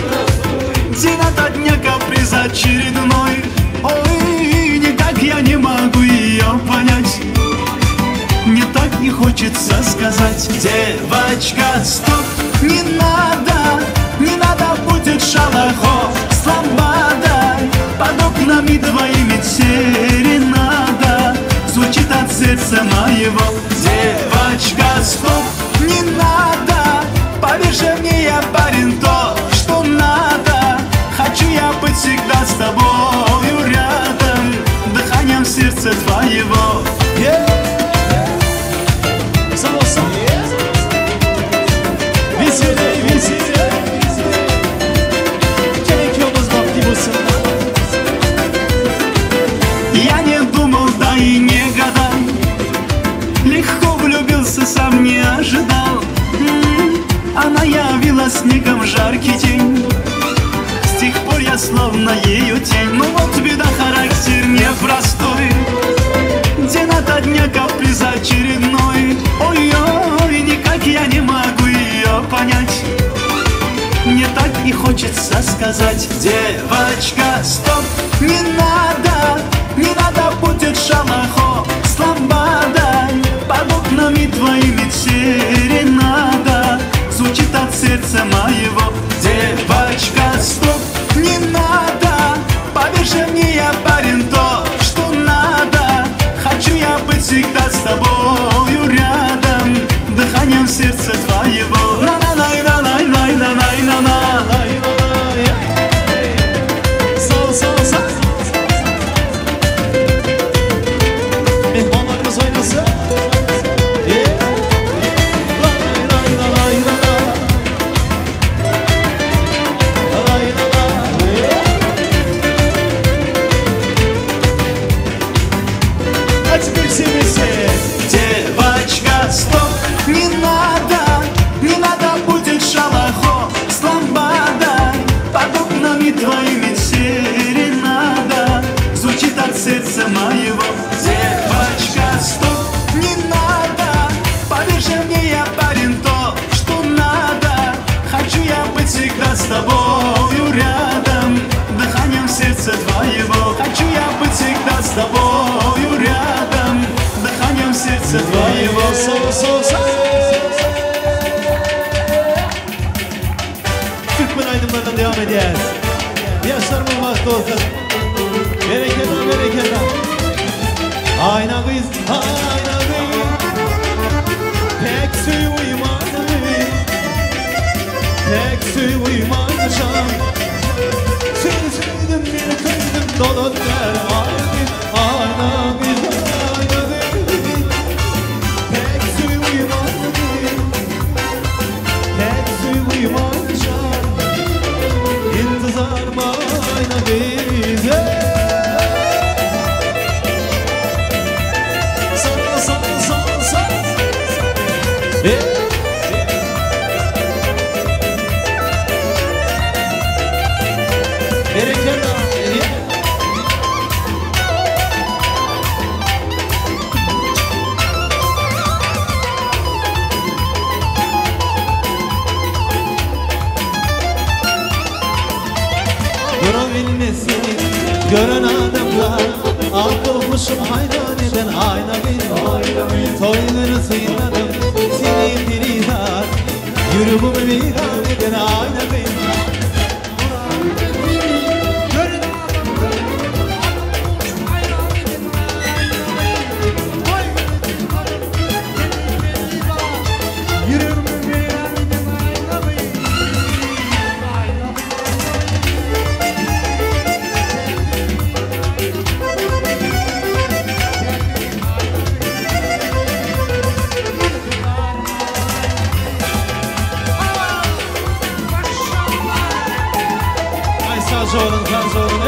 хочется сказать: девочка, стоп, не надо, не надо будет шалахо, слобода. Под окнами твоими серенада звучит от сердца моего. Девочка, стоп, не надо, поверь же мне, я парень, то, что надо. Хочу я быть всегда с тобою рядом, дыханием сердца твоего. Веселей, веселей, gerek yolumuz vakti bulsunlar. Я не думал, да и не гадал, легко влюбился, сам не ожидал. Она явилась снегом в жаркий день, с тех пор я словно ее тень. Ну вот беда, характер непростой, день ото дня каприз очередной. Ой-ой, никак я не могу ее понять, мне так и хочется сказать: девочка, стоп, не надо, не надо будет шалахо, слобода. Под окнами твоими серенада звучит от сердца моего. Девочка, стоп, не надо, поверь же мне, я парень, то, что надо. Хочу я быть всегда с тобою рядом, дыханием сердца твоего. На-на-на-на-на-на-на-на-на. Mehmanlarımız oynasın. Девочка, стоп, не надо, не надо будет шалахо, слобода. Под окнами твоими серенада звучит от сердца моего. Девочка, стоп, не надо, поверь же мне, я парень, то, что надо. Хочу я быть всегда с тобою рядом, дыханием сердца твоего. Хочу я быть всегда с тобою рядом, дыханием сердца твоего. Türkmen aydınlarına devam edeceğiz. Yaşlarımın vakti olsun. Bereketen, bereketen. Ayna kız, ayna kız. Pek suyu uyumadı, pek suyu uyumadı şan. Seni sevdim, bir kaydım, dolun der. Ayna kız, ayna kız. Pek suyu uyumadı, pek suyu uyumadı şan. İntizar ayna kız. Durabilmesin gören adamlar, akılmışım hayran eden ayna benim. Toyları sıyladım seni dirizar, yürümümü viran eden ayna benim. Zorun, kan zorun.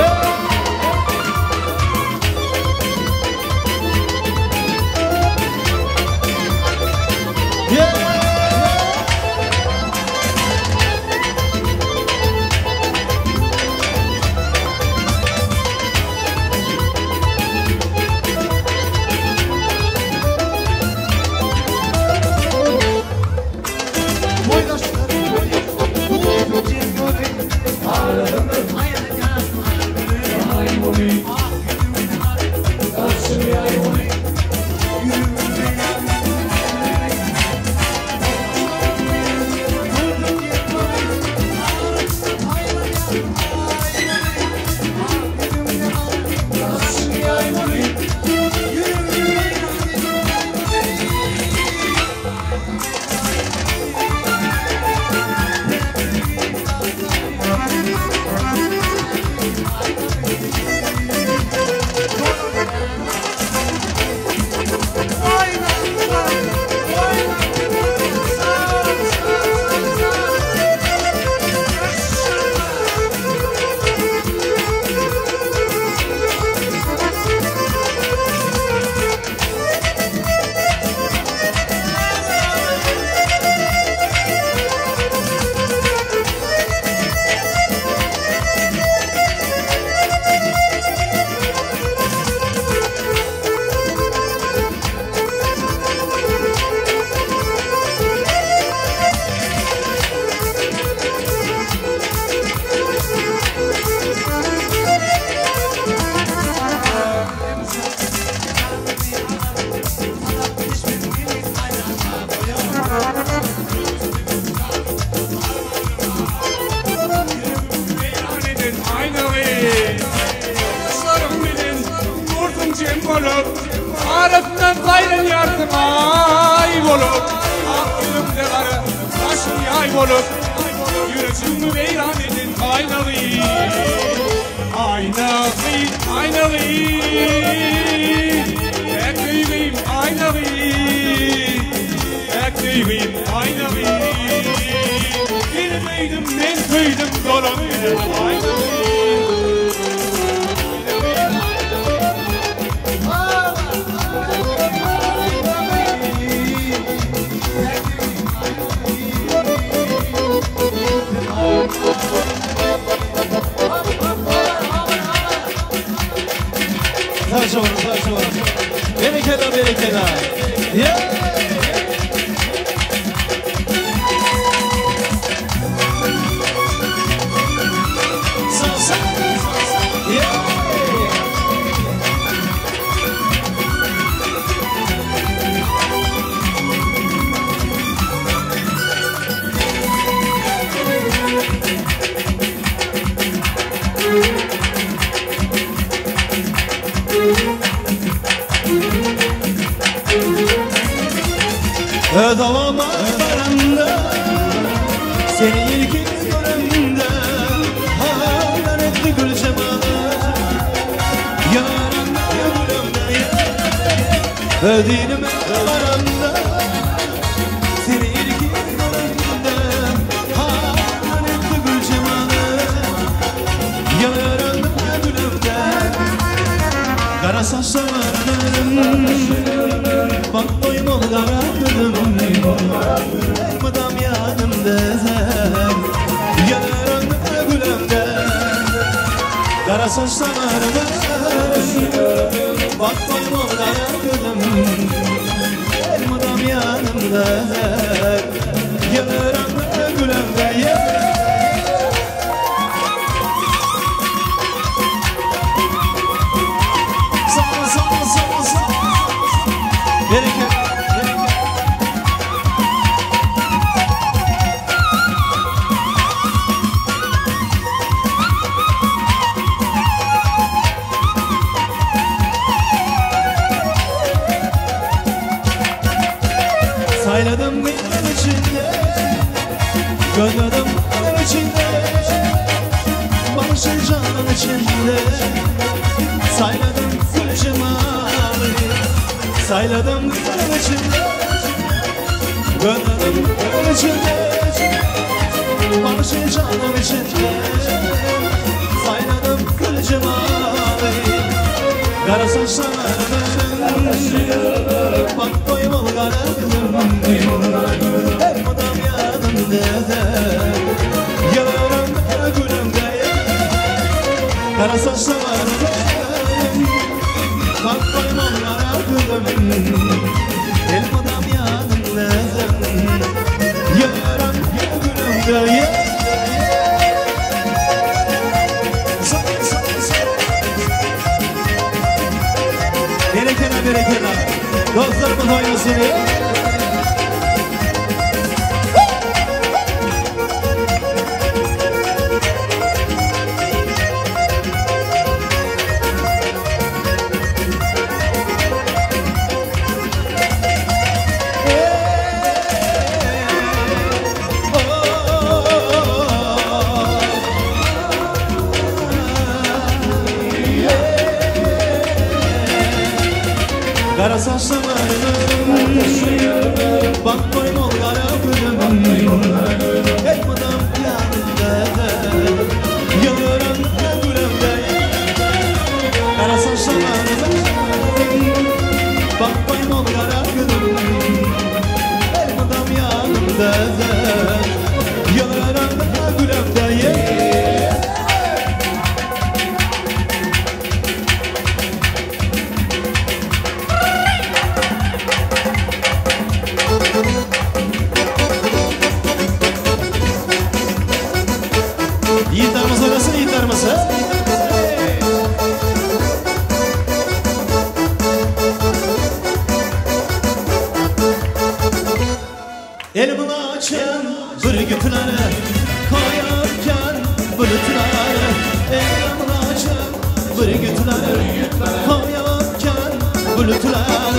olup arasından kaynayarsın ay olup aklımda karı taşın yay olup yüreğimi veyran edin aynalı aynalı aynalı ekleyim aynalı ekleyim aynalı bilmeydim ben kıydım dolanıydım aynalı Taşor. Berekela. Yeah. Salsa. Yeah. Davama varanda seni ilk görümde hayal etti gül cemalı yaranda gülümde dinime varanda seni ilk görümde hayal etti gül cemalı yaranda gülümde kara saçlarım bak doymalı karardım Elmadam yanımda yanarım gülümde kara saçlarım bak doymalı karardım Elmadam yanımda yanarım gülümde Sağ bereket sayladım benim içinde gönlüm benim içinde barışın canın içinde sayladım gül cemali sayladım benim içinde gönlüm benim içinde barışın canın içinde sayladım gül cemali kara saçlarım bak doymalı karardım Elmadam yanımda yanarım gülümde kara saçlarım bak doymalı karardım Elmadam yanımda yanarım gülümde Berekela dostlarımız oynasın kara saçlarım bak doymol kara gülüm Elmadam yanımda yanarım gülümde kara saçlarım bak doymol kara gülüm Elmadam yanımda yanarım gülümde Yiğitlerimiz arasın yiğitlerimiz Elimi açan bırgıtları koyarken bulutları Elimi açan bırgıtları koyarken bulutlar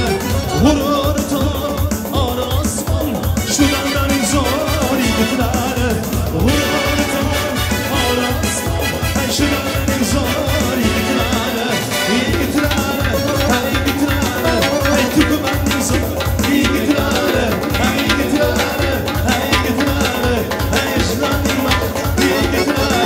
vurur tor arasman şulardan zor yigitlar vurur tor arasman şulardan zor yigitlar yigitlar hey yigitlar hey tükümen zor yigitlar hey yigitlar hey yigitlar hey şulardan yigitlar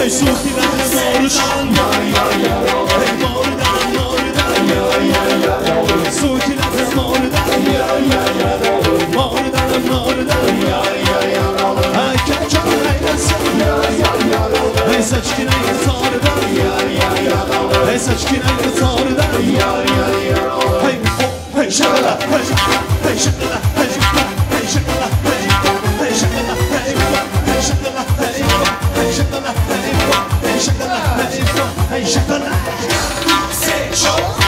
Hey su kilerle doğrudan Hey doğrudan Su kilerle doğrudan Doğrudan Hey keçan eylesin Hey saçkin eyle tarıdan Hey saçkin eyle tarıdan Hey şakala Hey şakala Hey şakala Hey şakala Hey şakala Hey şakala Hey şakala Hey şakala Hey şakala Say show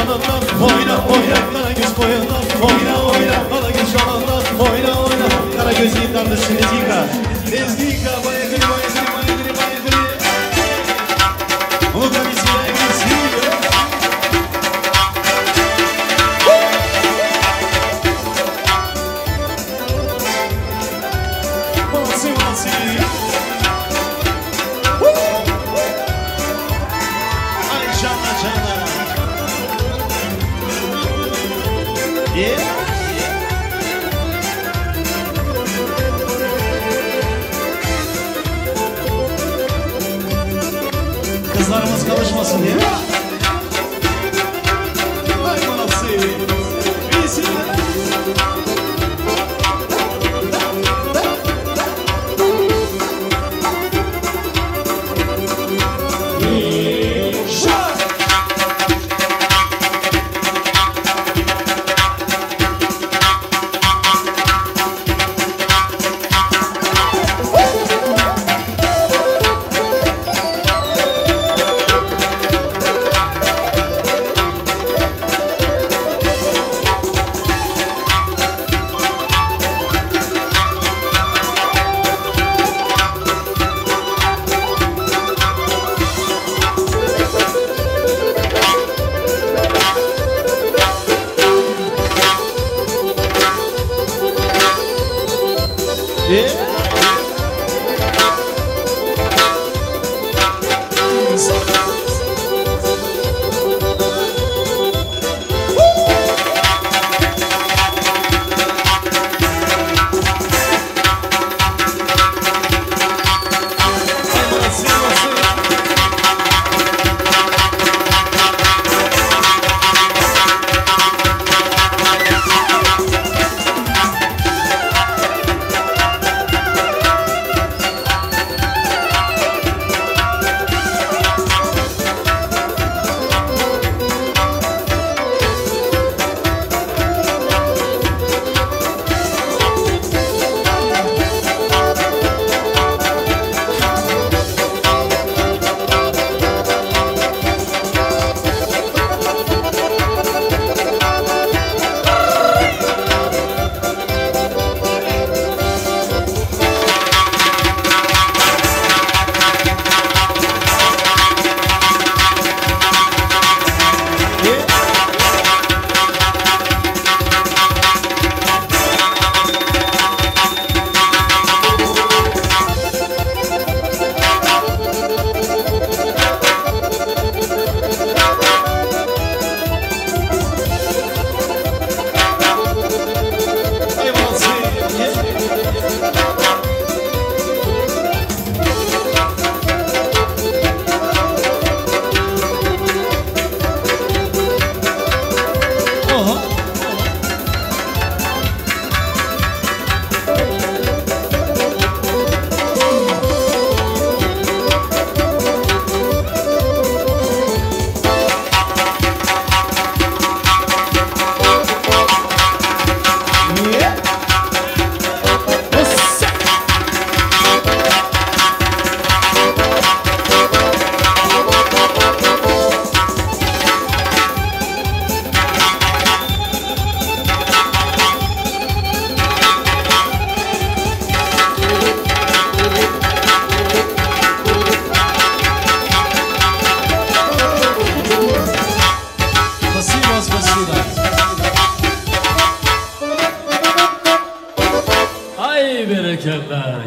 yanından oyna oyna kara göz boyandan oyna oyna kara göz yanından oyna oyna kara göz yıkandı Nezika Nezika bayagri bayagri bayagri bayagri o kamisiyle gitsin Kızlarımız karışmasın diye. Ay manası. İyisin.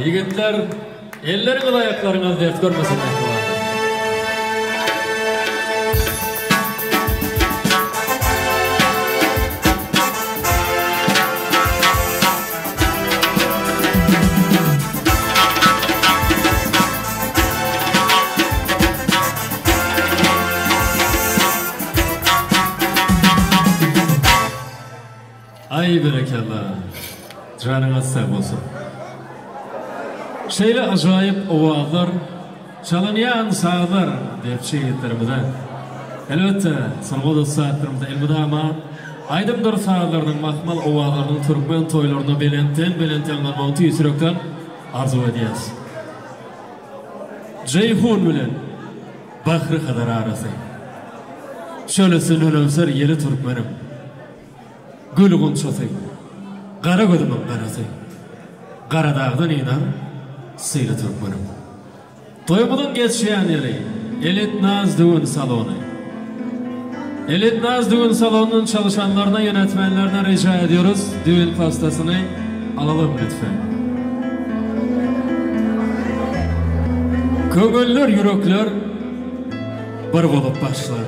Yigitler, ellerin ayaklarına dert görmesin. Ay berekallah, canınız sağ olsun. Şeyle acayip ovazlar, çalınyan sağlar deyip şehitlerimizden. Elbette, sanıqoda saatlerimizde elbette ama aydımdır sağlarının mahmal ovazlarının Türkmen toylarına belenten mantı yüzürükten arzu ediyaz. Ceyhun bilen Bahri kadar arası. Şöylesini ölümser yeli Türkmenim. Gülgün çotay, kara gözümün karası. Karadağdan inar, sıylı Türkmenim. Toyumudun geçşeyen yeri, Elit Naz Düğün Salonu. Elit Naz Düğün Salonu'nun çalışanlarına, yönetmenlerine rica ediyoruz. Düğün pastasını alalım lütfen. Köngüller, yürekler bir bolup başlar.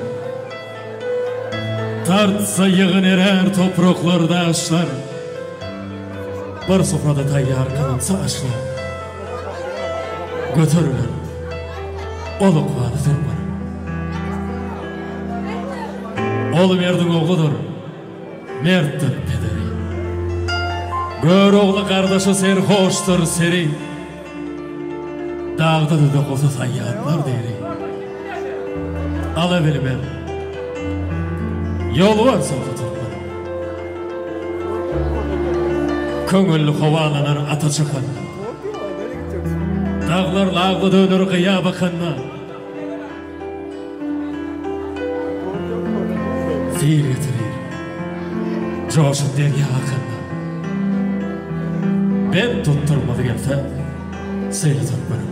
Tartsa yığın erer topraklarda aşlar. Bir sofrada tayyar kalınsa aşlar. Götürürler. Oluk valı durma. Oğlu merdin oğludur. Merttir pederi. Gör oğlu kardeşi serhoştur seri. Dağda da olsa sayyatlar deri. Ala beni ben. Yol var soğuk tutma. Köngüllü kovalanar ata çıkan. Dağlar lağlı dönür kıya bakınma. Zehir getirir. Coşup derya akınma. Ben tutturmadı gelse seyri tutmarım.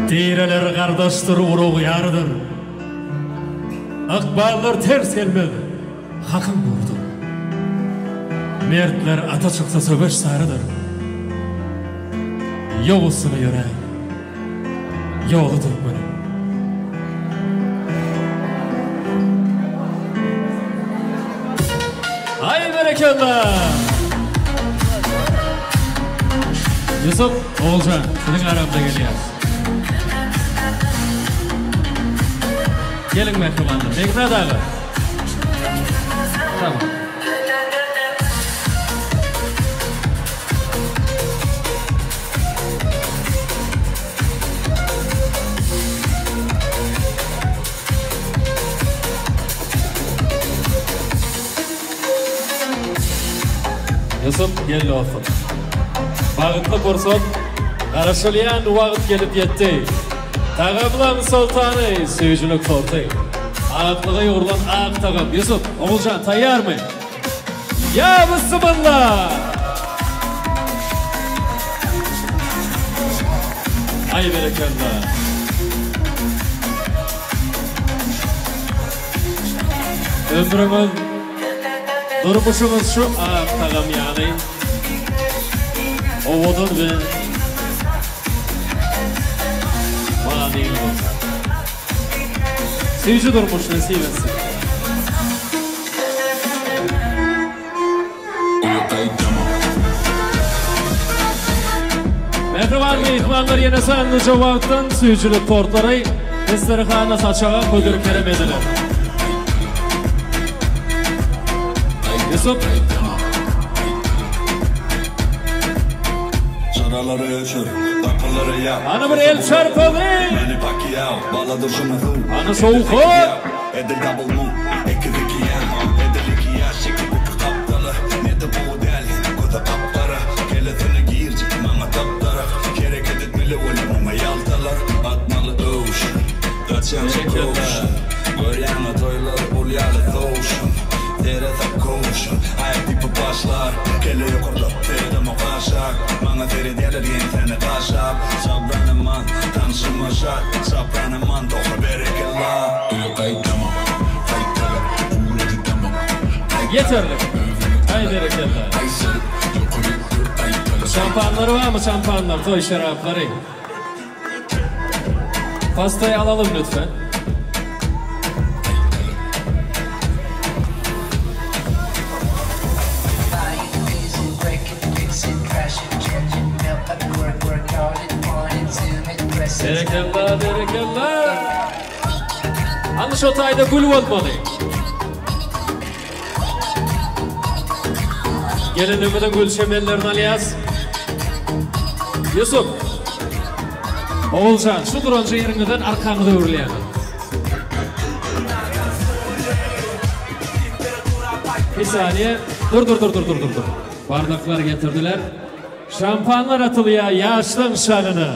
Direler kardeştir, uruğu yarıdır. Akballar ters gelmedi, hakkım vurdu. Mertler ata çıksa söbeş sarıdır. Yoğusunu yöre, yoludur benim. Ay berekallah! Yusuf, Oğulcan, senin aramda geliyoruz. Gelin mehribanlar, Bekra Dağı. Tamam. Yusuf, geldi olsun. Bağıtlı kursun, karışılayan vaqt gelip yetti. Tağımlan sultanı, suyuculuk tortu. Ağıtlığa yorulan ağıt tağım. Yusuf, Oğulcan, tayyar mı? Ya Bismillah! Ay berekallah. Ömrümün durmuşumuz şu ağıt tağım yani. Oğudun ve maniyim olsun. Seyirci durmuş nasip etsin. Mehriban mehmanlar yine sanlıca vaktin seyircilik tortları Esterihan'a saçağa ködür kerem edilir. Yusuf. Çaraları ölçür, kapıları yap. Ana bir el çarpalım. Beni pakiyav, bağladım şunu. Ana soğuk o. Edil double move, ekidiki yan. Edil iki yaş, çekip uku kaptalı. Ne de bu del, koda kaplara. Keletini giyir, çıkmama taptara. Kerek editmeli olamama yaltalar. Atmalı ocean, Dacian ocean. Göryanla toyları, ulyalı ocean. Dere tak koşun, ayak tipi başlar. Kele yukarıda, terede mukaşak. Bana teri derler yen seni kaşak. Sabranım man, tanışıma şak. Sabranım man, doğru berekellah. Yeterli. Ay berekellah. Şampanları var mı şampanlar? Toy şarapları. Pastayı alalım lütfen. Berekallah, berekallah. Anış otayda gül olmalı. Gelinimizin gül şemellerini alayız. Yusuf. Oğulcan, şu duranca yerinden arkanı da uğurlayalım. Bir saniye. Dur. Bardaklar getirdiler. Şampanlar atılıyor yaşlın şanını.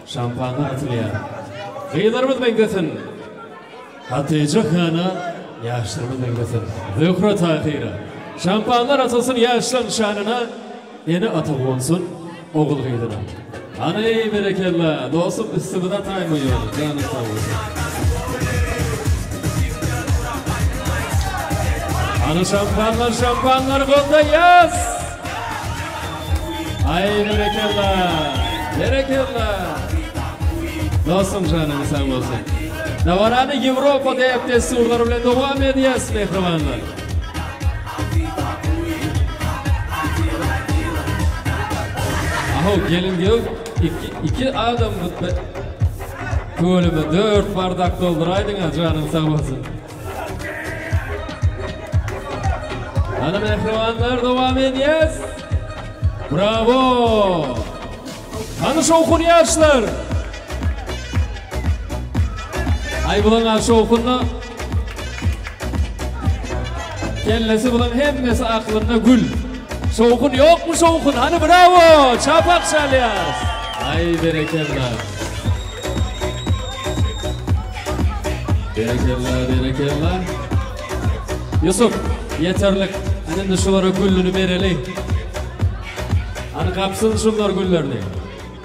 Şampanlar atılıyor. Kıyılarımız ben götün. Hatice Han'a yaşlarımı denglesin. Zühre tahira. Şampanlar atılsın yaşlan şanına. Yeni atıp olsun oğul gıydına. Aney berekella. Dostum üstübüde taymıyor. Canım sağ olsun. Ana şampanlar kolda yaz. Ay berekella. Dostum canım sağ olsun. Navarani Avrupa'da yaptığı surlar bilen devam ediyoruz mehribanlar. Aho gelin diyor iki adam Kölümü 4 bardak dolduraydın canım sağ olsun. Ana mehribanlar devam ediyoruz. Bravo. Ana şokun yaşlar. Ay bulan aşı okunna kellesi bulan hemmesi aklında gül. Şokun yok mu şokun? Hani bravo. Çapak şalyas. Ay berekella. Berekella. Yusuf yeterlik. Hani şulara güllünü bereli. Hani kapsın şunlar güllerini.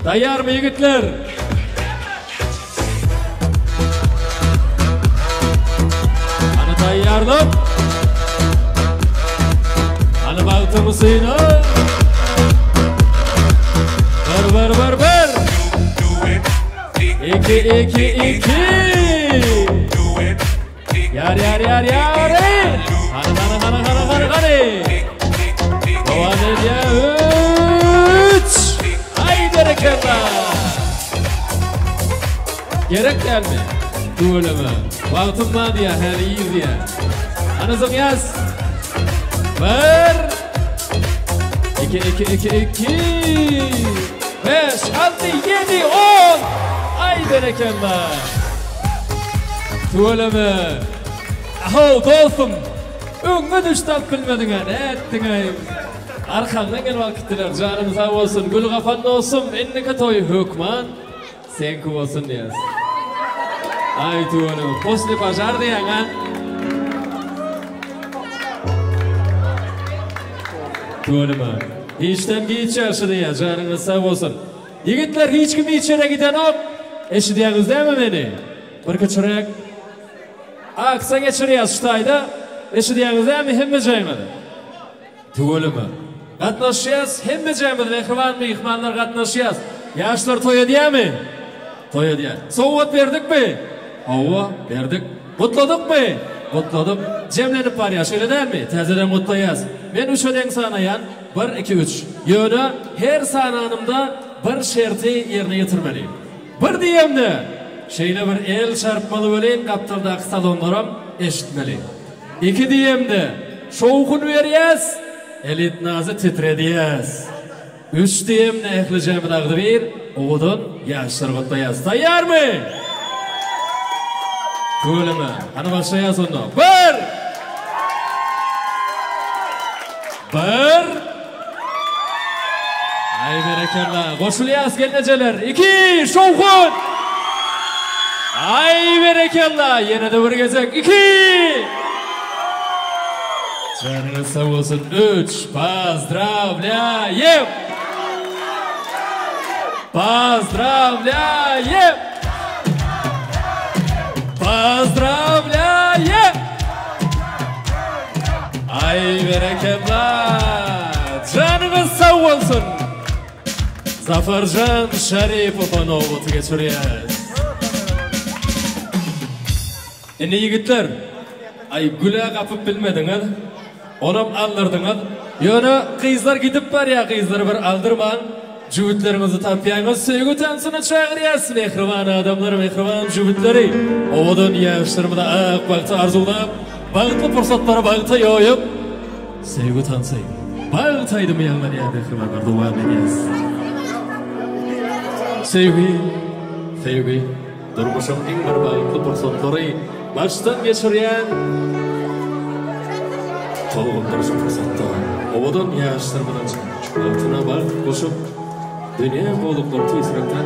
Tayyar mı yigitler? Tayyardım. Hani baktım suyuna. Ver. 2. Yar. Hani. Devam ediyor. 3. Ay berekella. Gerek gelme. Duvalama. Baktım mı diye her iyi diye. Anasım yaz. 1. 2. 5, 6, 7, 10. Ay berekella. Duvalama. Aho dostum. Öngü düştap bilmedin ha. Ne ettin ay. Arkamdan gel vakittiler. Canım sağ olsun. Gül kafanda olsun. Ennike toy hükman. Sen ku olsun diyez. Ay tuğanım. Posli pajar diyen ha. Tuğanım ha. Hiçten hiç yarışı diye. Canınız sağ olsun. Yigitler hiç kimi içeri giden ok. Eşi diyeniz değil mi beni? Bir küçürek. Aksa geçiriyaz şutayda. Eşi diyeniz değil mi? Hemme caymadı. Tuğanım ha. Katnaşıyaz. Hemme caymadı. Mehriban mı? İhmanlar katnaşıyaz. Yaşlar toya diye mi? Toya diye. Soğuvat verdik mi? Ova verdik. Mutladık mı? Mutladık. Cemlenip var yaş öyle değil mi? Tezeden mutlayaz. Ben 3 öden sanayan 1, 2, 3. Yöne her sananımda bir şerti yerine getirmeliyim. Bir diyem de şeyle bir el çarpmalı böyleyin kaptırdaki salonlarım eşitmeli. 2 diyem de şoğukun veriyaz. Elit nazı titrediyaz. 3 diyem de ehli cemil ağdı bir. Oğudun yaşlar mutlayaz. Tayyar mı? Gülüme. Hani başlayaz onu. 1. Ay berekella. Koşulayaz gelneceler. 2. Şoğun. Ay berekella. Yine de bir gezek. 2. Canınız sağ olsun. 3. Поздравляем. Поздравляем. Поздравляем. Ay berekella. Canınız sağ olsun. Zafercan Şeripov'un oğlutu geçiriyoruz. Eni yigitler. Ay güle kapıp bilmedin ha. Onam aldırdın ha. Yöne kızlar gidip var ya kızlar bir aldırman. Cüvütlerinizi tapyağınız sevgi tansına çağırıyaz. Mehriban adamlar, mehriban cüvütleri. Oğudun yaşlarımı da ağık vakti arzulab. Bağıtlı fırsatları bağıta yoyup. Sevgi tansayım. Bağıtaydım yanlar ya mehribanlar devam ediyaz. Sevgi. Durmuşum en bir bağıtlı fırsatları. Baştan geçiriyen. Tolğun duruşum fırsatta. Oğudun yaşlarımı da altına bağıt koşup. Dünya bollukları tezrekten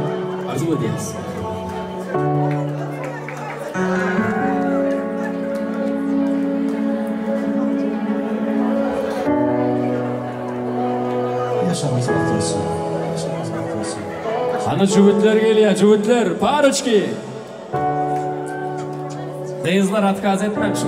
arzu ediyaz. Ana cüvütler geliyor, cüvütler, parıçki. Deyizler atkaz etmek şu.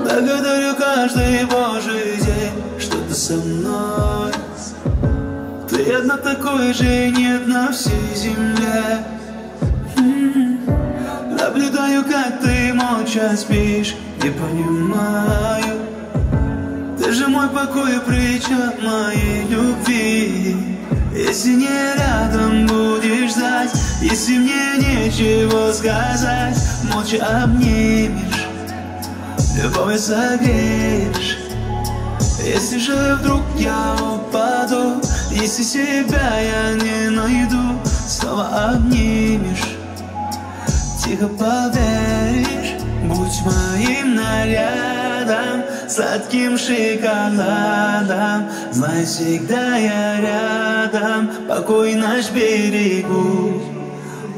Благодарю каждый божий день, что ты со мной. Ты одна такой же нет на всей земле. Наблюдаю, как ты молча спишь, не понимаю. Ты же мой покой и причина моей любви. Если не рядом будешь ждать, если мне нечего сказать, молча обнимешь, любовью согреешь. Если же вдруг я упаду, если себя я не найду, снова обнимешь, тихо поверишь. Будь моим нарядом, сладким шоколадом, знай, всегда я рядом, покой наш берегу.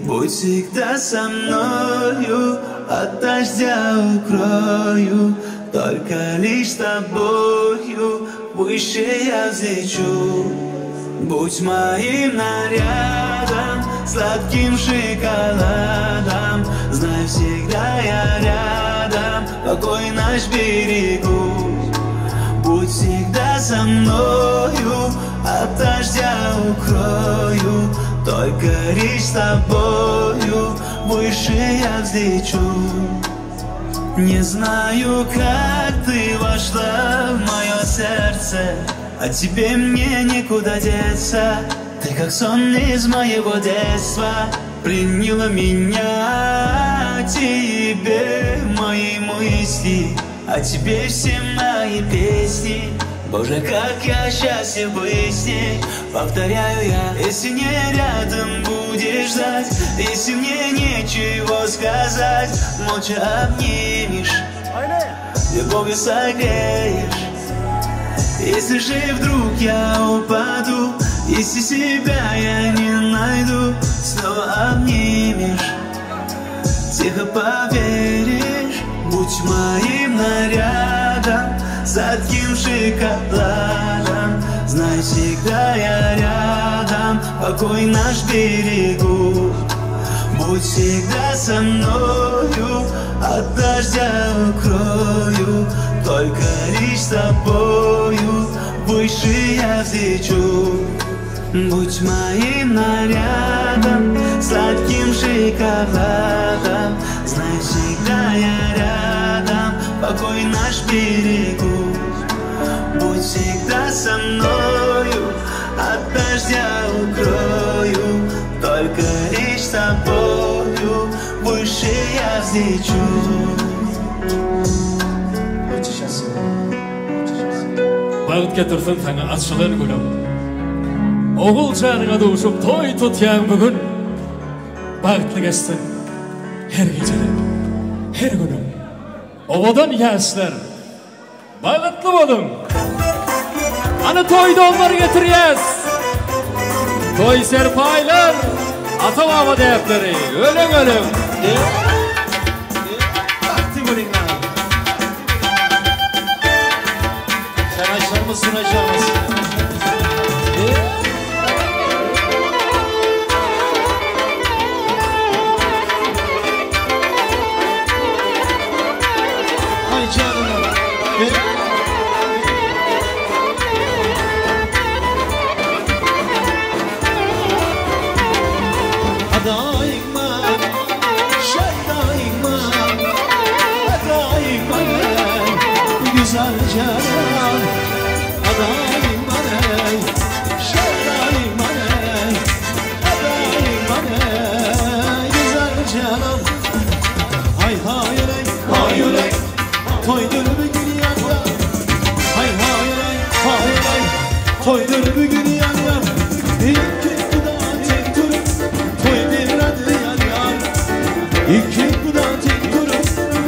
Будь всегда со мною, от дождя укрою, только лишь с тобою выше я взлечу. Будь моим нарядом, сладким шоколадом, знай, всегда я рядом, покой наш берегу. Будь всегда со мною, от дождя укрою, только лишь с тобою выше я взлечу. Не знаю, как ты вошла в мое сердце, от тебе мне никуда деться. Ты как сон из моего детства, пленила меня тебе мои мысли, а тебе все мои песни. Боже, как я счастлив быть с ней, повторяю я. Если не рядом будешь ждать, если мне нечего сказать, молча обнимешь, любовью согреешь. Если же вдруг я упаду, если себя я не найду, снова обнимешь, тихо поверишь. Будь моим нарядом, сладким шоколадом, знай, всегда я рядом, покой наш берегу. Будь всегда со мною, от дождя укрою, только лишь с тобою выше я взлечу. Будь моим нарядом, сладким шоколадом, знай, всегда я рядом, покой наш берегу. Будь всегда со мною, от дождя укрою, только лишь с тобою выше я взлечу. Bağıt getirsin sana açılır gülüm. Oğul canına doğuşup toy tutyan bugün. Bağıtlı geçsin her gecede, her günüm. Ovadan yaşlar, bağıtlı olun. Anı toyda onları getiriyez. Toy serpaylar, ata baba deyapları, ölüm ölüm. Şanaşlarımız sunacağımız. Ay canım. Adayma, şaydayma, adayma, güzel canan. Adayma, şaydayma, adayma, güzel canan. Hay hayoley, hayoley, toydur bugün yanda. Hay hayoley, hayoley, toydur bugün yanda. İki kudan tek durup, toy bir adı yar yar. İki kudan tek durup,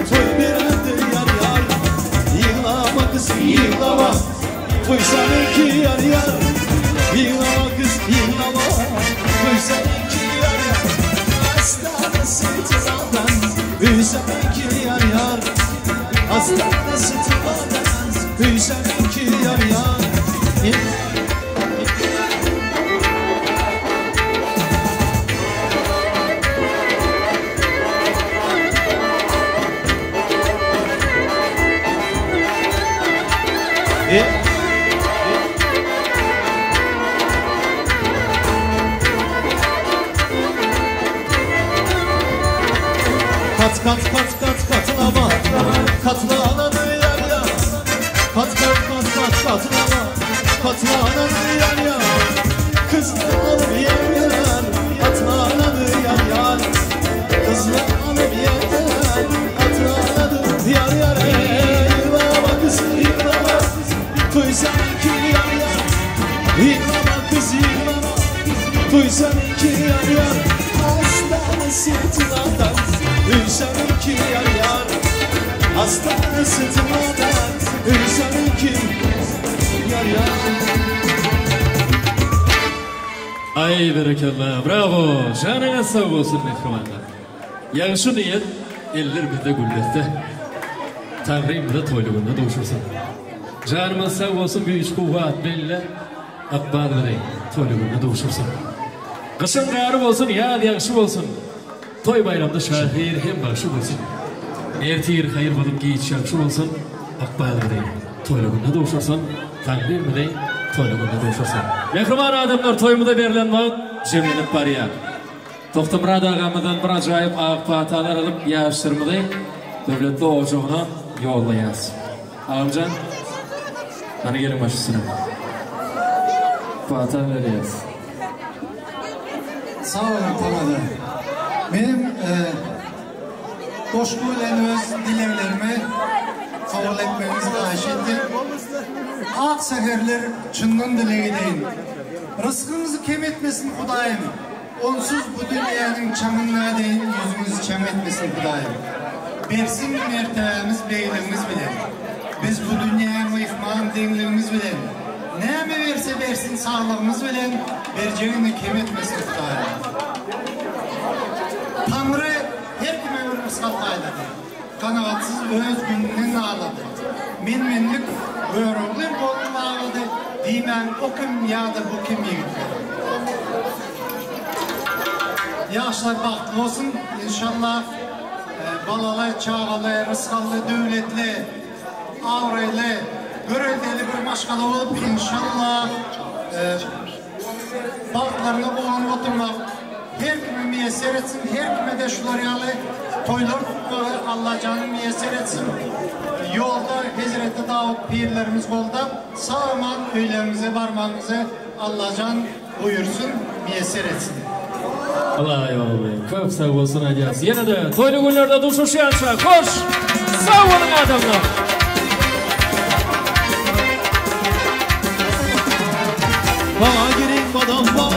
toy bir adı yar yar. Yığlama kız, yığlama, toy seninki yar yar. Yığlama kız, yığlama, toy seninki yar yar. Hasta sırtından, Hüseninki yar yar Hastane sıtmadan Hüseninki yar yar Kat kat kat kat katlama Katlananı yar yar Kat kat kat kat katlama Katlananı yar yar Kızlananı yar yar Katlananı yar yar Kızlananı yar yar Katlananı yar yar Yıllama kız yıllama Duysanki yar yar Yıllama kız yıllama Duysanki yar yar Hastane sırtından Hüseninki yar yar Hastane sırtından Hüseninki yar yar Ay berekallah, bravo. Canına sağ olsun mehrimanlar. Yaxşı niyet eller bizde güllette. Tanrım da toylugunda doğuşursun. Canımız sağ olsun büyük kuvvet belli. Akbarları toylugunda doğuşursun. Kışın karı olsun, yağ yaxşı olsun. Toy bayramda şahir hem başı olsun. Ertir hayır bulup giyit yaxşı olsun. Akbarları toylugunda doğuşursun. Tanrım da toylugunda doğuşursun. Mehriman adamlar toyumuda verilen vaat cemlenip var ya. Toxtamrad ağamıdan bir acayip ağ patalar alıp yaştırmadı. Devletli ocağına yollayaz. Ağamcan, hani gelin başısına. Pata veriyaz. Sağ olun Tamadı. Benim coşkuyla öz dilevlerimi kabul etmenizi xahiş ettim. Ak seherler çından dileğideyin. Rızkınızı kem etmesin Hudayım. Onsuz bu dünyanın çamınlığa değin yüzünüzü çam etmesin Hudayım. Bersin mertebemiz beyliğimiz bile. Biz bu dünyaya ihmal dengliğimiz bile. Ne mi verse versin sağlığımız bile vereceğini kem etmesin Hudayım. Tanrı her kime bir ıskat ayladı. Kanavatsız öz gününden ağladı. Menmenlik öğrenler bolun ağladı. Dimen o kim ya da bu kim yigitler. Yaşlar baktlı olsun inşallah. Balalı, çağalı, rızkalı, devletli, avraylı, görevdeli bir maşkalı olup inşallah baklarına olan oturmak her kime müyesser etsin, her kime de şular yalı toylar Allah canı müyesser etsin. Yolda Hazreti Davut pirlerimiz kolda sağman öylerimize varmamızı Allah can buyursun, müyesser etsin. Allah eyvallah. Köp sağ olsun Adyas. Yine de toylu günlerde duşuş yança. Koş! Sağ olun adamlar. Bana girin adam var.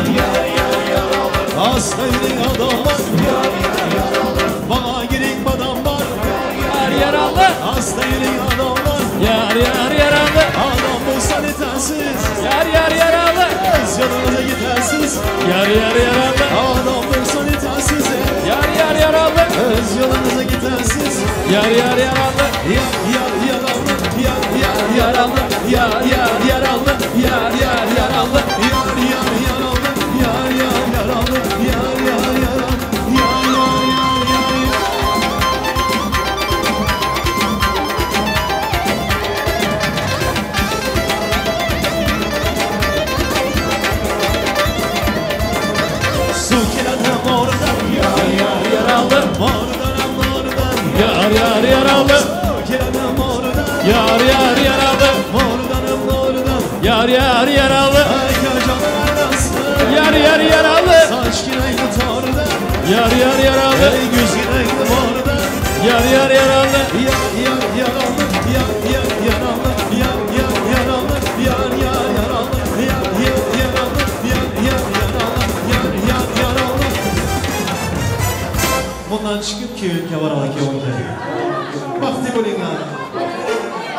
Hasta girin adam var. Bana girin adam var. Yar yaralı. Hasta girin adam var. Yar yaralı. Adam bulsan yetersiz. Yar yaralı. Öz yanınıza gidersiz. Yar yaralı. Adam bulsan yetersiz. Yar yaralı. Öz yanınıza gidersiz. Yar yaralı. Yar yaralı. Yar yaralı. Yar yaralı. Yar yaralı. Yar yaralı. Yar yaralı. Yar yaralı. Yar yaralı. Yar yaralı. Saç gireydi torda. Yar yaralı. Göz gireydi morda. Yar yaralı. Yar yaralı. Yar yaralı. Yar yaralı. Yar yaralı. Yar yaralı. Yar yaralı. Bundan çıkıp köyün kavaralı köyün. Vakti bulun ha.